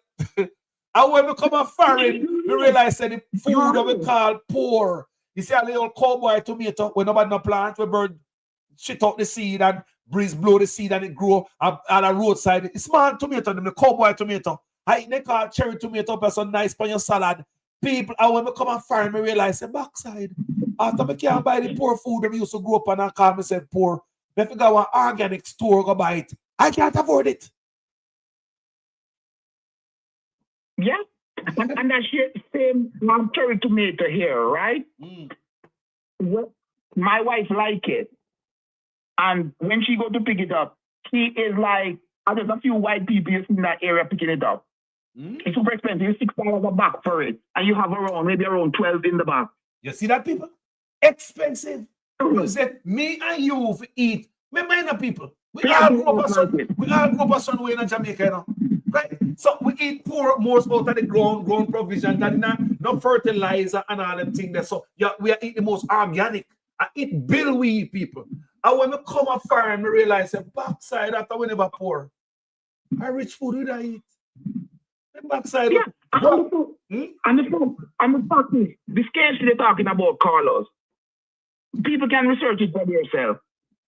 And when we come a foreign, we realize that the food that we call poor. You see a little cowboy tomato when nobody no plant, we bird shit out the seed and breeze blow the seed and it grow on a roadside. It's small tomato, the cowboy tomato. They call cherry tomato up so nice on your salad. People, and when we come and find me realize the backside. After I can't buy the poor food that we used to grow up on and call myself poor, If you go to an organic store, go buy it. I can't afford it.
Yeah. And that's the same cherry tomato here, right? Well, my wife like it. And when she go to pick it up, she is like, there's a few white people in that area picking it up. It's super expensive. It's $6 a bag for it. And you have maybe around 12 in the bag.
You see that, people? Expensive. You said, me and you eat. Remember, people. We all grew up somewhere in Jamaica, you know. Right? So we eat poor most out of the grown provision that no fertilizer and all them things there. So yeah, we are eating the most organic. I eat bill we eat, people. And when we come a farm, we realize the backside after we never poor. How rich food would I eat? The backside.
Yeah. And the fact is, the scarcity they're talking about, Carlos, people can research it by themselves.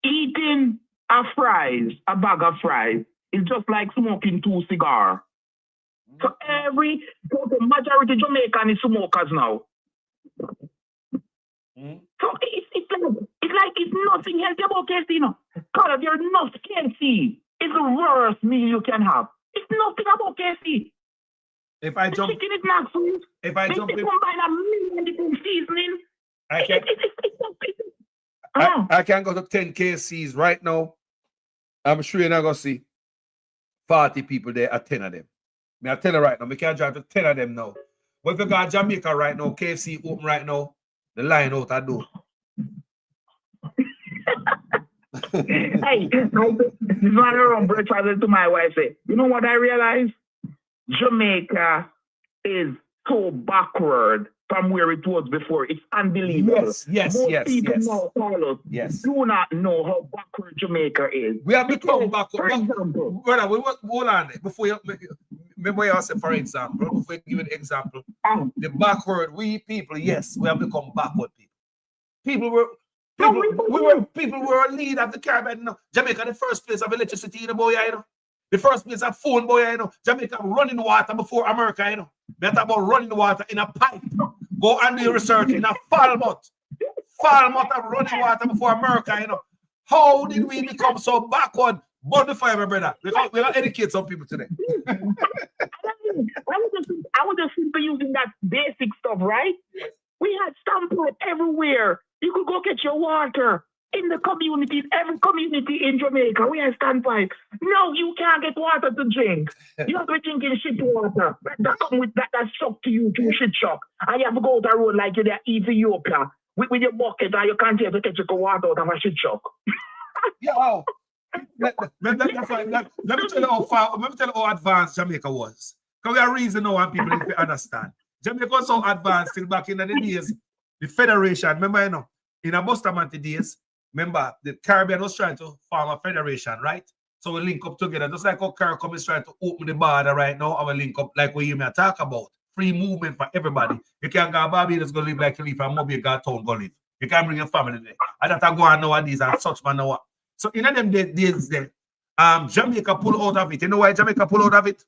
Eating a bag of fries, is just like smoking 2 cigars. So the majority of Jamaican is smokers now. So it's nothing healthy about KFC, you know. Carlos, you're not KFC. It's the worst meal you can have. It's nothing about KFC.
If I jump,
chicken is not food.
If I jump,
they combine a million different seasoning.
I can go to 10 KFCs right now. I'm sure you're not gonna see 40 people there at 10 of them. I tell you right now, we can't drive to 10 of them now. But if you go to Jamaica right now, KFC open right now, the line out that door.
Hey, this one around breakfast to my wife say, you know what I realized? Jamaica is so backward from where it was before. It's unbelievable. Most people now, Carlos, do not know how backward Jamaica is.
We have become backward. For example, brother, hold on. Before you remember you said, for example, before you give an example, the backward, we people, yes, we have become backward people. People were a lead of the Caribbean. You know. Jamaica, the first place of electricity in the boy, you know. The first place of phone, boy, you know. Jamaica running water before America, you know. They talk about running water in a pipe. Go and do your research in a Falmouth. Falmouth of running water before America, you know. How did we become so backward? Burn the fire, my brother. We got educate some people today.
I was just simply using that basic stuff, right?
Yes.
We had standpipe everywhere. You could go get your water in the community, every community in Jamaica. We had standpipe. No, you can't get water to drink. You have to be drinking shit water. That come with that shock to you, to shit shock. And you have to go to the road like you're there Ethiopia with your bucket and you can't take your water out of a shit shock.
Yeah, wow. Let me tell you how advanced Jamaica was. Because we have reason now and people need to understand. Jamaica was so advanced till back in the days. The Federation, remember, you know, in a Bustamante days, remember, the Caribbean was trying to form a federation, right? So we link up together, just like how CARICOM is trying to open the border right now, and we link up like we may talk about. Free movement for everybody. You can't go to Barbados, go live like you live, and Mobile go town, go live. You can't bring your family there. And that go on nowadays, and such man now. So in them days there, Jamaica pull out of it. You know why Jamaica pull out of it?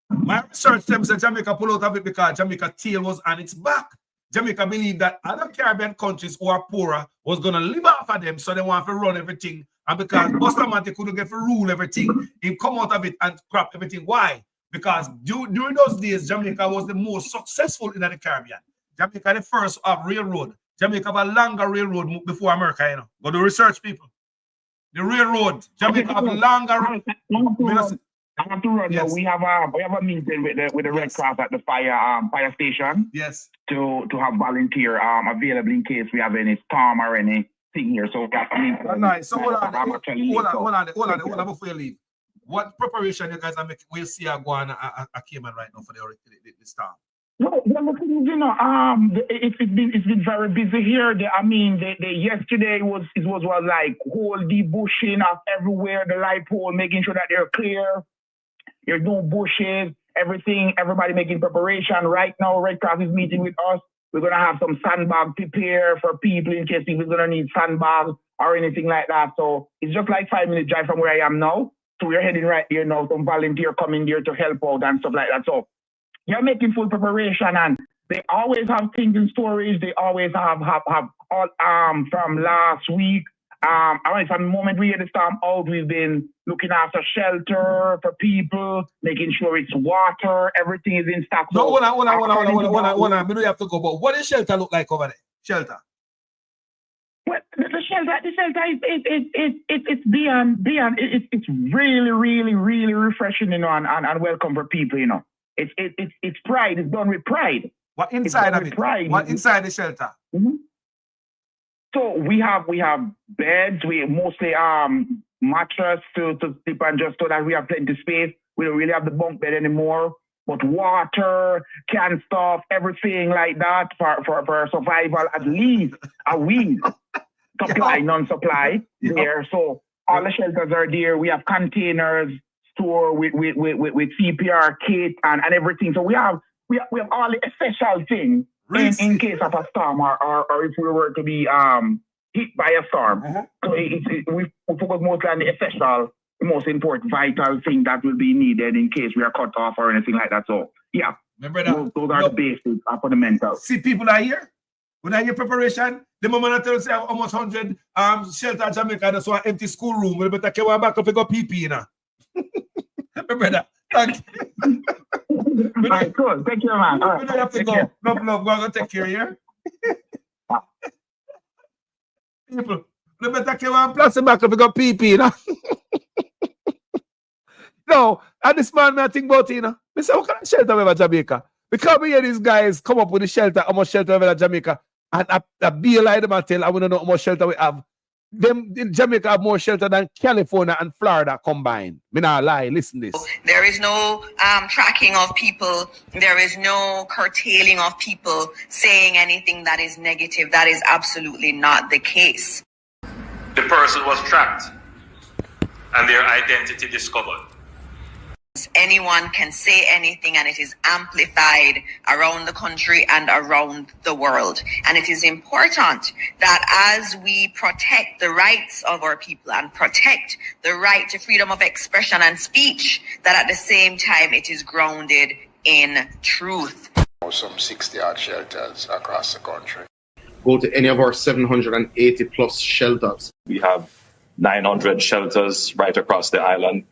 My research them said Jamaica pull out of it because Jamaica tail was on its back. Jamaica believed that other Caribbean countries who are poorer was going to live off of them, so they want to run everything. And because Bustamante couldn't get to rule everything, he come out of it and crap everything. Why? Because during those days, Jamaica was the most successful in the Caribbean. Jamaica the first of railroad. Jamaica have a longer railroad before America, you know. Go to research, people. The railroad. Jamaica have a longer railroad.
I have to run. Yes. We have a meeting with the Red Cross at the fire station.
Yes.
To have volunteer available in case we have any storm or anything here. So
nice. So hold on before you leave. What preparation you guys are making? We'll see a Guana a Cayman right now for the storm.
No, you know, it's been very busy here. Yesterday it was like whole debushing of everywhere, the light pole, making sure that they're clear. There's no bushes, everything, everybody making preparation. Right now, Red Cross is meeting with us. We're going to have some sandbags prepared for people in case people are going to need sandbags or anything like that. So it's just like 5-minute drive from where I am now. So we're heading right there now. Some volunteer coming there to help out and stuff like that. So you're making full preparation, and they always have things in storage. They always have all from last week I mean, from the moment we had the storm out, we've been looking after shelter for people, making sure it's water, everything is in stock.
No,
So
hold on. We don't have to go. But what does shelter look like over there? Shelter.
Well, the shelter it's beyond it's really really refreshing, you know, and welcome for people, you know. It's pride. It's done with pride.
What inside of it?
Pride.
What inside the shelter?
Mm-hmm. So we have beds. We mostly mattress to sleep on, just so that we have plenty of space. We don't really have the bunk bed anymore. But water, canned stuff, everything like that for survival, at least a week. Supply, non-supply there. So all the shelters are there. We have containers store with CPR kit and everything. So we have all the essential things in case of a storm or if we were to be hit by a storm. So we focus mostly on the essential, the most important, vital thing that will be needed in case we are cut off or anything like that. So yeah,
remember that
those are the basics, fundamentals.
See, people are here. When I hear preparation, the moment I tell you say almost 100 shelter Jamaica, that's why empty school room. We better carry back up and go PP now. Remember that. Thank you.
All right, cool. Thank you, man.
We don't have to go. Love, go take care here. People, we better carry one plastic back up and go PP now. No, and this man, I think about it, you know. I say, what kind of shelter we have at Jamaica? Because we hear these guys come up with the shelter, how much shelter we have at Jamaica. And I be like them and tell, I want to know how much shelter we have. Them in Jamaica have more shelter than California and Florida combined. Me not lie, listen this.
There is no tracking of people. There is no curtailing of people saying anything that is negative. That is absolutely not the case.
The person was tracked and their identity discovered.
Anyone can say anything and it is amplified around the country and around the world. And it is important that as we protect the rights of our people and protect the right to freedom of expression and speech, that at the same time it is grounded in truth.
Some 60 odd shelters across the country.
Go to any of our 780 plus shelters.
We have 900 shelters right across the island.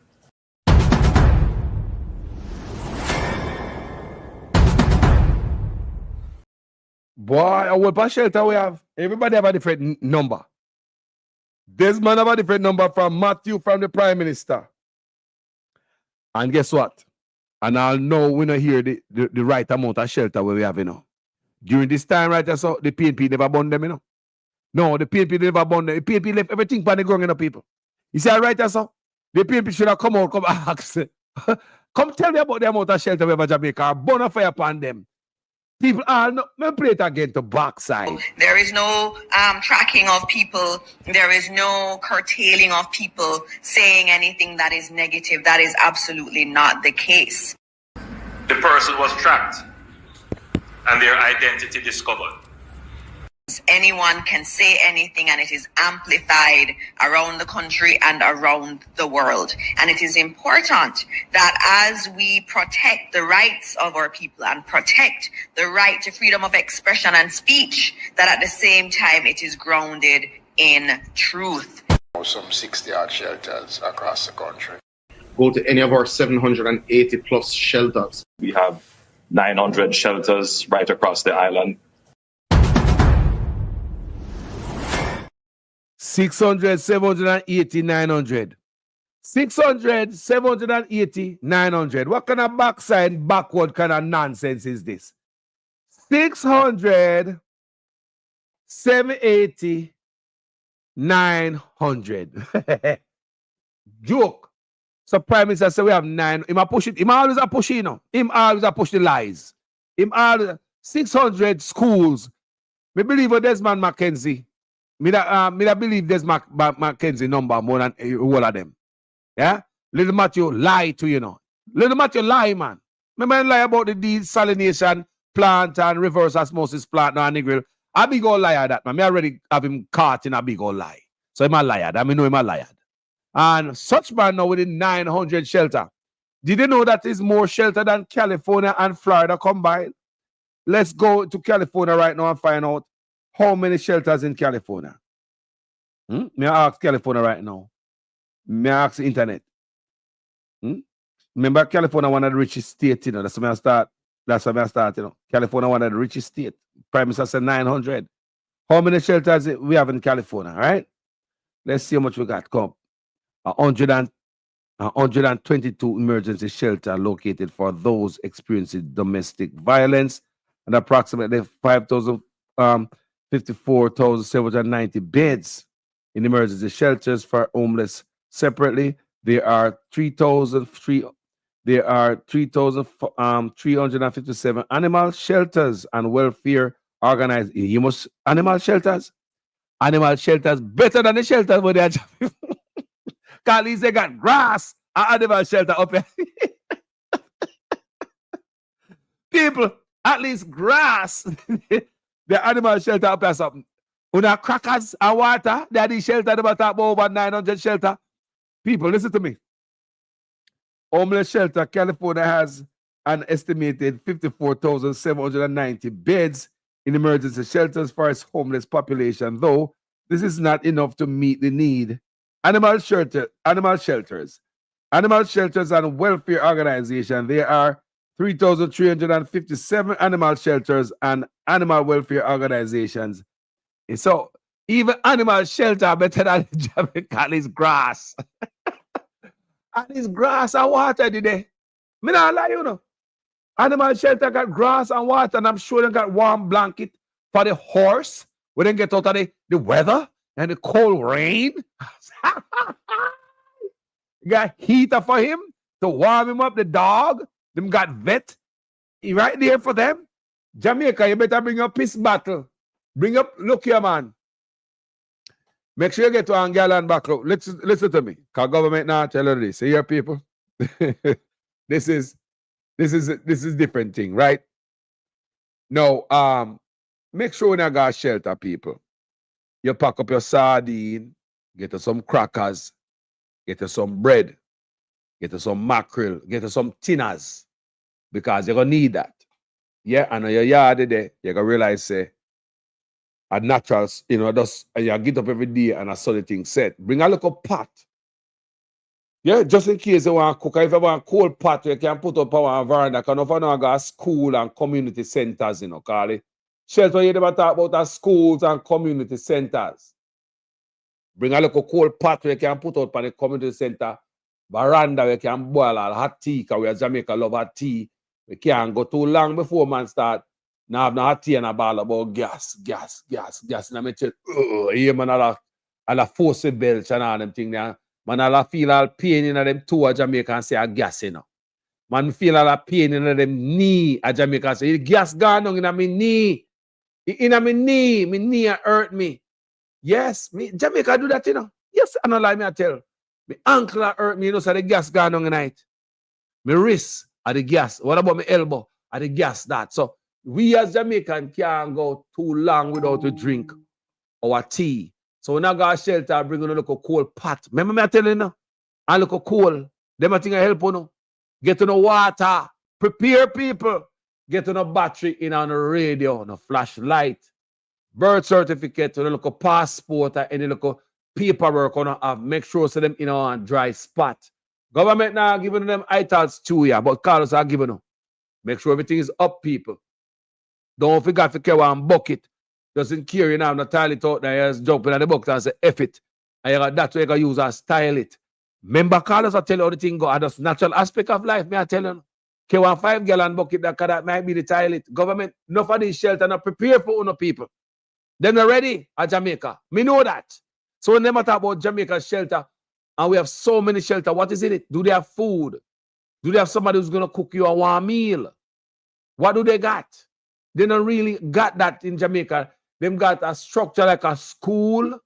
Boy, what shelter we have? Everybody have a different number. This man have a different number from Matthew, from the Prime Minister. And guess what? And I'll know we not hear the right amount of shelter where we have, you know. During this time, right, so the PNP never bond them, you know. No, the PNP never bond them. The PNP left everything for the ground, you know, people. You see, right, so the PNP should have come out, come ask. Come tell me about the amount of shelter we have in Jamaica. Burn a fire upon them. People are not, let me play it again to backside.
There is no tracking of people. There is no curtailing of people saying anything that is negative. That is absolutely not the case.
The person was tracked and their identity discovered.
Anyone can say anything and it is amplified around the country and around the world. And it is important that as we protect the rights of our people and protect the right to freedom of expression and speech, that at the same time it is grounded in truth.
Some 60 odd shelters across the country.
Go to any of our 780 plus shelters.
We have 900 shelters right across the island.
600, 780, 900. 600, 780, 900. What kind of backside, backward kind of nonsense is this? 600, 780, 900. Joke. So Prime Minister say we have 9. Him a push it. Him always a push, you know. Him always a push the lies. Him always 600 schools. Me believe what Desmond Mackenzie. Me that believe there's Mackenzie number more than all of them. Yeah? Little Matthew lie to you know. Little Matthew lie, man. Remember him lie about the desalination plant and reverse osmosis plant now and Negril. I big old liar that, man. Me already have him caught in a big old lie. So him a liar. I mean know him a liar. And such man now within 900 shelter. Did you know that is more shelter than California and Florida combined? Let's go to California right now and find out how many shelters in California. Me ask California right now. Me ask the internet. Remember, California one of the richest states, you know. That's where I start. That's where I start, you know. California one of the richest states. Prime Minister said 900. How many shelters we have in California, right? Let's see how much we got. Come. 122 emergency shelters located for those experiencing domestic violence, and approximately 54,790 beds in emergency shelters for homeless. Separately, there are 3,357 animal shelters and welfare organized. You must animal shelters. Animal shelters better than the shelters where they are. At least they got grass and animal shelter up here. People, at least grass. The animal shelter up here something. Una crackers and water. They are the shelter. They talk about over 900 shelter. People, listen to me. Homeless shelter, California has an estimated 54,790 beds in emergency shelters for its homeless population, though this is not enough to meet the need. Animal shelters and welfare organizations. There are 3,357 animal shelters and animal welfare organizations. So even animal shelter better than Jamaica, at least grass. At least grass and water today. Me not lie, you know. Animal shelter got grass and water, and I'm sure they got warm blanket for the horse when they get out of the weather and the cold rain. Got heater for him to warm him up. The dog, them got vet right there for them. Jamaica, you better bring up peace battle. Bring up, look here, man. Make sure you get to Angola back. Listen to me. Because government now tell you this. See here, people. This is different thing, right? No, make sure when you got shelter, people. You pack up your sardine, get you some crackers, get you some bread, get you some mackerel, get you some tinners, because you're gonna need that. Yeah, and on your yard there, you're gonna realize say a natural, you know, just you get up every day and a solid thing set. Bring a little pot. Yeah, just in case you want to cook. If you want a cold pot, you can put up on a veranda. Because if you know got school and community centers, you know, call it. Shelter, you never talk about the schools and community centers. Bring a little cold pot where you can put out on the community center. Veranda where you can boil all hot tea, because we are Jamaica love hot tea. We can't go too long before man start. Now have no hot tea and a ball about gas. And I mean, yeah, man, all the force belch and all them things there. Man, I feel all pain in them toe of Jamaica and say a gas, you know. Man, feel all the pain in them knee of Jamaica and say, gas gone on in my knee. In my knee hurt me. Yes, me Jamaica do that, you know. Yes, I don't lie, me I tell. My ankle hurt me, you know, so the gas gone on night. My wrist at the gas. What about my elbow? At the gas that. So we as Jamaican can't go too long without to drink our tea. So when I got shelter, bring on a little cold pot. Remember me I tell you now? A little cold. Them I think I help you know. Get on the water. Prepare people. Get on a battery in on the radio, on a flashlight, birth certificate, on a little passport, or any little paperwork on have. Make sure so them in a dry spot. Government now giving them ITALs too, yeah, but Carlos are giving them. Make sure everything is up, people. Don't forget to carry one bucket. Doesn't care, you know, have no toilet out there, just jump in the bucket and say, F it. And you got that's what you can use and style it. Remember, Carlos, I tell you how the thing go. And that's natural aspect of life, may I tell you. Carry one 5-gallon bucket that might be the toilet. Government, enough of these shelter not prepare for other people. They're not ready at Jamaica. Me know that. So when they talk about Jamaica shelter, and we have so many shelter, what is in it? Do they have food? Do they have somebody who's going to cook you a warm meal? What do they got? They don't really got that in Jamaica. Them got a structure like a school.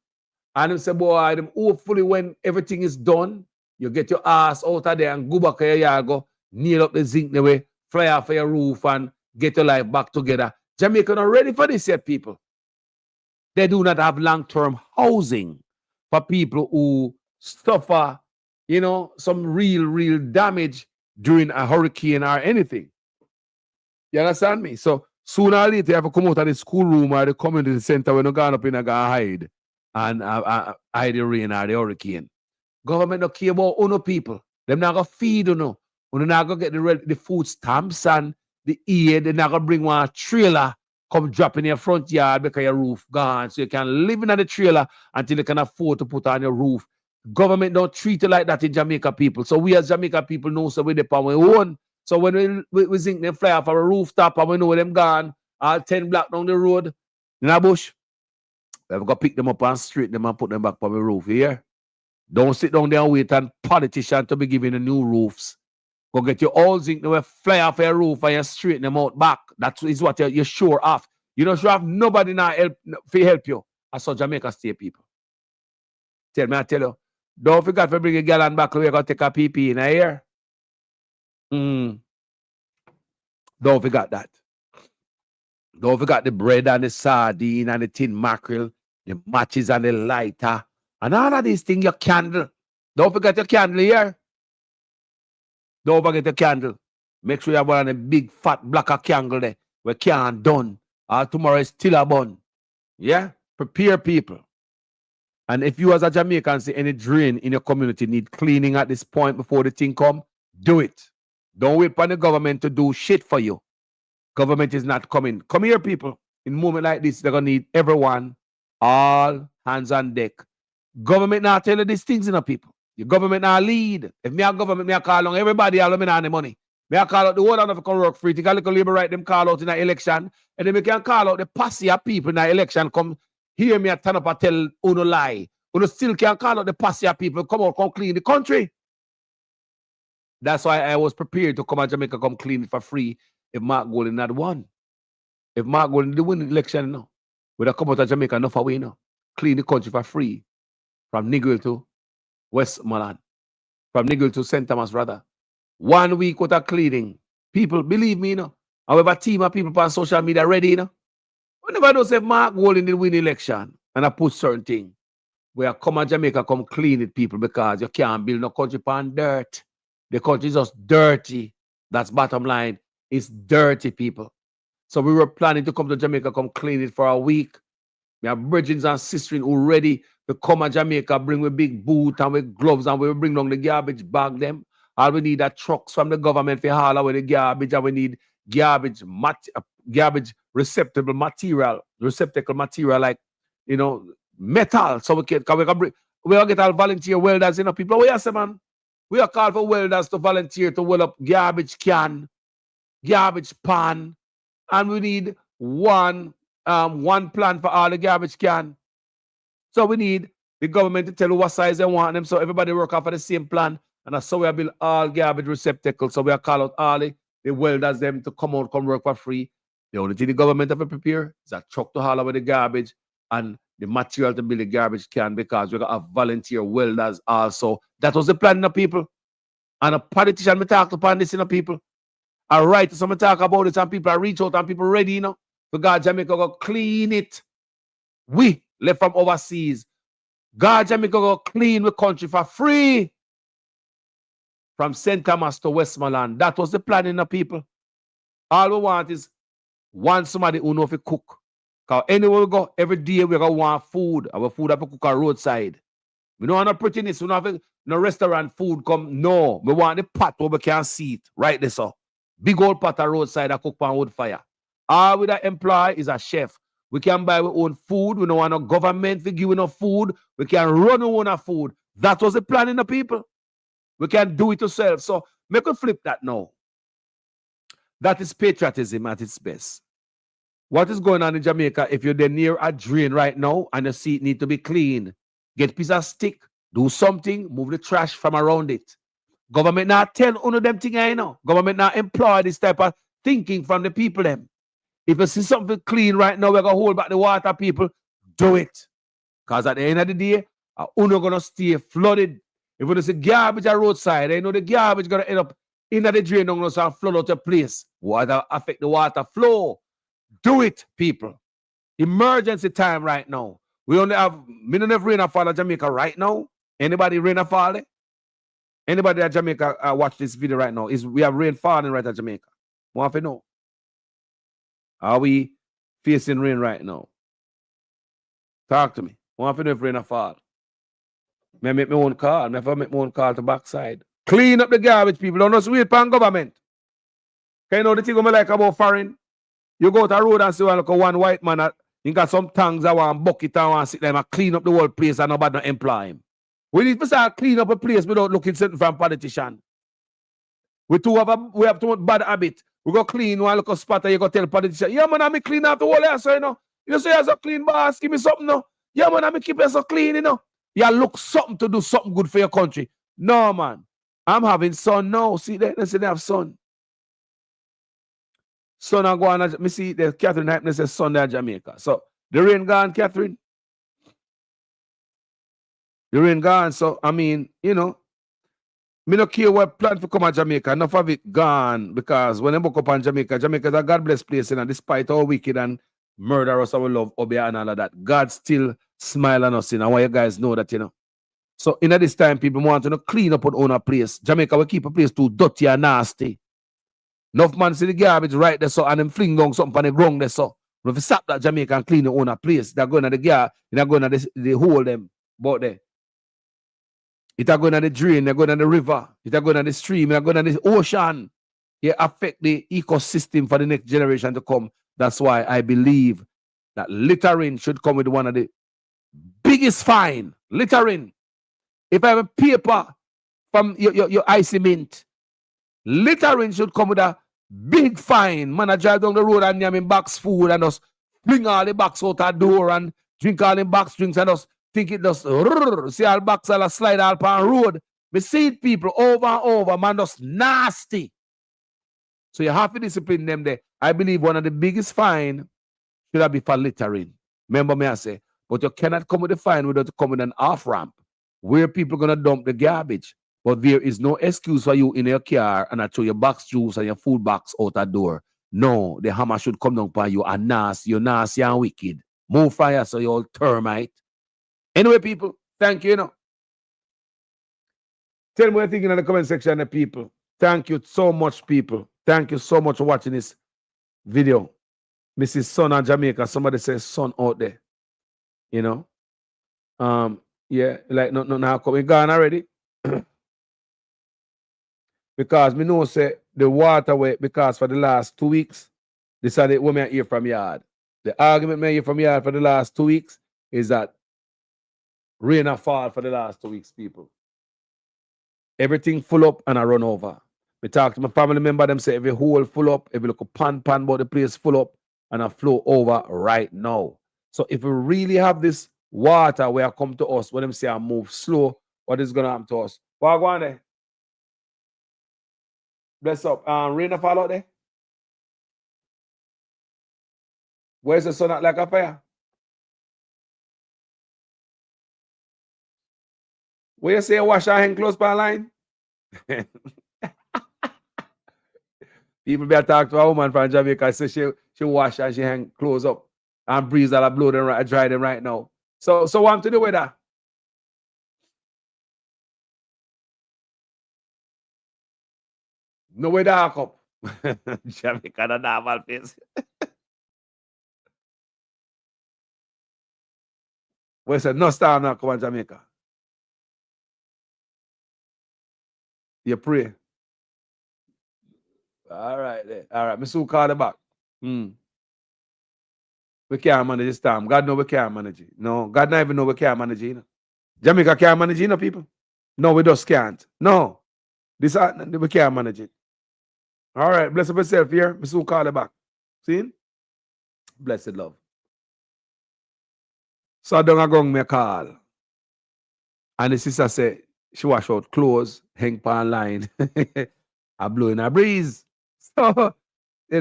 And they say, boy, them hopefully when everything is done, you get your ass out of there and go back here, you go, nail up the zinc the way, fly off your roof and get your life back together. Jamaica not ready for this yet, people. They do not have long-term housing for people who suffer, you know, some real damage during a hurricane or anything. You understand me? So sooner or later, you have to come out of the schoolroom or the community center when you gone up in a hide and either rain or the hurricane. Government don't care about uno people. Them not gonna feed uno. Uno not gonna get the food stamps and the aid. They not gonna bring one trailer come drop in your front yard because your roof gone. So you can live in the trailer until you can afford to put on your roof. Government don't treat it like that in Jamaica people. So we as Jamaica people know so we depend on our own. So when we think they fly off our rooftop and we know them gone, all 10 blocks down the road in a bush, we've got to pick them up and straight them and put them back on the roof here. Don't sit down there and wait on politicians to be giving the new roofs. Go get your old zinc, they will fly off your roof and you straighten them out back. That is what you're sure of. You don't sure have nobody now help you. I saw Jamaica State people. I tell you, don't forget to bring a gallon back. We're going to take a PP in here. Don't forget that. Don't forget the bread and the sardine and the tin mackerel, the matches and the lighter, and all of these things, your candle. Don't forget your candle here. Don't forget the candle. Make sure you have one of the big fat black candle there. We can't done. Tomorrow is still a bun. Yeah? Prepare people. And if you as a Jamaican see any drain in your community need cleaning at this point before the thing come, do it. Don't wait for the government to do shit for you. Government is not coming. Come here, people. In a moment like this, they're going to need everyone, all hands on deck. Government now tell you these things, people. Your government now lead. If me a government, me a call on everybody, all of me now the money. Me a call out the whole lot of can work free. Take a little labor right, them call out in the election. And then we can call out the posse of people in the election. Come hear me a turn up and tell uno lie. Uno still can call out the posse of people. Come out, come clean the country. That's why I was prepared to come to Jamaica, come clean it for free if Mark Golding had won. If Mark Golding did win the election, no. Would have come out of Jamaica enough away, no. Clean the country for free. From Nigel to Westmoreland. From Nigel to St. Thomas, rather. 1 week without cleaning. People, believe me, no. I have a team of people on social media ready, you know. Whenever I don't say Mark Golding did win the election and I put certain things, where come to Jamaica, come clean it, people, because you can't build no country upon dirt. The country is just dirty. That's bottom line. It's dirty, people. So we were planning to come to Jamaica, come clean it for a week. We have bridges and sisters who ready to come to Jamaica, bring with big boot and with gloves, and we will bring down the garbage bag them. All we need are trucks from the government for haul away the garbage, and we need garbage receptacle material like, you know, metal. So we can bring, we all get our volunteer welders, you know, people. We are say, man, we are called for welders to volunteer to weld up garbage can, garbage pan, and we need one plan for all the garbage can. So we need the government to tell you what size they want them, so everybody work off of the same plan. And that's how we build all garbage receptacles. So we are call out all the welders them to come out, come work for free. The only thing the government have to prepare is a truck to haul away the garbage and the material to build the garbage can, because we got a volunteer welders also. That was the plan, of people. And a politician me talk upon this, people. I write to someone talk about it, and people are reach out and people ready, you know. For God, Jamaica go clean it. We left from overseas. God, Jamaica go clean the country for free. From St. Thomas to Westmoreland. That was the planning, of people. All we want is somebody who knows how to cook. Because anywhere we go, every day we going to want food. Our food have to cook on roadside. We don't want no prettiness. We don't have no restaurant food come. No. We want the pot where we can see it. Right there, so. Big old pot on roadside that cook on wood fire. All we that employ is a chef. We can buy our own food. We don't want no government to give enough food. We can run our own food. That was the planning, of people. We can do it ourselves. So make a flip that now. That is patriotism at its best. What is going on in Jamaica? If you're there near a drain right now and you see it need to be clean, get a piece of stick, do something, move the trash from around it. Government not tell one of them things, you know. Government not employ this type of thinking from the people them. If you see something clean right now, we're going to hold back the water, people, do it. Because at the end of the day, uno going to stay flooded. If you see garbage at roadside, you know the garbage going to end up in the drain and flood out your place. Water affect the water flow. Do it, people. Emergency time right now. We only have minute rain and fall in Jamaica right now. Anybody rain and fall? Anybody at Jamaica watch this video right now? We have rain falling right at Jamaica. Want to know? Are we facing rain right now? Talk to me. Want to know if rain a fall. Me make my own call. Me make my own call to backside. Clean up the garbage, people. Don't just wait upon government. Can you know the thing I like about foreign? You go to the road and see one white man that he got some tongues that want bucket and want sit there and clean up the whole place and nobody don't employ him. We need to start clean up a place without looking something from politician. We have too much bad habit. We go clean one look a spot and you go tell politician, yeah man, I clean up the whole house, you know. You say you're a clean boss, give me something, no. Yeah man, I keep it so clean, you know. You look something to do something good for your country. No man. I'm having son now. See they say they have son. Son are going to me see the Catherine Hype says son there Jamaica. So the rain gone, Catherine. The rain gone. So I mean, you know, me no care what plan to come to Jamaica. Enough of it gone because when I book up on Jamaica, Jamaica is a God bless place, and despite how wicked and murderous our love Obia and all of that, God still smile on us, you know. I want you guys know that, you know. So in this time, people want to clean up on a place. Jamaica will keep a place too dirty and nasty. Enough man see the garbage right there, so and them fling down something on the ground there, so if you stop that Jamaica and clean your own place, they're going to the garbage, they're going to the hole them, but there. It are going to the drain, they're going to the river, it are going to the stream, they're going to the ocean. It affect the ecosystem for the next generation to come. That's why I believe that littering should come with one of the biggest fine. Littering. If I have a paper from your icy mint, littering should come with a big fine. Man, I drive down the road and I'm in box food and just bring all the box out the door and drink all the box drinks and just think it just see all box all slide all on road. We see it people over and over, man, just nasty. So you have to discipline them there. I believe one of the biggest fine should be for littering. Remember me I say, but you cannot come with a fine without coming with an off-ramp where people are going to dump the garbage. But there is no excuse for you in your car and I throw your box juice and your food box out the door. No, the hammer should come down upon you and nasty. You're nasty and wicked. Move fire so you're all termite. Anyway, people, thank you, you know. Tell me what you're thinking in the comment section, the people. Thank you so much, people. Thank you so much for watching this video. Mrs. Son of Jamaica. Somebody says son out there. You know? Yeah, like not now coming gone already. Because me know say the waterway, because for the last 2 weeks, this is the women I hear from yard. The argument I hear from yard for the last 2 weeks is that rain a fall for the last 2 weeks, people. Everything full up and I run over. Me talk to my family member, them say every hole full up, every little pan about the place full up and I flow over right now. So if we really have this water where I come to us, when them say I move slow, what is gonna happen to us? What go on there? Bless up. Rain a fall out there? Where's the sun at like a fire? Where you say wash our hand close by line? People better talk to a woman from Jamaica. So she wash and she hang close up and breeze that blow them right, dry them right now. So what to do with that? No way dark up. Jamaica the normal face. We said no star now come on Jamaica. You pray. All right then. All right. Me soon call the back. We can't manage this time. God know we can't manage it. No, God not even know we can't manage it. You know? Jamaica can't manage it, you know, people. No, we just can't. No. We can't manage it. All right, bless up yourself here. Me soon call the back. See? Blessed love. So I don't go me a call. And the sister said she wash out clothes, hang pan line. I blow in a breeze. So, you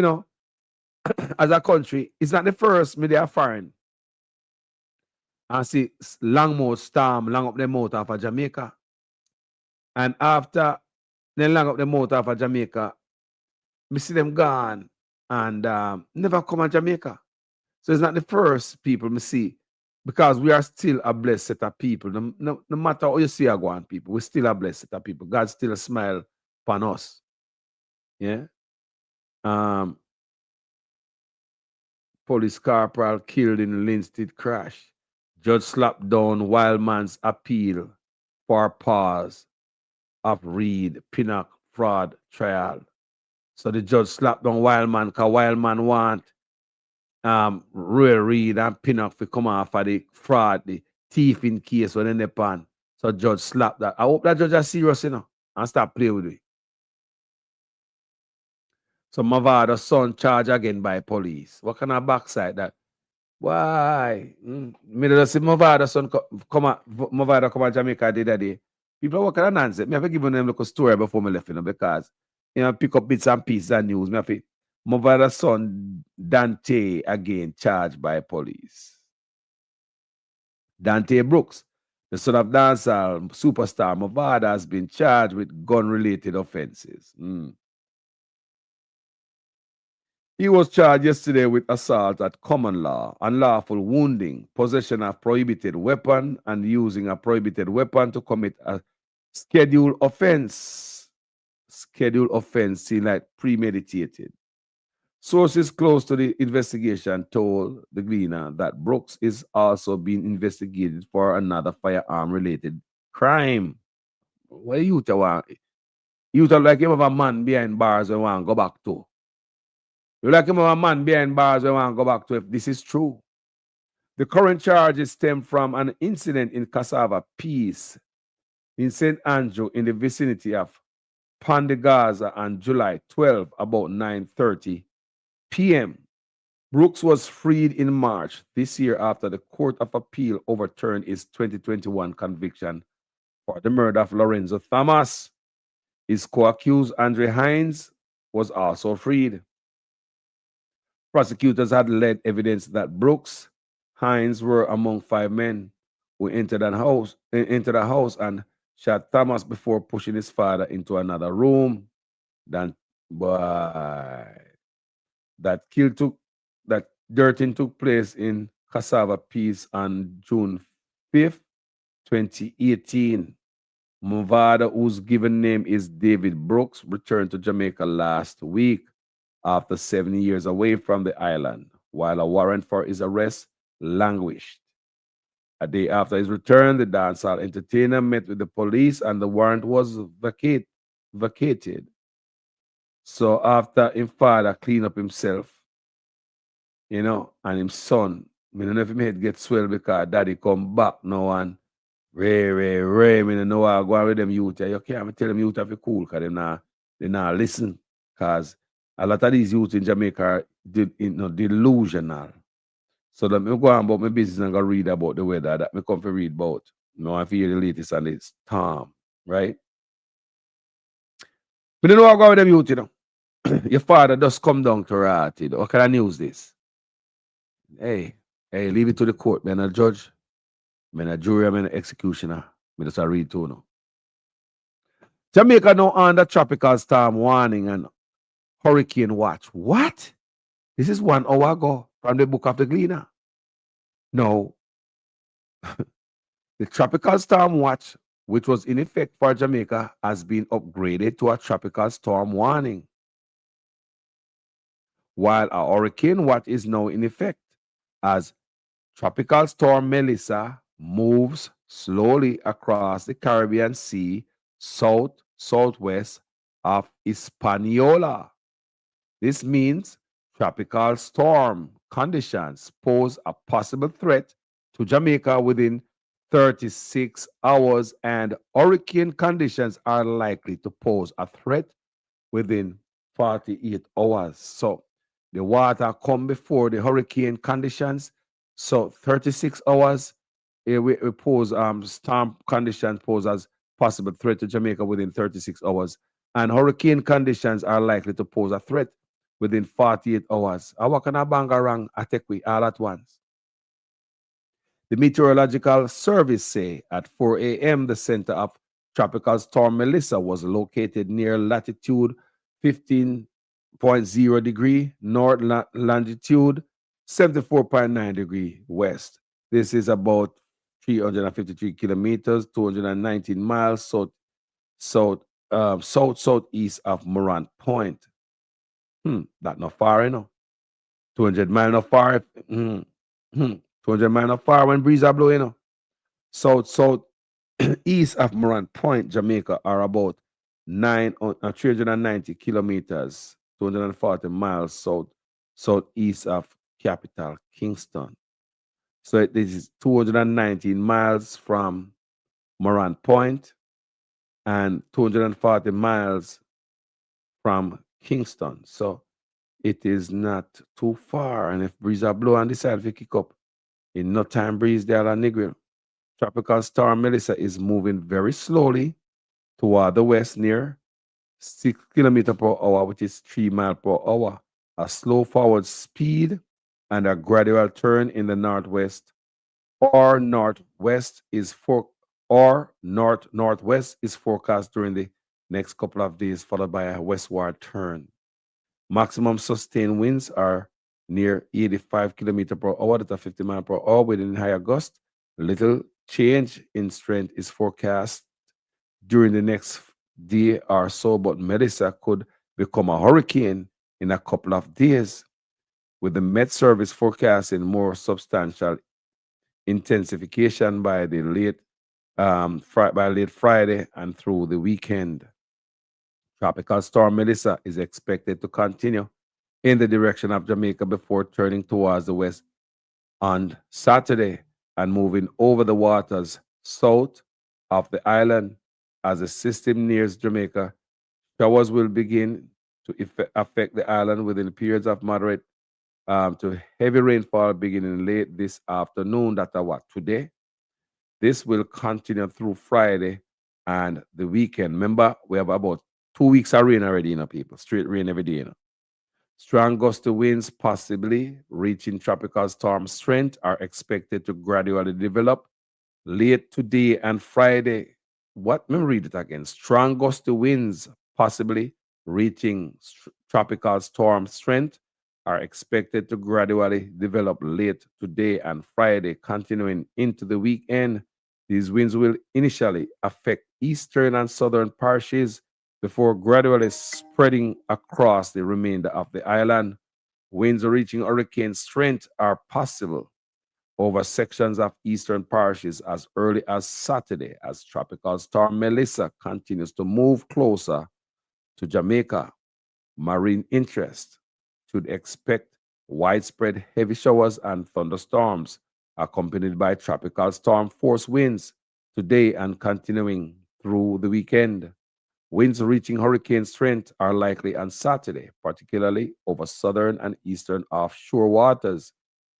know, as a country, it's not the first media foreign. And see Longmouth storm long up the mouth of Jamaica. And after they long up the mouth of Jamaica, we see them gone and never come to Jamaica. So it's not the first people we see, because we are still a blessed set of people. No matter how you see our go on people, we're still a blessed set of people. God still a smile upon us. Yeah. Police corporal killed in Linstead crash. Judge slapped down Wildman's appeal for pause of Reed Pinnock fraud trial. So the judge slapped down Wildman because Wildman want Roy Reed and Pinnock to come off for the fraud, the thieving case when in the pan. So judge slapped that. I hope that judge is serious, you know, and stop playing with it. So Mavada's son charged again by police. What kind of backside that? Why? Me just see Mavada's son Mavada come to Jamaica the other day. People are working on nonsense. Me have to give them a little story before me left, you know, because you know, pick up bits and pieces and news. Me have to Mavada's son Dante again charged by police. Dante Brooks, the son of dancehall superstar Mavada, has been charged with gun-related offenses. He was charged yesterday with assault at common law, unlawful wounding, possession of prohibited weapon, and using a prohibited weapon to commit a scheduled offense. Scheduled offense seen like premeditated. Sources close to the investigation told the Gleaner that Brooks is also being investigated for another firearm-related crime. What you want? You tell like him of a man behind bars and want to go back to. You like him of a man behind bars and want to go back to if this is true. The current charges stem from an incident in Cassava Peace in St. Andrew in the vicinity of Pandegaza on July 12 about 9:30 p.m. Brooks was freed in March this year after the Court of Appeal overturned his 2021 conviction for the murder of Lorenzo Thomas. His co-accused Andre Hines was also freed. Prosecutors had led evidence that Brooks, Hines were among 5 men who entered a house and shot Thomas before pushing his father into another room. That dirting took place in Cassava Peace on June 5th, 2018. Mavada, whose given name is David Brooks, returned to Jamaica last week after 7 years away from the island, while a warrant for his arrest languished. A day after his return, the dancehall entertainer met with the police and the warrant was vacated. So after his father cleaned up himself, you know, and his son, I don't know if his head get swell because daddy come back now and Ray, me don't know how I go on with them youth. You can't tell them youth have to cool because they not listen. Because a lot of these youth in Jamaica are delusional. So let me go on about my business and go read about the weather that me come to read about. No, I feel the latest on this storm, right? But you know how I go with them youth, you know. Your father just come down to rat, you know. What kind of news this? Hey, leave it to the court, man. A judge, man, a jury, man, an executioner. Me just a read to now. Jamaica now under tropical storm warning and hurricane watch. What? This is 1 hour ago from the book of the Gleaner. No. The tropical storm watch, which was in effect for Jamaica, has been upgraded to a tropical storm warning, while a hurricane watch is now in effect as Tropical Storm Melissa moves slowly across the Caribbean Sea southwest of Hispaniola. This means tropical storm conditions pose a possible threat to Jamaica within 36 hours, and hurricane conditions are likely to pose a threat within 48 hours. So the water come before the hurricane conditions. So 36 hours, we pose storm conditions pose as possible threat to Jamaica within 36 hours. And hurricane conditions are likely to pose a threat within 48 hours. How can a bangarang attack we all at once? The Meteorological Service say at 4 a.m. the center of Tropical Storm Melissa was located near latitude 15.0 degree north, longitude 74.9 degree west. This is about 353 kilometers, 219 miles southeast of Morant Point. That not far, you know. 200 miles not far. 200 miles not far when breeze are blowing, you know. South east of Morant Point, Jamaica, are about 390 kilometers, 240 miles southeast of capital Kingston. So this is 219 miles from Morant Point and 240 miles from Kingston. So it is not too far. And if breeze are blow on this side, if you kick up, in no time breeze there on Negril. Tropical storm Melissa is moving very slowly toward the west near 6 kilometers per hour, which is 3 miles per hour. A slow forward speed and a gradual turn in the northwest or northwest is northwest is forecast during the next couple of days, followed by a westward turn. Maximum sustained winds are near 85 kilometers per hour, that's 50 miles per hour within higher gust. Little change in strength is forecast during the next day or so, but Melissa could become a hurricane in a couple of days, with the Met Service forecasting more substantial intensification by the late Friday and through the weekend. Tropical storm Melissa is expected to continue in the direction of Jamaica before turning towards the west on Saturday and moving over the waters south of the island. As the system nears Jamaica, showers will begin to affect the island within periods of moderate to heavy rainfall beginning late this afternoon. That's what, today? This will continue through Friday and the weekend. Remember, we have about 2 weeks of rain already, people. Straight rain every day, Strong gusty winds, possibly reaching tropical storm strength, are expected to gradually develop late today and Friday. Let me read it again. Strong gusty winds, possibly reaching tropical storm strength, are expected to gradually develop late today and Friday, continuing into the weekend. These winds will initially affect eastern and southern parishes before gradually spreading across the remainder of the island. Winds reaching hurricane strength are possible over sections of eastern parishes as early as Saturday, as tropical storm Melissa continues to move closer to Jamaica. Marine interest should expect widespread heavy showers and thunderstorms accompanied by tropical storm force winds today and continuing through the weekend. Winds reaching hurricane strength are likely on Saturday, particularly over southern and eastern offshore waters.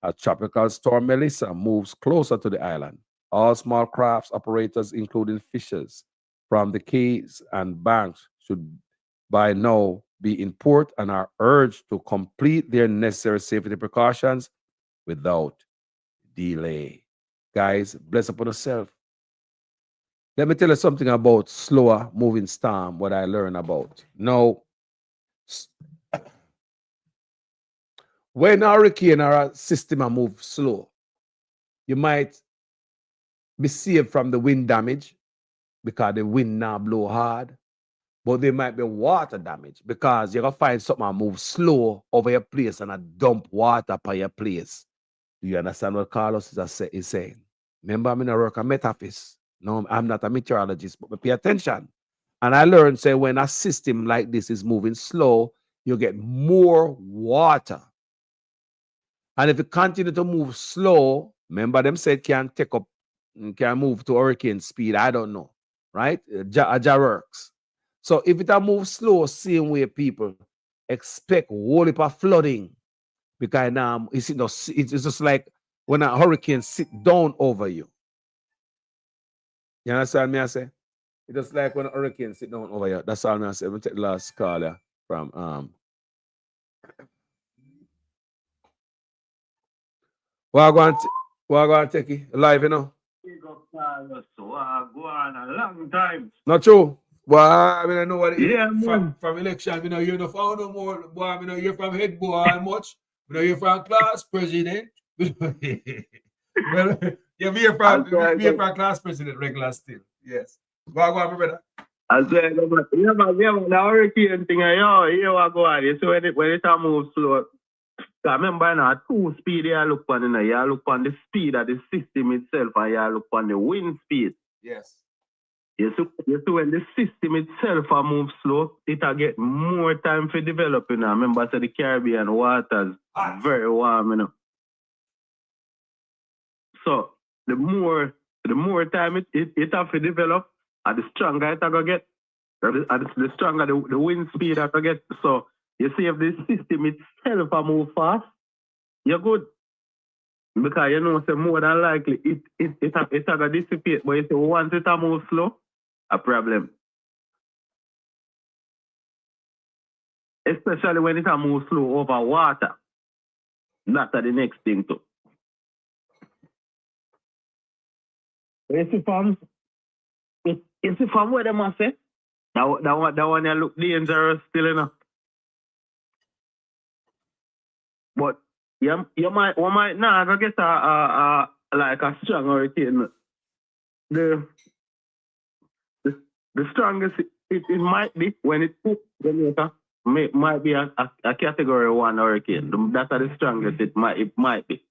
As tropical storm Melissa moves closer to the island, all small crafts operators, including fishers from the quays and banks, should by now be in port and are urged to complete their necessary safety precautions without delay. Guys, bless upon yourself. Let me tell you something about slower moving storm, what I learned about. Now, when a hurricane or a system moves slow, you might be saved from the wind damage because the wind now blow hard. But there might be water damage because you're going to find something move slow over your place and a dump water upon your place. Do you understand what Carlos is saying? Remember, I'm in a work a metaphys. No, I'm not a meteorologist, but pay attention. And I learned, say, when a system like this is moving slow, you get more water. And if it continue to move slow, remember them said can move to hurricane speed. I don't know, right? Works. So if it moves slow, same way people expect whole heap of flooding because now it's just like when a hurricane sit down over you. You understand me? I say it's just like when a hurricane sit down over you. That's all me I say. We'll take the last call from What I go and take it live, you know.
Go on a long time.
Not true. Well, I mean, I know what it
Yeah,
from election. You know, you're the phone no more. Boy, you know, you're from head boy much. You know, you're from class president. Well, you're from class president regular still. Yes. Go on, my brother.
I said, yeah, man, the hurricane thing, you what go on. You see when it move slow,
Remember, now, 2 speed you look on, you look on the speed of the system itself, and you look on the wind speed.
Yes.
You see when the system itself moves slow, it'll get more time for developing. Remember, so the Caribbean waters very warm, you know. So the more time it have to develop, and the stronger it will get, and the stronger the wind speed it will get. So you see if the system itself move fast, you're good. Because you know, say more than likely it will dissipate. But you see once it move slow, a problem. Especially when it moves slow over water. That's the next thing too. You see from where them say, that one you look dangerous still enough. But you might not get like a strong hurricane. The strongest it might be when it hits Jamaica might be a category 1 hurricane. That's the strongest it might be.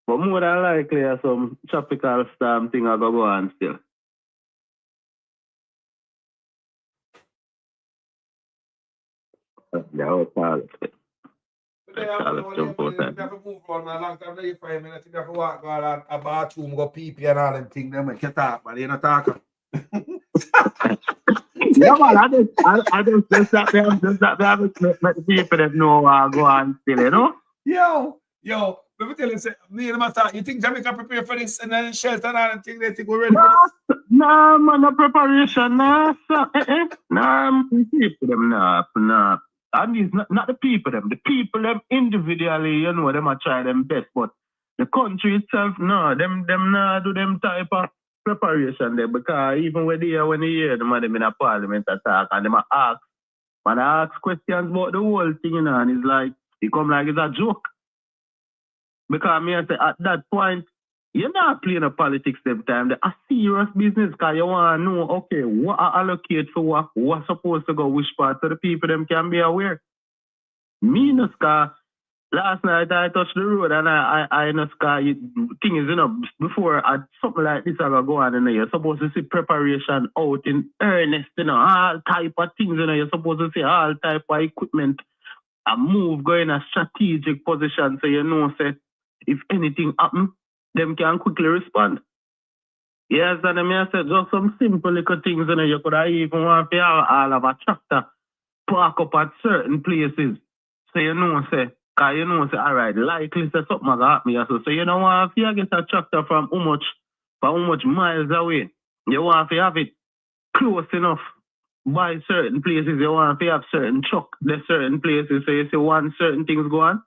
But more than likely some tropical storm thing will go on still. Yeah, it's all it.
You have to move on a long time. You 5 minutes. You have to walk go to a bathroom, go pee and all them things. Them make you talk, man. You not talk.
Yeah, man. I just that let the people that know go on still, you know.
Yo. Let me tell you, me and my you think Jamaica prepare for this and then shelter and all them things? They think we're ready for this?
No, man, no preparation, no. No, people them, no. And these not the people them. The people them individually, you know, them are try them best, but the country itself, no, them not do them type of preparation there, because even when they hear them in a parliament attack and them ask questions about the whole thing, you know, and it's like it come like it's a joke. Because me I say at that point, you're not playing a politics them time. They're a serious business, because you want to know, okay, what I allocate for what's supposed to go which part, so the people them can be aware. Me, no, last night I touched the road and I know, thing is, you know, before something like this I go on, you know, you're supposed to see preparation out in earnest, you know, all type of things, you know, you're supposed to see all type of equipment and move, go in a strategic position, so you know, say, if anything happen, them can quickly respond. Yes, and I said just some simple little things, you know, you could have even want to have all of a tractor park up at certain places. So you know, say, because you know, say, all right, likely say something will happen. So you don't want to get a tractor from how much miles away. You want to have it close enough by certain places. You want to have certain truck, there's certain places. So you see once certain things go on,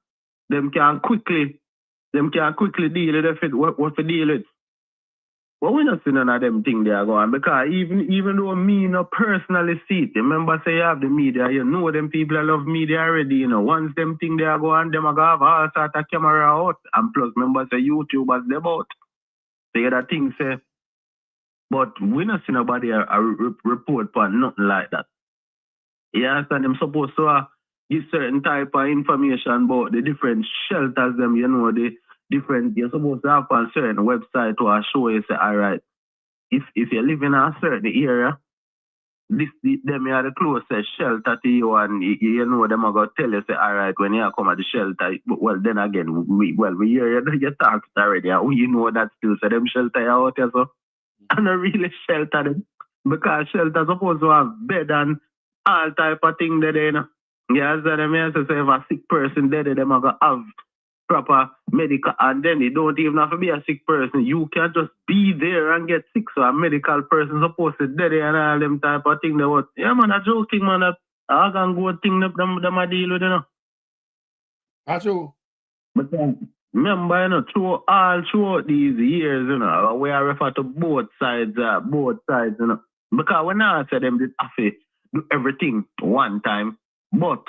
them can quickly deal with it, what to deal with. But we not see none of them things they are going, because even though me not personally see it, remember say you have the media, you know them people that love media already, you know, once them thing they are going, them are going to have all sort of camera out, and plus remember say YouTubers they about. Say that thing say, but we not see nobody report for nothing like that. You understand? Them supposed to give certain type of information about the different shelters them, you know, the different, you're supposed to have on certain website to show you, say, all right, if you live in a certain area, them are the closest shelter to you, and you know them are going to tell you, say, all right, when you come at the shelter, well, then again, we hear you talk already, and we know that still, so them shelter out here, so, and not really shelter them, because shelter supposed to have bed and all type of thing there, you know. Yeah, so them here say, if a sick person there, them are going to have proper medical, and then you don't even have to be a sick person. You can just be there and get sick. So a medical person supposed to dead and all them type of thing. Yeah, man, a joking, man. That I can go thing them a deal with, you know.
That's true.
But remember, you know, throughout these years, you know, we are refer to both sides, you know. Because when I say them did have to do everything one time, but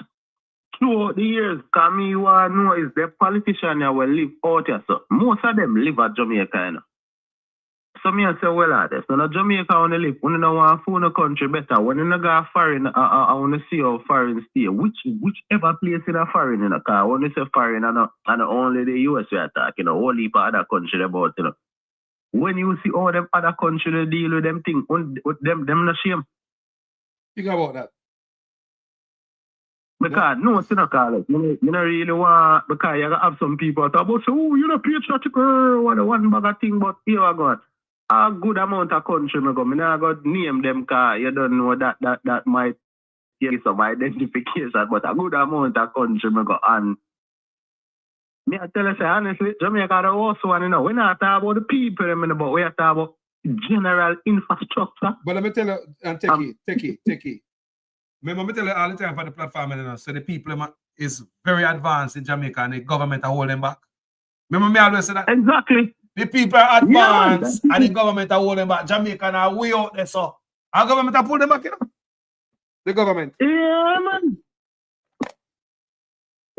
throughout the years, because me want to know is the politician that will live out here. So most of them live at Jamaica, you know. So me I say, well, this. So Jamaica on the live, when you know want phone the country better, when you go foreign, I want to see how foreign stay. Whichever place in a foreign in a car, when you say foreign, and only the US we attack, you know, all the other country about, you know. When you see all them other country they deal with them thing, them not shame.
Think about that.
Because no, it's not call it. You don't really want, because you have some people talk about, oh, you're not patriotic, what a one bag of thing, but here I got a good amount of country. I got name them, because you don't know that might give some identification, but a good amount of country. And me I tell you, say, honestly, Jamaica the also one, you know, we're not talking about the people, but we're talking about general infrastructure.
But let me tell you, and take it. Remember, me tell you all the time for the platform, you know, so the people is very advanced in Jamaica and the government are holding back. Remember me always say that?
Exactly.
The people are advanced and the government are holding back. Jamaica are way out there, so our government are pulling them back, you know? The government.
Yeah, man.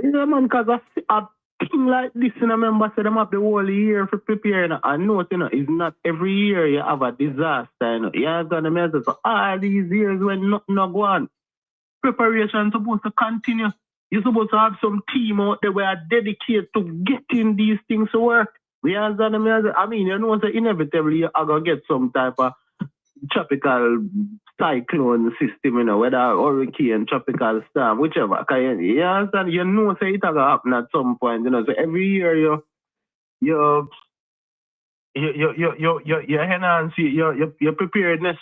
Yeah, man, because a thing like this, you know, remember, so them have the whole year for preparing. I know, you know, it's not every year you have a disaster, you know. You have to measure for all these years when nothing not go on. Preparation supposed to continue. You're supposed to have some team out there where are dedicated to getting these things to work. We understand me. I mean, you know, so inevitably you're going to get some type of tropical cyclone system, you know, whether hurricane, tropical storm, whichever. You understand? You know, so it's going to happen at some point, you know. So every year you enhance your preparedness.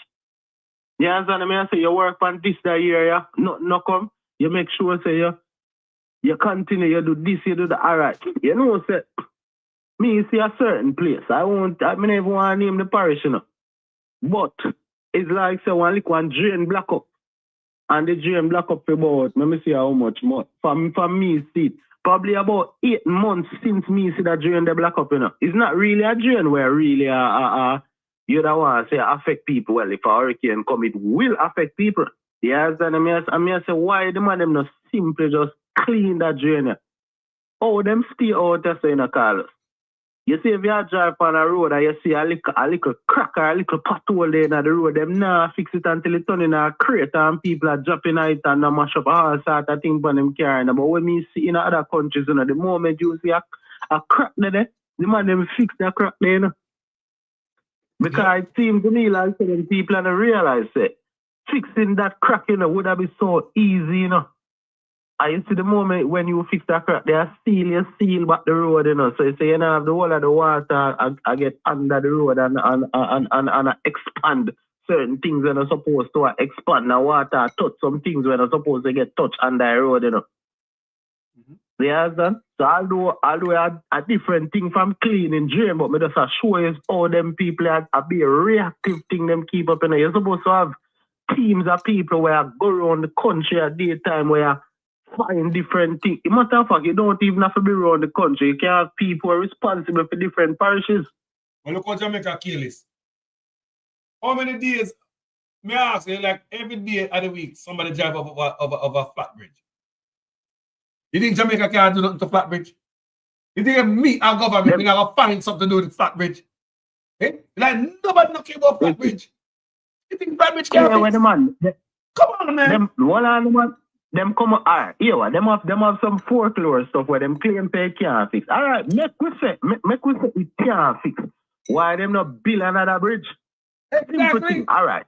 You understand me? I say you work on this that year, yeah. No come. You make sure say you continue, you do this, you do that. All right. You know, say me see a certain place. I never want to name the parish, you know. But it's like say one drain block up. And the drain block up for about, let me see how much more. For me see it. Probably about 8 months since me see that drain the block up, you know. It's not really a drain where really you don't want to say affect people. Well, if a hurricane come, it will affect people. Yes, and I mean, say, why the man them not simply just clean that drain? Oh, them stay out there saying a Carlos. You see, if you drive on a road and you see a little crack or a little pothole there in the road, them now fix it until it turn in a crate and people are dropping it and mash up all sort of things on them carrying. But when me see in other countries, you know, the moment you see a crack there, the man them fix that crack there, you know. Because it seems to me like some people don't realize it. Fixing that crack, you know, would have been so easy, you know. And you see the moment when you fix that crack, they are seal back the road, you know. So you say you know have the whole of the water I get under the road and expand certain things when are supposed to expand. The water touch some things when are supposed to get touched under the road, you know. You understand? So although a different thing from cleaning drain, but me just show you how them people are be a reactive thing them keep up in there. You're supposed to have teams of people where go around the country at daytime where find different things. Matter of fact, you don't even have to be around the country. You can have people who are responsible for different parishes.
Well, look how Jamaica kill this. How many days, may I ask you, like every day of the week, somebody drive over a flat bridge? You think Jamaica can't do nothing to flat bridge? You think me and government we gonna find something to do with flat bridge? Eh? Like nobody no care about flat bridge. You think flat bridge can't fix? Come on, man.
Them come up, all right, yeah, them have some folklore stuff where them claim they can't fix. All right, make we say it can't fix. Why them not build another bridge?
Exactly.
All right.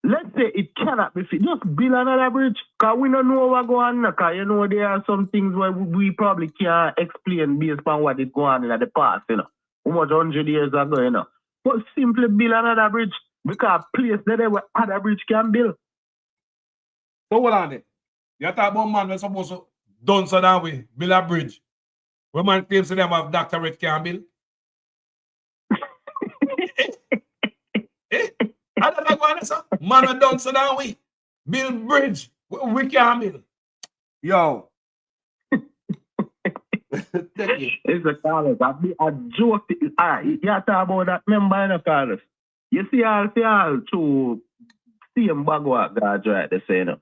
Let's say it cannot be fixed. Just build another bridge. Because we don't know what going on. Because you know there are some things where we probably can't explain based on what is going on in the past, you know. How much 100 years ago, you know. But simply build another bridge. Because place there where other bridge can build.
So hold on there. You talk about man we're supposed to done so that way, build a bridge. When man claims to them have doctorate can build. I don't know what so. Man we done so that way. Build bridge. We can build. Yo.
It's a Carlos. I joke. You talk about that member in a Carlos. You see all to same bagwa guards right there saying, you know.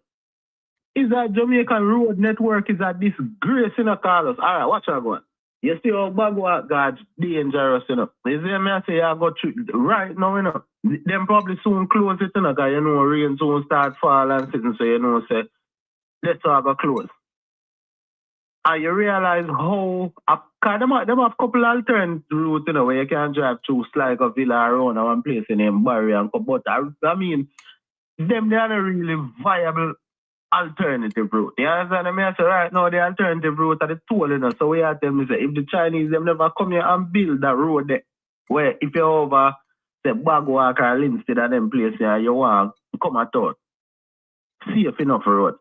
Is that Jamaican road network is a disgrace in a Carlos. All right, watch out going. You see how Bagua God's dangerous, you know. You see me, I say I got right now, you know. Them probably soon close it, you know, because you know rain soon start fall and sitting, so you know, say, let's all go close. And you realize how, because them have a couple alternate routes, you know, where you can drive through Sligo Villa around one place in Barry and come, but I mean, them they are not really viable alternative route. You understand me? I say right now the alternative route are the toll, you know. So we are telling me say if the Chinese them never come here and build that road there, where if you're over say Bagwalk or Linstead and them place here, you want to come at all. Safe enough road.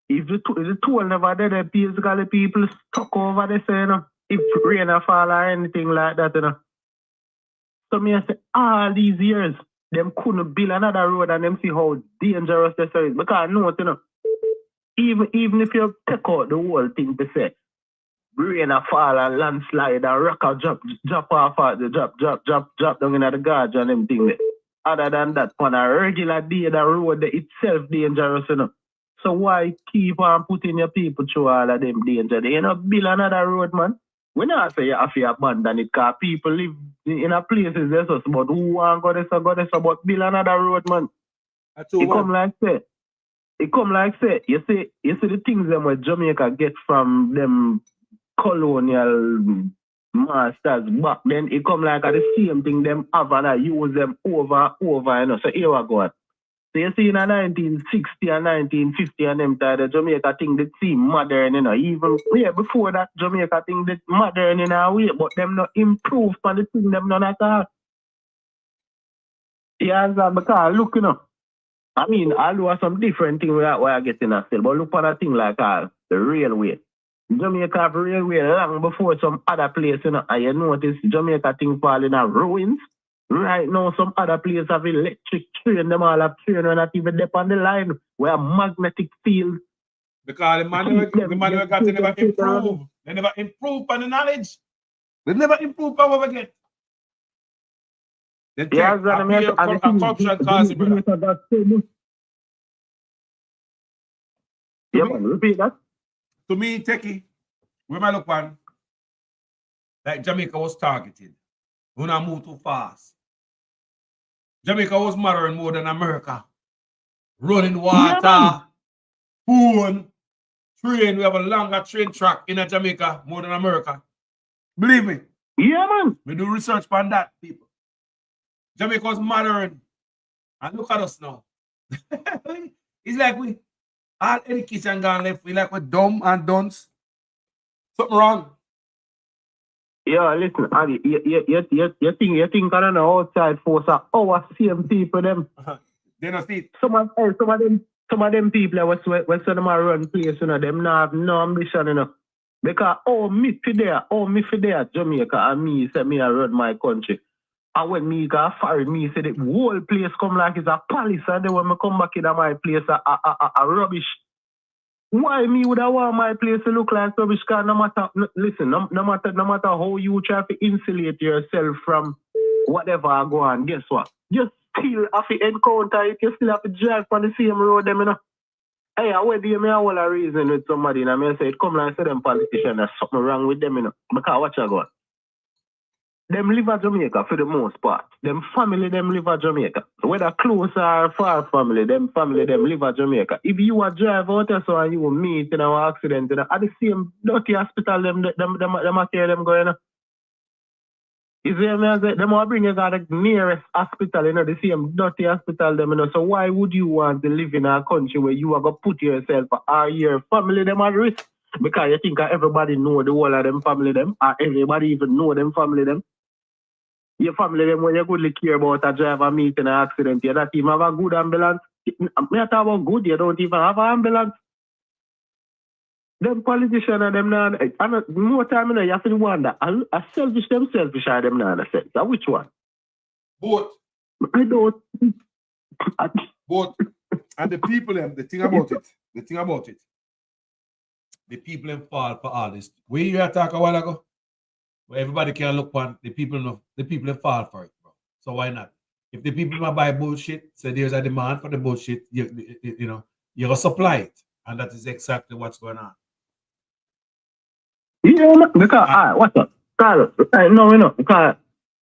If the toll never there, the basically people stuck over there, say, you know, if rain or fall or anything like that, you know. So me I say all these years them couldn't build another road and them see how dangerous this is. Because I know, you know, even if you take out the whole thing to say, rain a fall and landslide and rock a drop off the drop down in the gorge and them thing there. Other than that, on a regular day, the road itself dangerous, you know. So why keep on putting your people through all of them danger? They ain't not build another road, man. We not say you have to abandon it, because people live in a places there's us, but who want go this, but build another road, man. It come like say, you see the things them where Jamaica get from them colonial masters back then, it come like the same thing them have and I use them over, you know. So here we go. So you see in 1960 and 1950 and them time, the Jamaica thing that seem modern, you know. Even before that, Jamaica thing that modern in a way, but them not improve on the thing them none at all. Yeah, because look, you know. I mean, I'll do some different thing where I get in a still, but look on a thing like the railway. Jamaica have railway long before some other place, you know, and you notice Jamaica thing fall in a ruins. Right now, some other places have electric train, them all have train and not even dip on the line, where magnetic field.
Because the man got to never improve. They never improve on the knowledge. They never improve on what we get. They take a corruption cause, brother.
Yeah, man, repeat that.
To me, Techie, where I look on, like Jamaica was targeted. When I move too fast. Jamaica was murdering more than America. Running water, phone, train. We have a longer train track in Jamaica more than America. Believe me.
Yeah, man.
We do research on that, people. Jamaica was murdering. And look at us now. It's like we all education gone left. We like we're dumb and dunce. Something wrong.
Yeah, listen, you think I don't know outside force are our same people them.
They don't see it.
Some of them people when them are run place, you know, them not have no ambition, you know. Because me for there, Jamaica, and me say me I run my country. And when me got foreign, me say the whole place come like it's a palace, and then when me come back in my place a rubbish. Why me would I want my place to look like rubbish? Because no matter how you try to insulate yourself from whatever I go on, guess what? You still have to encounter it, you still have to drive on the same road, them, you know. Hey, I wait, me all a reason with somebody, and I mean, say it come like say them politicians, there's something wrong with them, you know. Because watch I go on. Them live at Jamaica for the most part. Them family, them live at Jamaica. Whether close or far family, them live at Jamaica. If you are drive out there so and you will meet in our accident, you know, at the same dirty hospital, them are care them going. You see me? Them will bring you to the nearest hospital, you know, the same dirty hospital, them, you know. So why would you want to live in a country where you are going to put yourself or your family them at risk? Because you think everybody know the whole of them family them, or everybody even know them family them. Your family, them when you goodly care about a driver meet in an accident, you don't even have a good ambulance. Me talk about good, you don't even have an ambulance. Them politicians and them now, more time you know, you have to wonder, are selfish or them now in a sense? Which one?
Both.
I don't.
Both. And the people, the thing about it, the people them fall for all this. We you talk a while ago. Where everybody can look on the people fall for it, bro. So why not? If the people buy bullshit, so there's a demand for the bullshit, you know, you're gonna supply it. And that is exactly what's going on.
Yeah, because, what's up? Carlos, no, because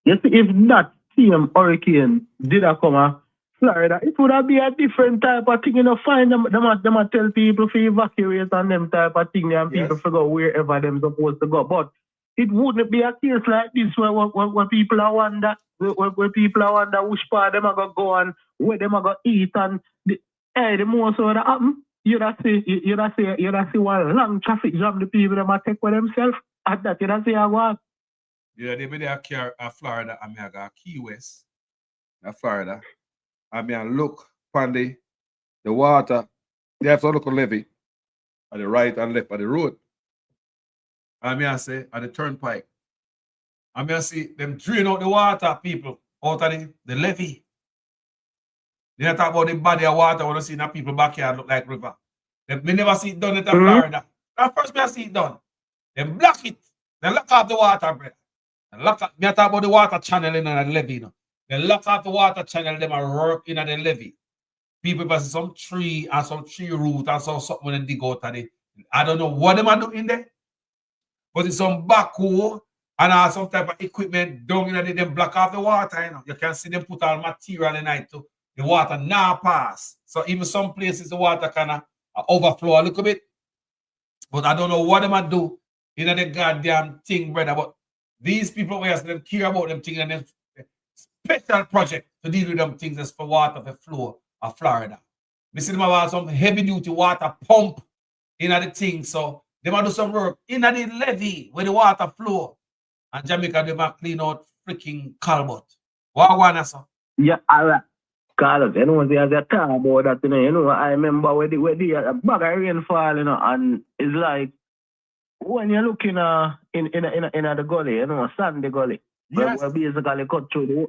you see, if that same hurricane did have come to Florida, it would have been a different type of thing. You know, find them tell people to evacuate and them type of thing, and people figure wherever them supposed to go. But it wouldn't be a case like this where people are wonder, where people are wonder which part them are going to go and where them are going to eat. And the most of that happen, you see one long traffic jam the people them a take for themselves. At that, you see what?
Yeah, they be there Florida, I mean I got Key West, Florida. I mean look on the water. They have to look a levee at the right and left of the road. I mean I say at the turnpike. I mean I see them drain out the water, people, out of the levee. They talk about the body of water when you see that people backyard look like river. Me never see it done in Florida. At first me I see it done. They block it. They lock off the water, brother. Me talk about the water channel in the levee. You know. They lock off the water channel, them are work in the levee. People pass some tree and some tree root and something when they dig out of it. I don't know what them are doing there, but it's some backhoe and some type of equipment down in them block off the water. You know. You can see them put all material in it too. The water now pass. So even some places the water kind of overflow a little bit. But I don't know what them are do in the goddamn thing, brother. But these people where them care about them things and them special project to deal with them things as for water for flow of Florida. We see them about some heavy duty water pump in the thing. So they might do some work in the levee where the water flow. And Jamaica they might clean out freaking Calbot. What one sir?
Yeah, all right. Carlos, you know, there's a talk about that, you know, I remember where the bag of rain fall, you know, and it's like when you're looking in the gully, you know, sandy gully,
yes.
where basically cut through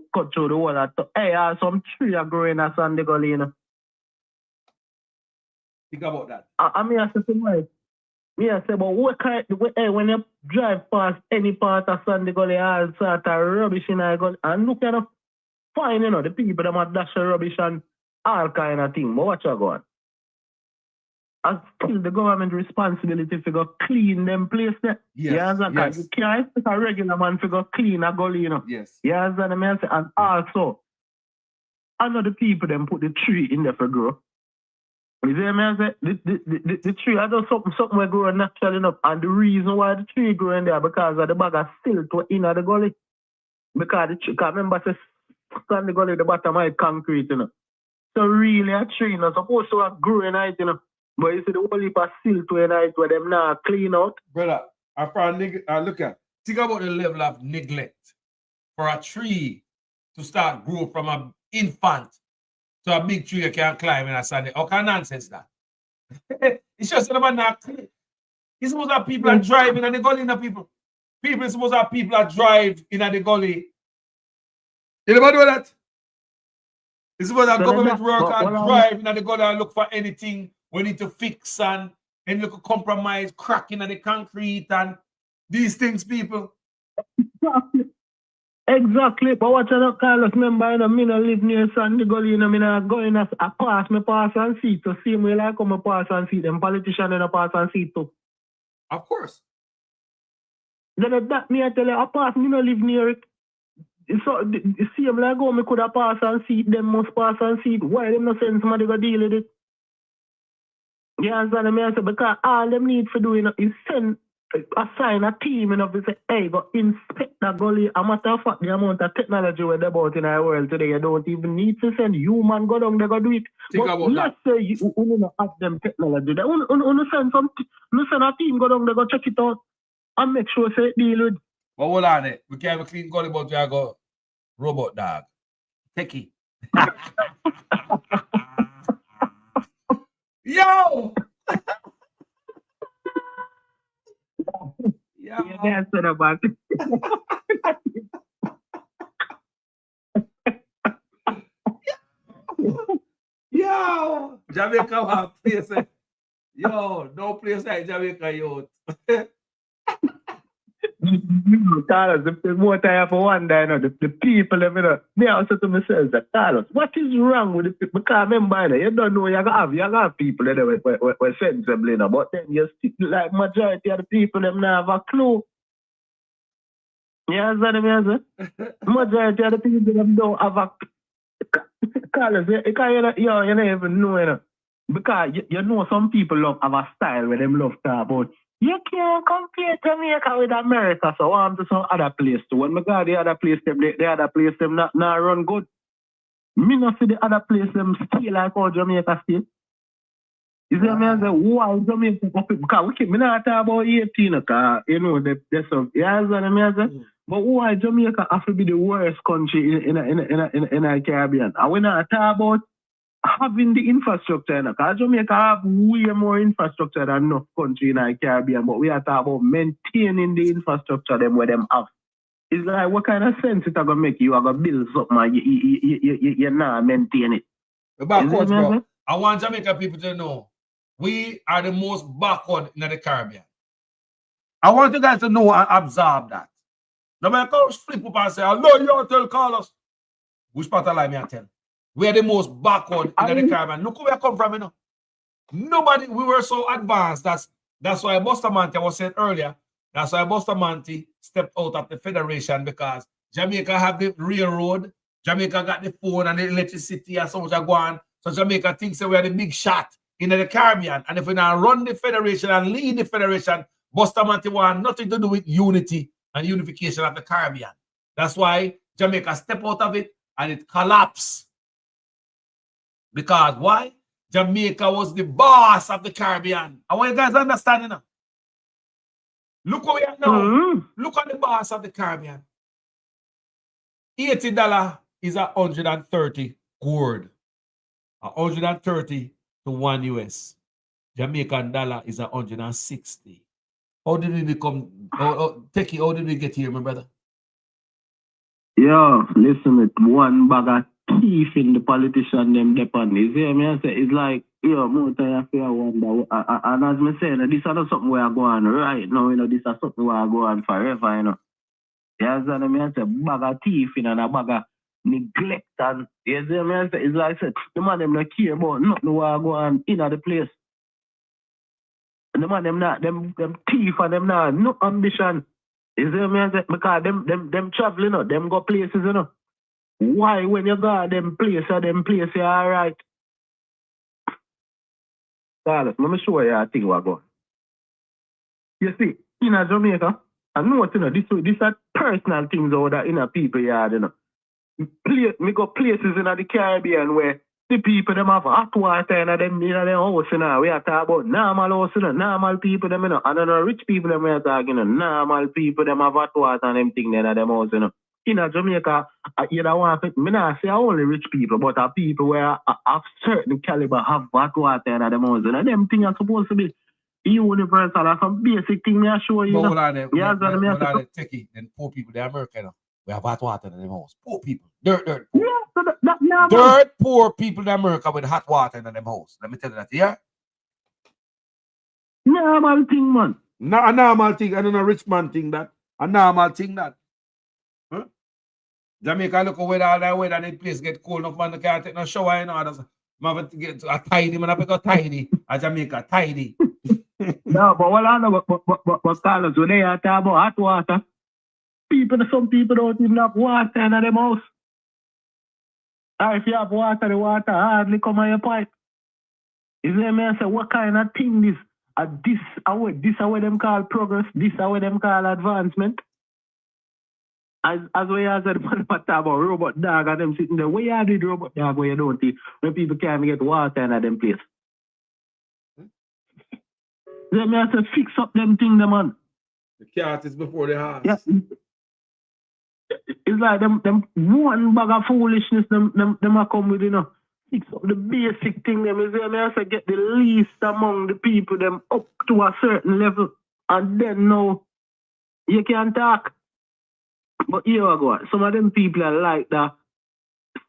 the wall. Hey, some tree are growing in a sandy gully, you know.
Think about that.
I mean, I say to myself, but what kind, when you drive past any part of sandy gully, all sort of rubbish in a gully, and look at fine, you know, the people that might dash rubbish and all kind of thing. But what you going? And still the government responsibility to go clean them place there.
Yes. Yes.
You can't expect a regular man to go clean a gully, you know.
Yes.
You understand me? And also, I know the people them put the tree in there for grow. You see me? I say the tree, I do something will grow naturally enough. And the reason why the tree grow in there because of the bag of silt in the gully. Because the tree, remember, stand the gully the bottom of concrete, you know. So really a tree not supposed to have grow in it, you know. But you see the whole heap of silt in it where them now clean out.
Brother, look at think about the level of neglect for a tree to start grow from an infant to a big tree you can climb in a Sunday. How can nonsense that? It's just about not clean. It's supposed to have people that drive in the gully, the people. People are supposed to have people that drive in the gully. You never do that? It's supposed to have government worker drive in the gully and look for anything we need to fix and look at compromise, cracking in the concrete and these things, people.
Exactly. But what you know, Carlos, remember, you know, me no live near Sandy Gully, you know, me no go in a pass and see to see me like come a pass and see them politicians in a pass and see too.
Of course.
Then that me I tell you, a pass, me no live near it. So the same like go me could have pass and see them must pass and see it. Why them no send somebody go deal with it? You understand me? I say because all them need for doing is assign a team, you know, to say, hey, go inspect that gully. A matter of fact, the amount of technology we're about in our world today, you don't even need to send human go down, they go do it.
Think
but
about
let's say you don't have them technology. They send a team go down, they go check it out and make sure say deal with.
But hold on it. We can't have a clean gully, but we have got robot dog. Techie. Yo!
Yeah, said about it.
Yo! Jamaica one place. Yo, no place like Jamaica, yo.
Carlos, the more time for one day, you know, the people, you know, me also to myself, that Carlos, what is wrong with the people? Because remember, you know, you don't know, you have people that were sensible, you know, but then you still, like majority of the people, them not have a clue. You understand me? Majority of the people, them don't have a Carlos, because you don't even know, you know. Because you know some people have a style where them love to about you can't compare Jamaica with America, so I'm to some other place too. When I go to the other place, the other place them not run good. Me not see the other place them still like how Jamaica still. You see what I say? Why Jamaica? Because we not talk about 18, because you know the stuff. You understand what I say? But why Jamaica have to be the worst country in the Caribbean? And we not talk about having the infrastructure, because Jamaica have way more infrastructure than enough country in the Caribbean, but we are talking about maintaining the infrastructure them where them have. It's like, what kind of sense it going to make you have a build something and you not maintain it?
Backwards, bro. I want Jamaica people to know we are the most backward in the Caribbean. I want you guys to know and absorb that. Jamaica flip up and say, I know you don't tell Carlos. Which part of lie me I tell? We are the most backward in the Caribbean. Look where we come from, you know. Nobody, we were so advanced. That's why Bustamante was said earlier. That's why Bustamante stepped out of the federation, because Jamaica have the railroad, Jamaica got the phone and the electricity and so much are going. So Jamaica thinks that we are the big shot in the Caribbean. And if we now run the federation and lead the federation, Bustamante want nothing to do with unity and unification of the Caribbean. That's why Jamaica step out of it and it collapsed. Because why? Jamaica was the boss of the Caribbean. I want you guys to understand, you know. Look where we are now. Look at the boss of the Caribbean. $80 is 130 gourd. 130 to 1 US. Jamaican dollar is 160. How did we become, Techie, how did we get here, my brother?
Yo, listen, it one bag of thief in the politician them depend. You see me? I say it's like, yo, more time I wonder. And as me say, this is not something where I go on right now, you know, this is something where I go on forever, you know. You understand me? I say bag of thief in and a bag of neglect, and you see me? I say it's like I said, the man them not care about nothing where I go on in the place. And the man them not them thief and them not no ambition. You see me? I say because them travel, you know, them go places, you know. Why when you go to them place you alright? Carlos, let me show you a thing what going. You see, in a Jamaica, I know what you know, this are personal things over there in a people yard, you know. Me go places in the Caribbean where the people them have hot water in them house, you know. We are talking about normal house, you know, normal people them, you know. I don't know rich people them we are talking, you know. Normal people them have hot water and them thing in them house, you know. In Jamaica, you don't want to, me not say only rich people, but people where of certain caliber have hot water in them house, you know. Them things are supposed to be universal or some basic thing I show you.
But Techie, then poor people, the American, we have hot water in them house. Poor people. Dirt.
Yeah, so
dirt poor people in America with hot water in them house. Let me tell you that, yeah?
Normal thing, man.
Not a normal thing. I don't know rich man thing that. A normal thing that.
Huh? Jamaica look away all that weather and the place get cold enough, man. They can't take no shower, you know. Man have to get a tidy, man. I pick a tidy. A Jamaica, tidy.
No, but what I know, but Carlos, when they are talking about hot water, some people don't even have water in their house. Or if you have water, the water hardly come on your pipe. You see me? I say, what kind of thing this? This is what them call progress. This is what them call advancement. As we have said, man, talk about robot dog and them sitting there. Where you did robot dog where you don't see when people can't get water in them place? They may have to fix up them thing, the man.
The cat is before the house.
Yeah. It's like them one bag of foolishness them are come with, you know. Fix up the basic thing, them is they have to get the least among the people them up to a certain level. And then now you can talk. But here I go. Some of them people are like that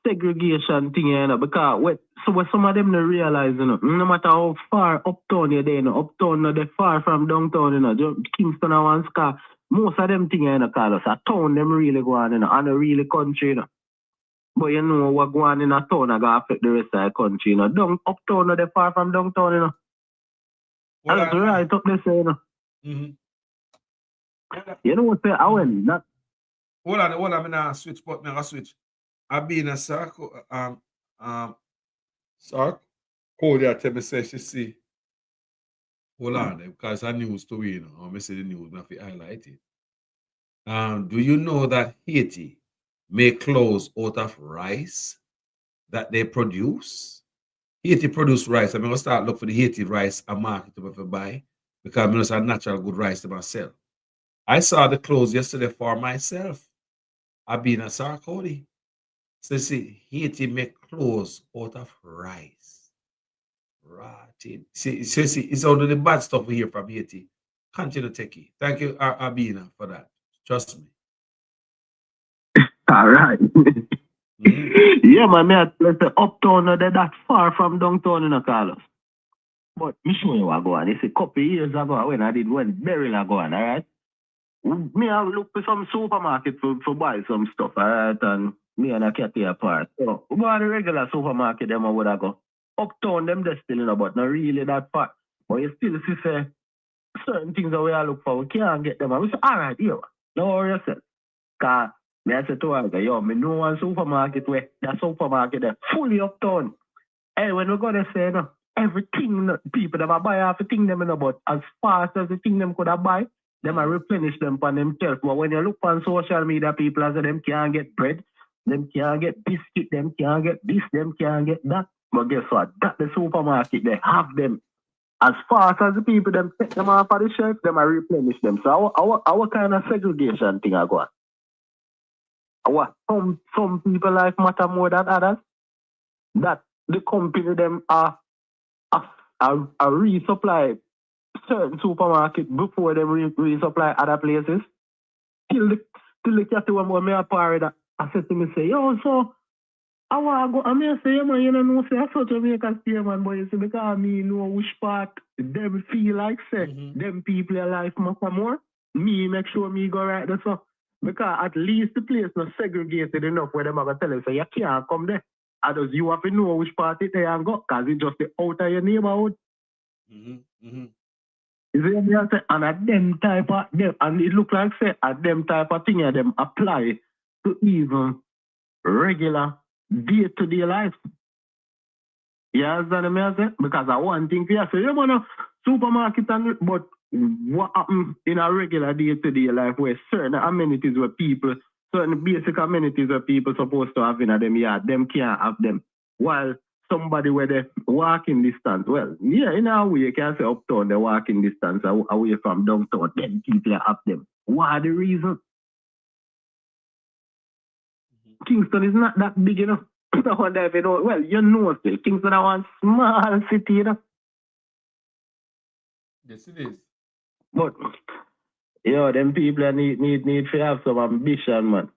segregation thing, you know, because what some of them don't realize, you know, no matter how far uptown you're there, you know, uptown, they're far from downtown, you know, Kingston and one scar. most of them things, you know, Carlos, a town them really go on, you know, and a really country, you know. But you know what go on in a town, I got affect the rest of the country, you know. Down uptown, no, they far from downtown, you know.
Well,
That's right up there, you know.
Mm-hmm.
You know what say, I went that.
Hold on, I'm gonna switch, but I'm gonna switch. I've been a circle, Claudia tell me say she see. Hold on, because I news to you know. I'm say the news, I have to highlight it. Do you know that Haiti make clothes out of rice that they produce? Haiti produce rice. I'm gonna start look for the Haiti rice a market to buy because I'm just a natural good rice to myself. I saw the clothes yesterday for myself. I've been at Sarkozy. So see, Haiti make clothes out of rice. Right. See, it's all the bad stuff we hear from Haiti. Continue to take it. Thank you, Abina, for that. Trust me.
All right. Yeah, man, me at the uptown, that far from downtown, you know, Carlos. But me show you what go on. It's a couple years ago when I did went very ago on, all right? Me I look for some supermarket for buy some stuff, all right? And me and a cat here apart. So we go to the regular supermarket, them or would I go. Uptown, them they still, you know, but not really that far. But you still see say certain things that we all look for, we can't get them. And we say, all right, yo, don't worry yourself. Cause me I say to her, yo, me know one supermarket where that supermarket there fully uptown. Hey, when we go there say, no, everything people that buy everything them, you know, but as fast as the thing them could have buy, them I replenish them for themselves. But when you look on social media, people as them can't get bread, them can't get biscuit, them can't get this, them can't get that. But guess what? That the supermarket, they have them. As fast as the people them take them off of the shelf, them I replenish them. So our kind of segregation thing I go on. Some people life matter more than others. That the company them are resupply certain supermarket before them resupply other places. Till the cat when me a party that I said to me say, yo, so I want to go. I mean, say, yeah, man, you know, say, I saw Jamaica stay, man, but you see, because me know which part them feel like, say, them people in life matter more. Me make sure me go right there, so. Because at least the place not segregated enough where them are going to tell you, say, you can't come there. And just you have to know which part it there and go, because it's just the out of your neighborhood. You see what I'm saying? And at them type of, them, and it look like, say, at them type of thing, them apply to even regular day-to-day life. You understand me? Because I one thing for you, say, you want a supermarket, but what happens in a regular day-to-day life where certain amenities where people, certain basic amenities where people supposed to have in them yard, them can't have them. While somebody where they walking distance, well, yeah, in a way you can say uptown, they walking distance away from downtown, then people have them. What are the reasons? Kingston is not that big, you know. I wonder if you know, well, you know still, Kingston is one small city, you know.
Yes, it is.
But, yo, them people need to have some ambition, man.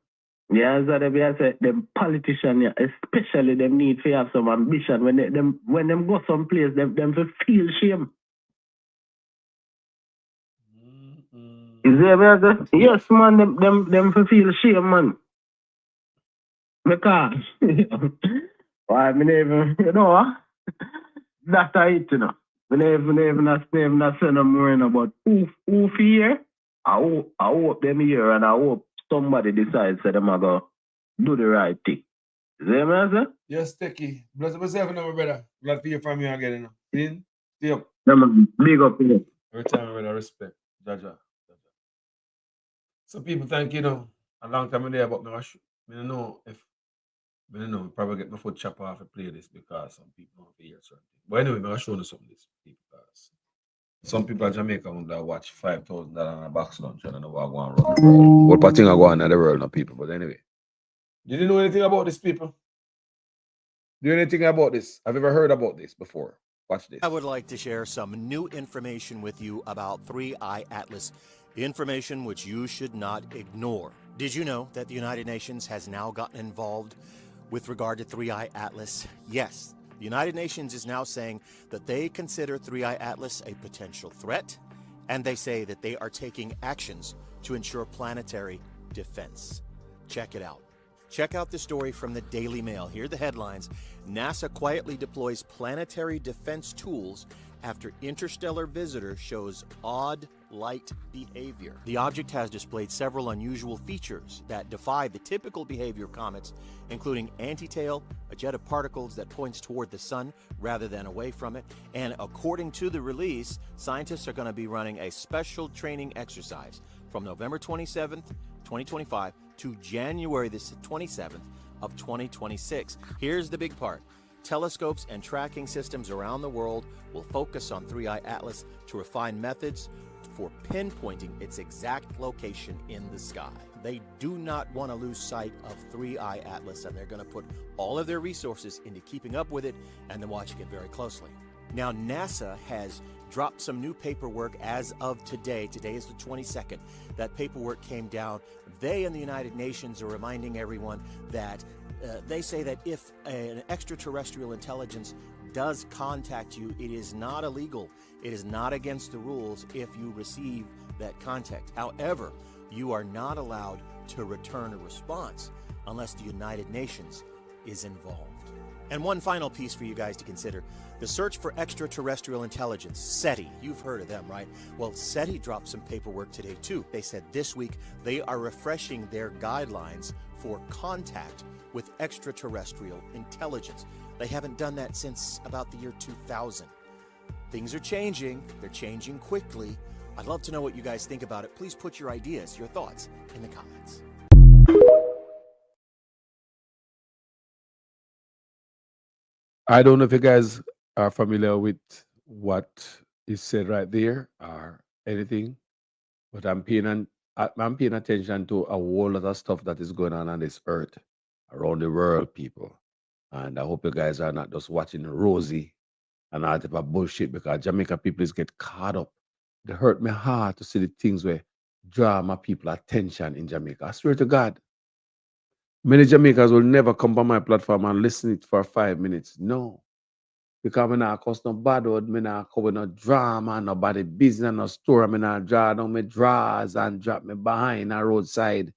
Yeah, so I say, them politicians, yeah, especially them need to have some ambition. When them go someplace, them feel shame. Is there, yes, man, them feel shame, man. Because, why, me never, you know what? That's it, you know. Me never not say no more, you know, but who fear? I hope them here, and I hope somebody decides that them are going to do the right thing. Is that what I say?
Yes, Techie. Bless myself, my brother. Glad to hear from you again, you know. Stay up.
Big up here.
Every time, brother, respect. Jaja. So people think, you know, a long time there, but I don't know if I don't know, we probably get my foot chop off and play this because some people don't hear certain things. But anyway, I'm going to show you some of this because some people in Jamaica want to watch $5,000 on a box lunch and I know what I go on around the world. What thing I go on in the world, no people. But anyway, did you know anything about this, people? Do you know anything about this? Have you ever heard about this before? Watch this.
I would like to share some new information with you about 3i Atlas, information which you should not ignore. Did you know that the United Nations has now gotten involved with regard to 3i Atlas? Yes, the United Nations is now saying that they consider 3i Atlas a potential threat And they say that they are taking actions to ensure planetary defense. Check it out. Check out the story from the Daily Mail. Here are the headlines. NASA quietly deploys planetary defense tools after interstellar visitor shows odd light behavior. The object has displayed several unusual features that defy the typical behavior of comets, including anti-tail, a jet of particles that points toward the sun rather than away from it. And according to the release, scientists are going to be running a special training exercise from November 27th, 2025 to January the 27th of 2026. Here's the big part. Telescopes and tracking systems around the world will focus on 3i Atlas to refine methods for pinpointing its exact location in the sky. They do not want to lose sight of 3i Atlas, and they're going to put all of their resources into keeping up with it and then watching it very closely. Now, NASA has dropped some new paperwork as of today. Today is the 22nd. That paperwork came down. They and the United Nations are reminding everyone that they say that if an extraterrestrial intelligence does contact you, it is not illegal. It is not against the rules if you receive that contact. However, you are not allowed to return a response unless the United Nations is involved. And one final piece for you guys to consider. The search for extraterrestrial intelligence, SETI, you've heard of them, right? Well, SETI dropped some paperwork today too. They said this week they are refreshing their guidelines for contact with extraterrestrial intelligence. They haven't done that since about the year 2000. Things are changing. They're changing quickly. I'd love to know what you guys think about it. Please put your ideas, your thoughts in the comments.
I don't know if you guys are familiar with what is said right there or anything, but I'm paying attention to a whole lot of stuff that is going on this earth, around the world, people. And I hope you guys are not just watching Rosie and all type of bullshit, because Jamaica people is get caught up. It hurt my heart to see the things where draw my people attention in Jamaica. I swear to God, many Jamaicans will never come on my platform and listen it for 5 minutes. No. Because I'm not cause no bad word, I'm not cover no drama, nobody business, no story. I'm not draw down my drawers and drop me behind a roadside.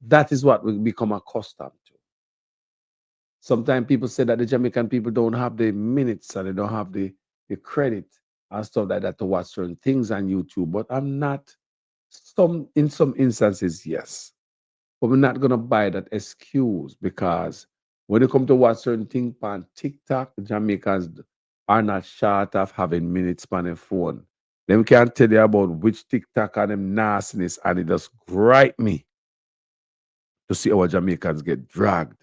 That is what we become accustomed to. Sometimes people say that the Jamaican people don't have the minutes and they don't have the credit and stuff like that to watch certain things on YouTube. But I'm not, in some instances, yes. But we're not going to buy that excuse, because when it comes to watch certain things on TikTok, Jamaicans are not short of having minutes on their phone. Them can't tell you about which TikTok and them nastiness, and it just gripe me to see our Jamaicans get dragged.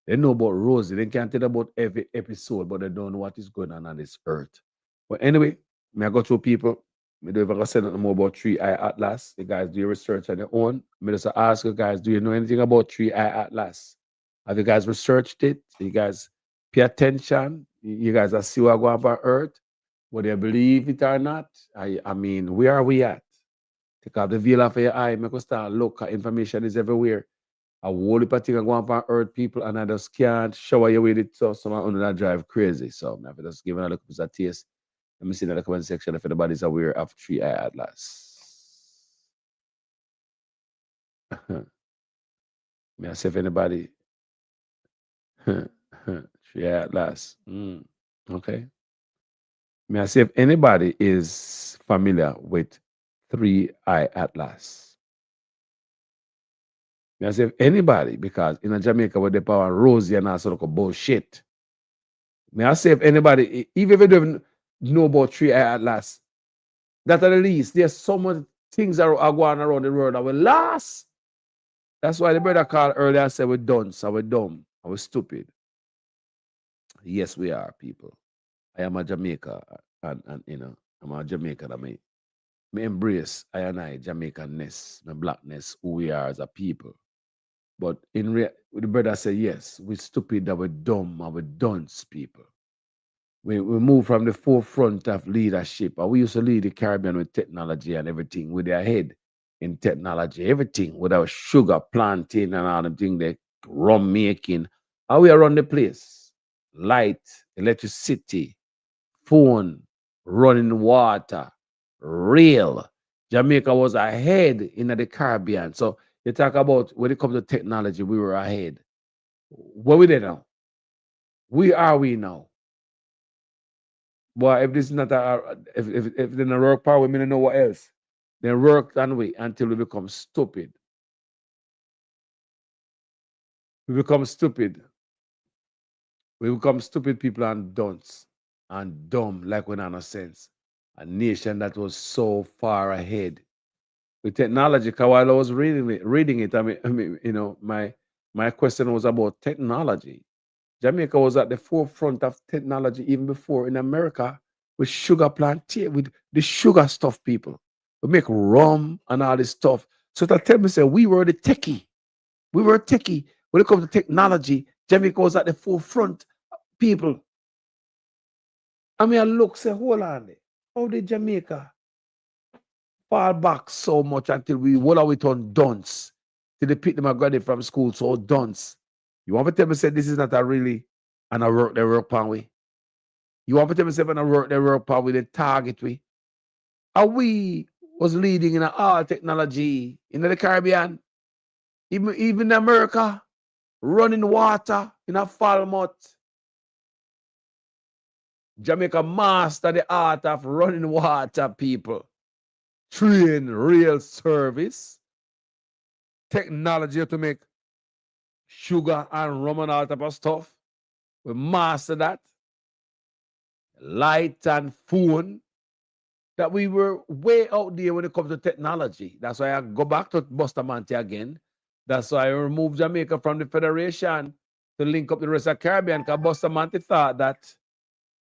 They know about Rosie. They can't tell you about every episode, but they don't know what is going on this earth. But anyway, may I go through people? I don't ever say nothing more about 3i Atlas. You guys do your research on your own. I just ask you guys, do you know anything about 3i Atlas? Have you guys researched it? You guys pay attention? You guys are see what going on earth? Whether you believe it or not? I mean, where are we at? Take off the veil off your eye. Make us start look. Information is everywhere. A whole heap of things going on earth, people, and I just can't shower you with it. So someone under that drive crazy. So I have to just give it a look at a taste. Let me see in the comment section if anybody's aware of 3i Atlas. May I say if anybody 3i Atlas. Okay. May I say if anybody is familiar with 3i Atlas? May I say if anybody, because in Jamaica where they power Rosie and all sort of bullshit. May I say if anybody, even if you don't know about 3i Atlas, that at least there's so many things that are going around the world that will last. That's why the brother called earlier and said we're dunce, we're dumb, we're stupid. Yes, we are, people. I am a Jamaica, and you know, I'm a Jamaican. I embrace I Jamaican-ness, my blackness, who we are as a people. But the brother said, yes, we're stupid, we're dumb, we're dunce, people. We move from the forefront of leadership. We used to lead the Caribbean with technology and everything, with their head in technology, everything, with our sugar planting and all the things, the rum making. How we around the place? Light, electricity, phone, running water, real. Jamaica was ahead in the Caribbean. So you talk about when it comes to technology, we were ahead. What we did now? We now? But if this is not if they don't work power, we don't know what else. Then work and we until we become stupid. We become stupid. We become stupid people and dunce and dumb like we have no sense. A nation that was so far ahead with technology. Because while I was reading it, I mean, you know, my question was about technology. Jamaica was at the forefront of technology even before in America with sugar plantation, with the sugar stuff, people. We make rum and all this stuff. So that tell me, say, we were the techie. We were techie. When it comes to technology, Jamaica was at the forefront, people. I mean, I look, say, hold on. How did Jamaica fall back so much until we wall it on dunce? Till they pick them and graduate from school, so dunce. You want to tell me, say, this is not a really, and I work pan way. You want to tell me, say, and I work pan with the target way. And we was leading in all technology in the Caribbean, even America, running water in a Falmouth. Jamaica master the art of running water, people. Train real service. Technology to make sugar and rum and all type of stuff. We master that. Light and phone. That we were way out there when it comes to technology. That's why I go back to Bustamante again. That's why I removed Jamaica from the Federation to link up the rest of the Caribbean, because Bustamante thought that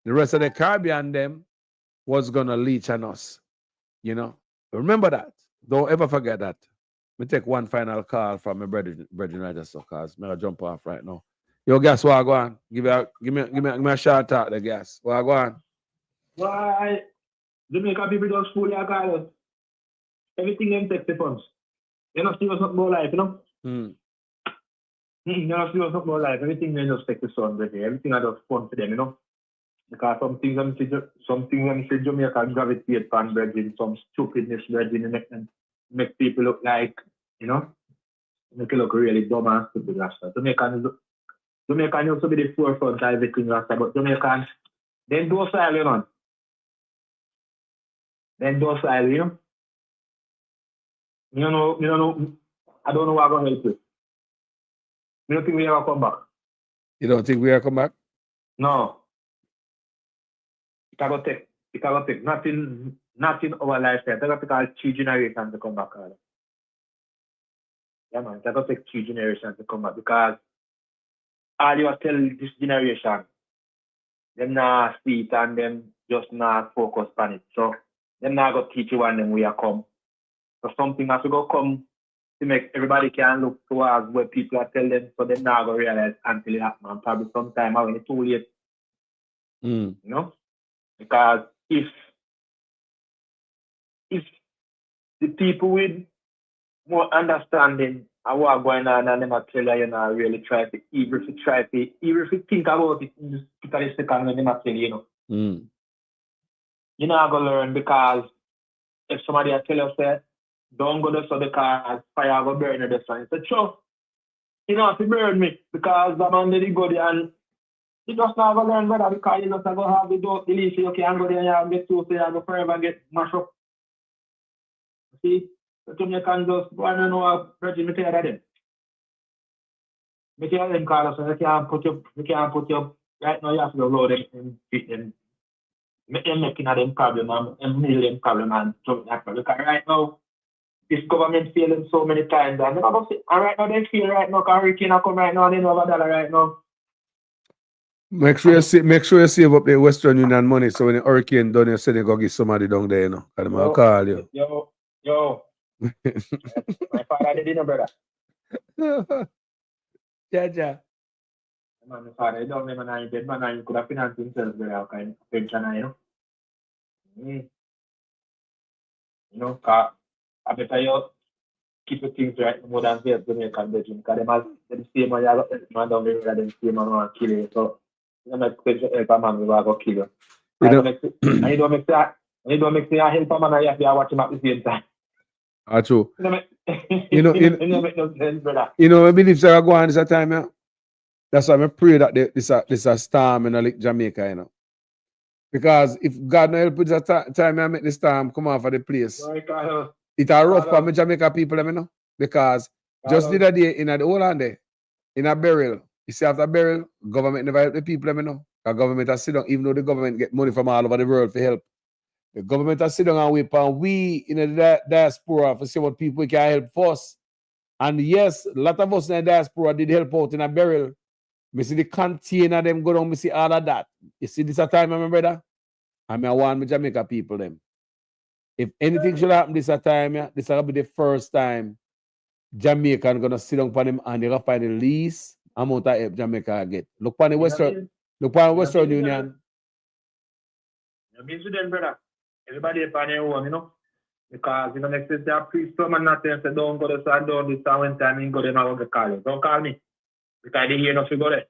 the rest of the Caribbean them was gonna leech on us. You know? Remember that. Don't ever forget that. Me take one final call from my brethren right there, so cause I'm gonna jump off right now. Yo, guess what I go on? Give me a shout out there, guess. What I go on?
Why? Jamaica people just fool your call. Everything them take the funds. You know, see what's up more life, you know? You know, see what's up more life. Everything they just take the sun with it. Everything are just fun for them, you know? Because some things when you say Jamaica gravitate pan brethren, some stupidness brethren make people look like, you know, make it look really dumb and stupid. Jamaican used to be the forefront of everything, but Jamaicans, then docile, you know. Then docile, you know. You know, I don't know what I'm going to help you. You don't think we ever come back?
You don't think we ever come back?
No. It can take nothing our lifetime. It can take 3 generations to come back. Yeah, man. It can take 3 generations to come back because all you tell this generation, them not see it and them just not focus on it. So, them not going to teach you when them we are come. So, something has to go come to make everybody can look towards what people are telling them, so them not going to realize until it happens. And probably sometime when it's too late. You know? Because if the people with more understanding of what's going on and them tell you, you know, really try to, even if you think about it, just pick a second when them tell you, you know. You're not going to learn because if somebody tell you, say, don't go to the because fire will burn the sun. It's true. You know, to burn me because I'm under the body and you just not going to learn better because you just going to have the door delete so you can't go there and get too, so you go forever and get mashed up. See? So Jamaican just go and know what virgin me tell them. Me tell them because you can't put your, right now you have to load them and fit them. You're making them problem and million problem and something like that. Because right now, this government failing so many times and right now they feel right now because hurricane come right now and they know about that right now.
Make sure you save up the Western Union money so when the hurricane done, you say they go give somebody down there, you know. And them will call you.
Yo. My father did, brother.
Yeah.
My father, he don't remember nine dead, man, he could have financed himself with a kind of pension, you know. You know, because I better you keep the things right more than fair to make a bedroom. Because them same man, you got man down there, them same man want to kill you. So, you know, make special help a man who will go kill you. And you don't make that. You don't make me a help man, I have to watch him at the same time.
True.
You know, make no sense, brother.
You know, I believe so I go on this time, yeah. That's why I pray that this a storm in like Jamaica, you know. Because if God no help with that time I make the storm come off of the place. It's a rough for me Jamaica people, you know. Because just the other day in the whole land there, in a burial, you see after burial, government never help the people, you know. The government has sit down, even though the government get money from all over the world for help. The government has sit down and wait and we in the diaspora to see what people can help first. And yes, a lot of us in the diaspora did help out in a burial. Me see the container them go down, me see all of that. You see this a time, my brother? And I want me Jamaica people them. If anything should happen this a time, yeah, this will be the first time Jamaica gonna sit down for them and they're gonna find the least amount of help Jamaica get. Look on the Western Union.
I'm busy then, brother. Everybody upon their own, you know. Because, you know, next time a priest come and not say, don't go to and don't this and when time you go there, I will call you. Don't call me. Because they hear nothing go there.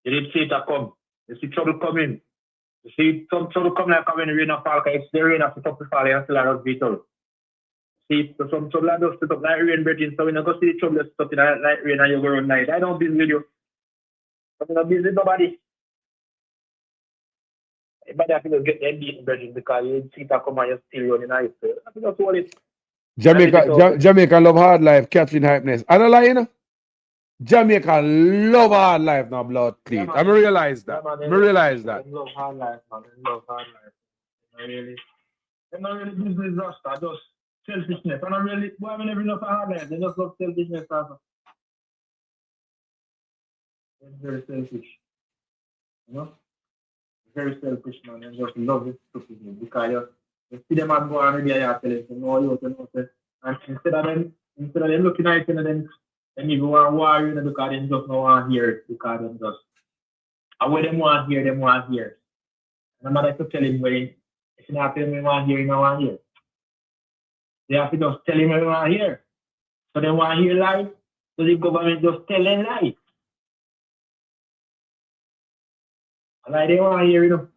You did see it come. You see trouble coming. You see some trouble coming like when the rain of fall, because it's the rain of the top of fall, and still a lot of beetle. See, so some trouble like those stuff like rain breaking, so when you go see the trouble stuff in like rain and you go run night. I don't busy with you. I'm not busy with nobody. Everybody have to get them beaten, brethren, because you see that come and you still running out. I think that's all it.
Jamaica love hard life, Kathleen Hypeness. I don't lie, you know. Jamaica love hard life now, blood clean. I realize that. I realize that.
They love hard life, man. They love hard life. They're not really business rasta, just selfishness. I don't really, boy, I never know for hard life. They just love selfishness also. They're very selfish. You know? Very selfish, man, and just love it stupidly because you see them and go on the area telling them, no, you know, and instead of them looking at it, and then even want to war, you know, because they just don't want to hear it, because them just, and when them want to hear, them want to hear. And I'm not to tell him when, if you not tell him you want to hear, you don't want to hear. They have to just tell him what you want to hear. So they want to hear lies, so the government just tell them lies. Like they want to hear, you know.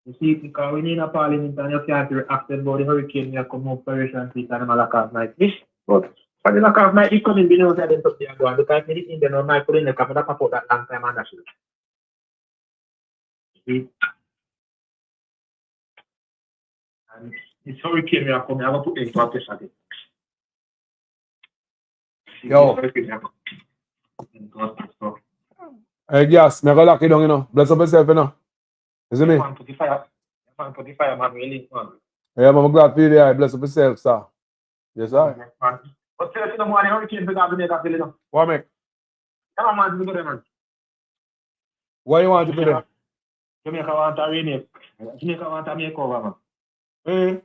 You see, because when you're in a parliament and you can't ask them about the hurricane, you come up Operation Peace and them lack of night. This, but for the lack of night, you couldn't be able to them something and go on because many things they know might put in the camera pop out that long time and that's it. See? And this hurricane will come, I'm going to put it into a test again.
Yo. Hey, yes, me go lock it down, you know. Bless up yourself, you know. Isn't it?
Man, put the fire, man, really, man.
Yeah, man, I'm glad for you there. Bless up yourself, sir. Yes, sir.
Man. But tell us in the morning, hurricane, because Jamaica feel, you know.
What, mate?
Come on, man, to go there, man.
What you want to do there?
Jamaica want a remake. Jamaica want a makeover, man.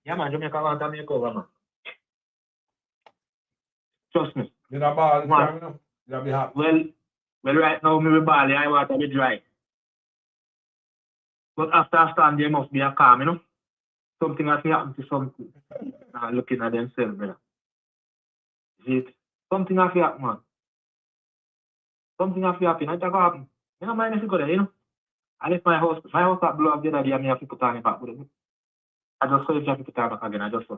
Yeah, man, Jamaica want a makeover, man. Trust me.
Did I ball this time, you know? Did I be happy?
Well, right now, me barley, I want to be dry. But after a storm, there must be a calm, you know? Something has to happen to something. Looking at themselves, brother. See it? Something has to happen, man. Something has to happen. I think happen. You know, mind if you go there, you know? I left my house got blow up the other day, and I have to put on it back. I just saw if you have to put on it back again, I just saw.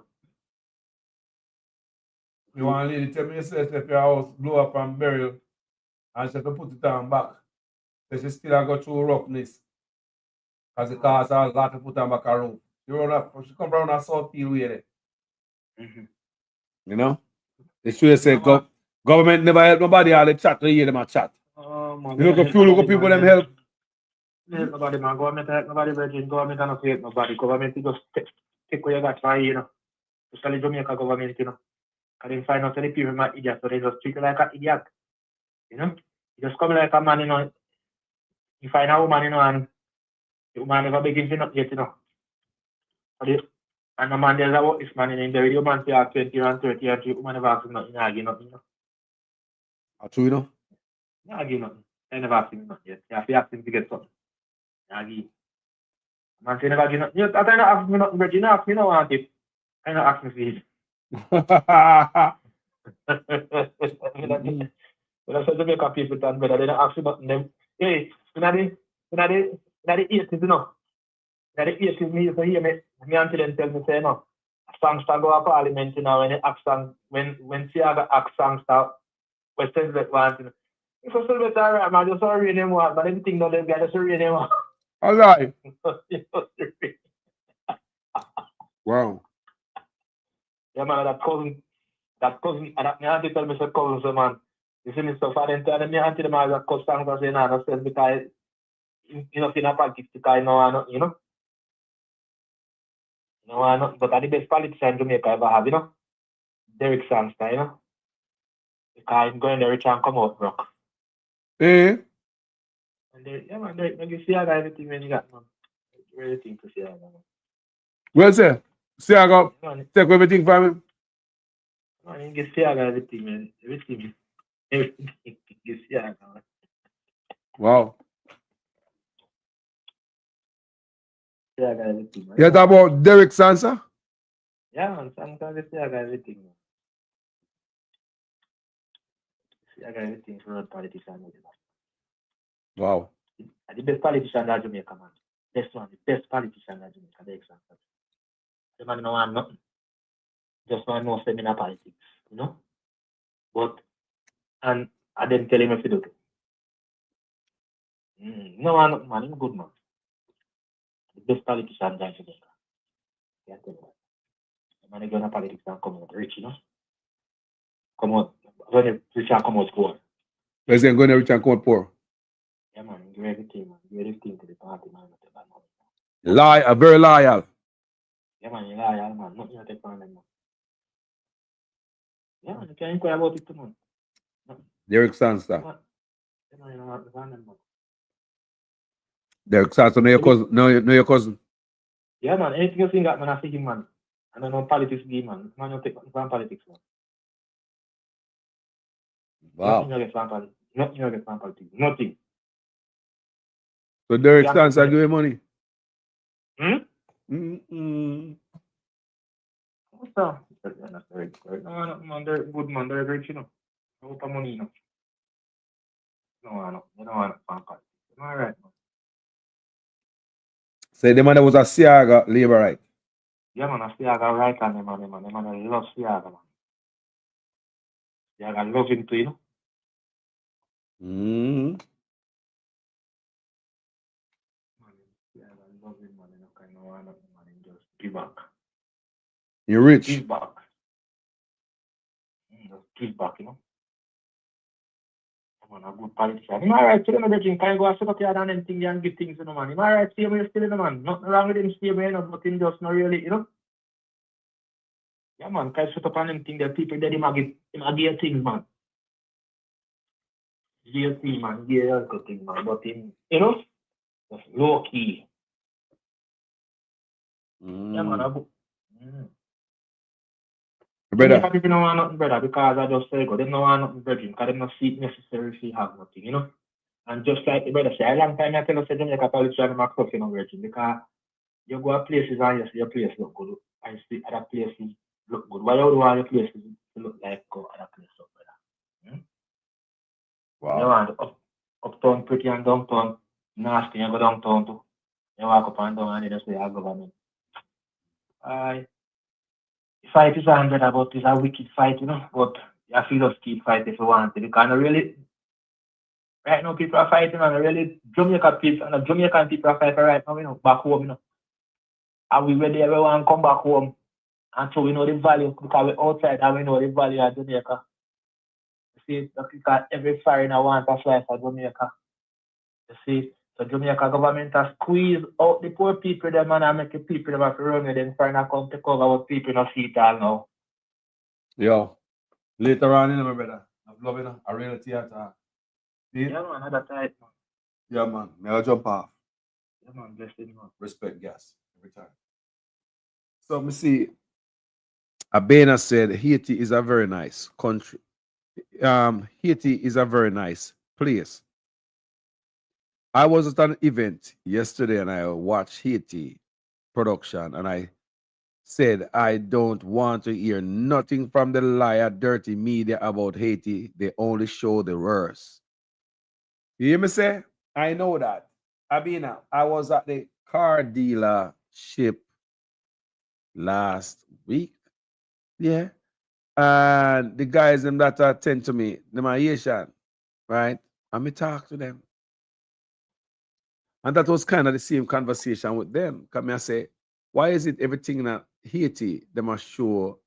You want a lady tell me yourself if your house blow up and burial and she have to put it on back. So she still go through roughness. Because it costs a lot to put on back a room. She come around a South Field way there. You know? They should say government never help nobody, all the chat, they hear them a chat.
Man,
you look at few people them help.
Help nobody, man. Government help nobody, virgin. Government not help nobody. Government just take what you got for you know. Especially Jamaica government, you know. And they find out the people are idiots, so they just treat you like an idiot. You know? You just come like a man, you know. You find a woman, you know, and the woman never begins to not yet, you know. And the man there's about this man in the video, man say 20 and 30 and the woman never asks him nothing, you nothing, you know.
True, you know?
You argue nothing. I never asked him nothing yet. You have to ask him to get something. You argue. Man say never give nothing. You not ask me nothing, but you not ask me no want it. I not ask me for it. When I said to make a people turn better, they don't ask you nothing. Them, hey, you know the 80s, you know. That the 80s me used to hear me until them tell me say no. Songster go to parliament, you know, when the accent when Siaga ask songster questions that want to know. If I still better alright, man, just read them one, but everything don't them guys just read them one.
All right. Wow.
Yeah, man, that cousin, and that my auntie tell me say cousin, so man, you see me stuff, and then my auntie them always cut songs and say no, no sense because you know, in a politics, because you know. No, but the best politician Jamaica ever have, you know? Derek Sangster, you know? Because he's going there rich and come out broke.
Eh?
And yeah, man, you see how everything when you got, man. Really think to see how man.
Well, sir, see, I got take everything from him.
Man, you see how everything, man. Everything. You see how man.
Wow.
See how everything, man.
You talk about Derek Sansa?
Yeah, man, Sangster, you see how everything, man. See how everything for a politician.
Wow.
The best politician in Jamaica, man. Best one, the best politician in Jamaica, the example. The man don't want nothing. Just want no seminar politics, you know? But, and I didn't tell him if he do it. No one, man, he's good, man. The best politician in Jamaica. Yeah, tell you what. The man is going to politics and come out rich, you know? Come out, when the rich and come out poor.
President going to rich and come out poor.
Yeah, man, give everything, man. Give everything to the party, man.
Very loyal.
Yeah, man, you're loyal, man. Nothing you take from them, man. Yeah, man, you can inquire about it too, man.
Derek Sansa.
Yeah, man, you know what, man.
Derek Sansa, know your cousin. Know your cousin.
Yeah, man, anything you think that, man, I see him, man. I don't know politics game, man. Man, you take from politics, man.
Wow.
Nothing you get from politics. Nothing you get from politics. Nothing.
So Derek Sansa give you money?
What's up? No, man, they're good, man. They're rich, you know. No open money, you know. No, you don't want from politics. All right, man.
Say the man that was a Siaga labor right.
Yeah, man, I Siaga right on them, man. The man I love Siaga, man. Siaga love him too, you know. Siaga love him, man. You know, kind of want nothing, man. He just give back.
You're rich.
Give back. Just give back, you know. Man, a good politician. Him alright, so them everything can go and set up here and anything and give things, you know, man. Him alright, stay with still, you know, man. Nothing wrong with him, stay with, you know, but him just not really, you know. Yeah, man, can set up on anything that people that him a give things, man. Give things, man. Give a good thing, man. But him, you know, just low key. Yeah, man, a good.
Brother.
People don't want nothing, brother, because I just say, go, they don't want nothing, brother, because they don't see it necessary if you have nothing, you know. And just like the brother say, a long time I tell us that Jamaica politicians are tough, you know, virgin, because you go to places and you see your place look good, and you see other places look good. Why you would want your places to look like go other places, brother?
Wow.
You want uptown pretty and downtown nasty, you go downtown too. You walk up and down and you just say, our government. Fight is 100 about this a wicked fight, you know, but you have to just keep fighting if you want to, because really, right now people are fighting and really Jamaican people and the Jamaican people are fighting right now, you know, back home, you know. And we ready everyone come back home, and so we know the value, because we're outside and we know the value of Jamaica. You see, because every foreigner wants a slice of Jamaica. You see, so Jamaica government has squeezed out the poor people them and make the people them have to run with them foreigner come to cover what people don't see it all now.
Yo, later on, you know, my brother, I'm loving a real theater. See?
Yeah, man, that's right, man.
Yeah, man. May I jump off?
Yeah, man, blessed, man.
Respect gas every time. So, me see, Abena said Haiti is a very nice country. Haiti is a very nice place. I was at an event yesterday and I watched Haiti production and I said I don't want to hear nothing from the liar, dirty media about Haiti. They only show the worst. You hear me say? I know that. Abena, I was at the car dealership last week. Yeah. And the guys them that attend to me, them are Asian, right? And me talk to them. And that was kind of the same conversation with them. Come I say, why is it everything in Haiti, them are show,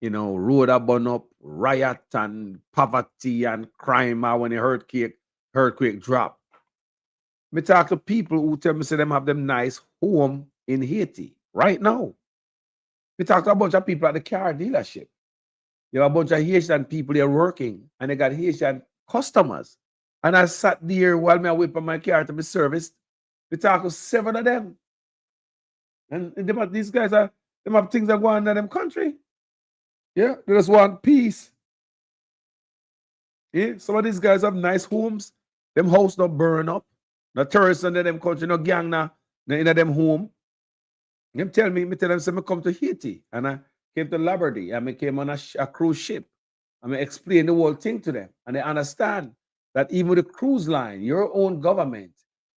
road a burn up, riot and poverty and crime when the earthquake drop. Me talk to people who tell me say them have them nice home in Haiti right now. We talk to a bunch of people at the car dealership. You have a bunch of Haitian people there working, and they got Haitian customers. And I sat there while I wait for my car to be serviced. We talk to 7 of them. And these guys them have things that go on in them country. Yeah, they just want peace. Yeah, some of these guys have nice homes. Them house not burn up. No terrorists under them country, no gang in them home. Them tell them, say, I come to Haiti and I came to Liberty and I came on a cruise ship. And I explain the whole thing to them. And they understand that even with the cruise line, your own government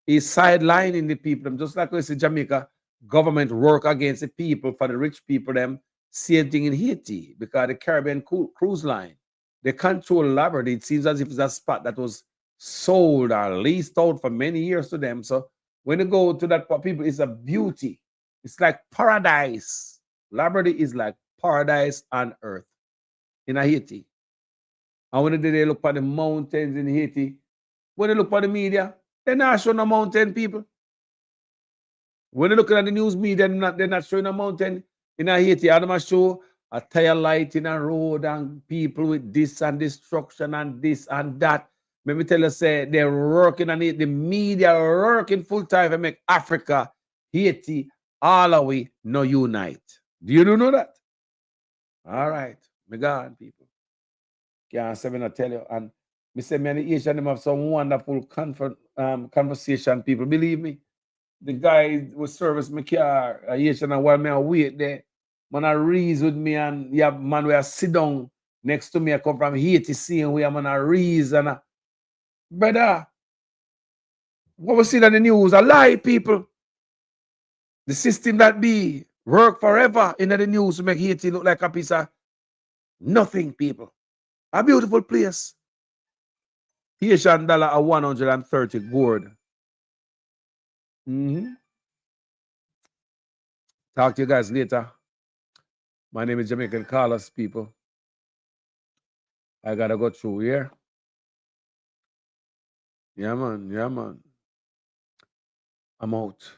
is sidelining the people. Just like we see Jamaica, government work against the people for the rich people, them same thing in Haiti, because the Caribbean cruise line, they control Liberty. It seems as if it's a spot that was sold or leased out for many years to them. So when you go to that people, it's a beauty. It's like paradise. Liberty is like paradise on earth in Haiti. And when they look at the mountains in Haiti, when they look at the media, they're not showing a mountain, people. When they look at the news media, they're not showing a mountain in Haiti. They're going to show a tire light in a road and people with this and destruction and this and that. Let me tell you, say they're working on it. The media are working full time to make Africa, Haiti, all the way no unite. Do you know that? All right. Me God, people. Can't say me not tell you. And me say me and the Asian them have some wonderful conversation, people. Believe me. The guy will service my car, Asian, and while me I wait there, man I reason with me and yeah, man where I sit down next to me. I come from Haiti, seeing where man I reason. Brother, what we see on the news, a lie, people. The system that be work forever in the news to make Haiti look like a piece of nothing, people. A beautiful place. Haitian dollar a 130 gourd. Talk to you guys later. My name is Jamaican Carlos, people. I gotta go through here. Yeah, man. Yeah, man. I'm out.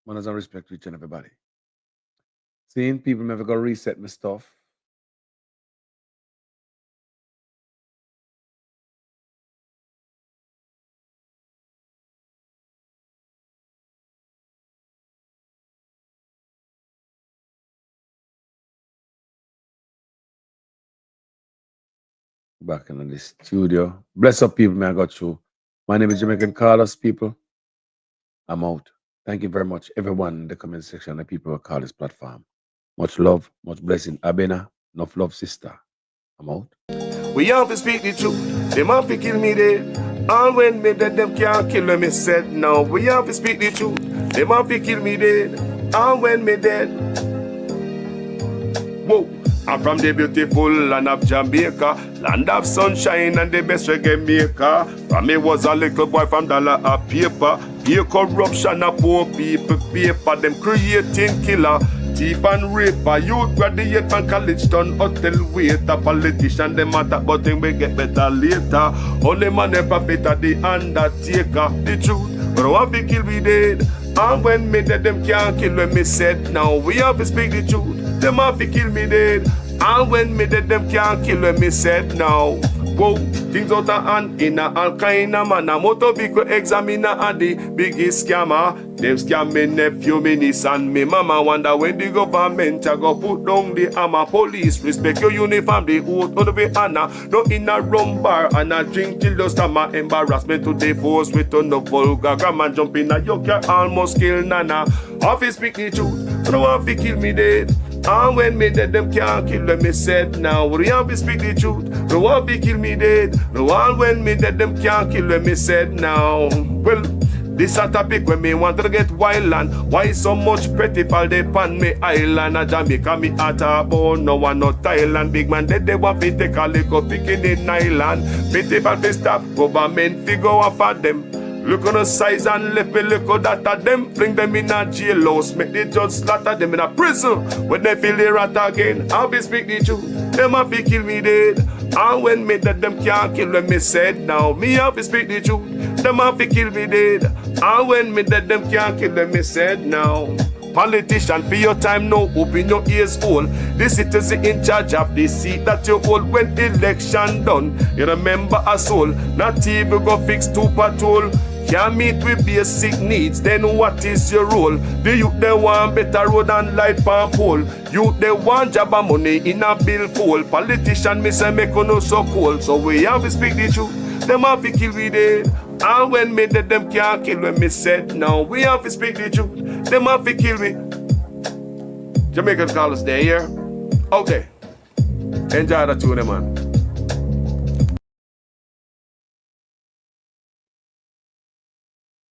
Man, as I respect to each and everybody. Seeing people never go reset my stuff. Back in the studio. Bless up, people, man. I got you. My name is Jamaican Carlos, people. I'm out. Thank you very much, everyone in the comment section, the people who call this platform. Much love, much blessing. Abena, enough love, sister. I'm out.
We have to speak the truth. Them have to kill me dead. All when me dead, them can't kill me said. No, we have to speak the truth. Them have to kill me dead. All when me dead. Whoa. I'm from the beautiful land of Jamaica, land of sunshine and the best reggae maker. From me was a little boy from dollar a paper. Pay corruption of poor people paper. Them creating killer, thief and raper. Youth graduate from college done hotel waiter. Politician them matter but them we get better later. Only man ever better the undertaker. The truth, but I want to kill me dead. And when me dead, them can't kill when me said. Now we have to speak the truth. Them have to kill me dead. And when me dead, them can't kill when me said. Now, whoa, things out of hand in a all kind of manner. Motor vehicle examiner and the biggest scammer. Them scam me nephew, me niece and me mama. Wonder when the government a go put down the hammer. Police respect your uniform, the oath on the way Anna. No in a rum bar and a drink till the stomach. Embarrassment to the force with no vulgar grammar. Jump in a your car, almost kill Nana. Office speak the truth, no one fi kill me dead. And when me dead, them can't kill when me said. Now we have to speak the truth, no one fi kill me dead. No one when me dead, them can't kill when me said. Now, well, This a topic when me want to get wild and why so much pretty fall they pan me island a Jamaica me at a bone no one no Thailand big man they want to take a little picking in island pity for the stop government figure off of them. Look on the size and left me look at that of them. Bring them in a jailhouse, make the judge slaughter them in a prison. When they feel the rat again, I'll be speak the truth. Them have to kill me dead. And when me that them can't kill when me said now, me have to speak the truth. Them have to kill me dead. And when me that them can't kill when me said now. Politician, for your time now, open your ears all. The citizen in charge of the seat that you hold when election done. You remember us all, not even go fix two patrol. Can't meet with basic needs, then what is your role? The youth they want better road and light pump pole. Youth they want job and money in a bill full. Politician me say make no so cold. So we have to speak the truth, them have to kill we dead. And when me dead them can't kill when me said now. We have to speak the truth, them have to kill me. Jamaicans call us there, yeah? Okay. Enjoy the tune, man.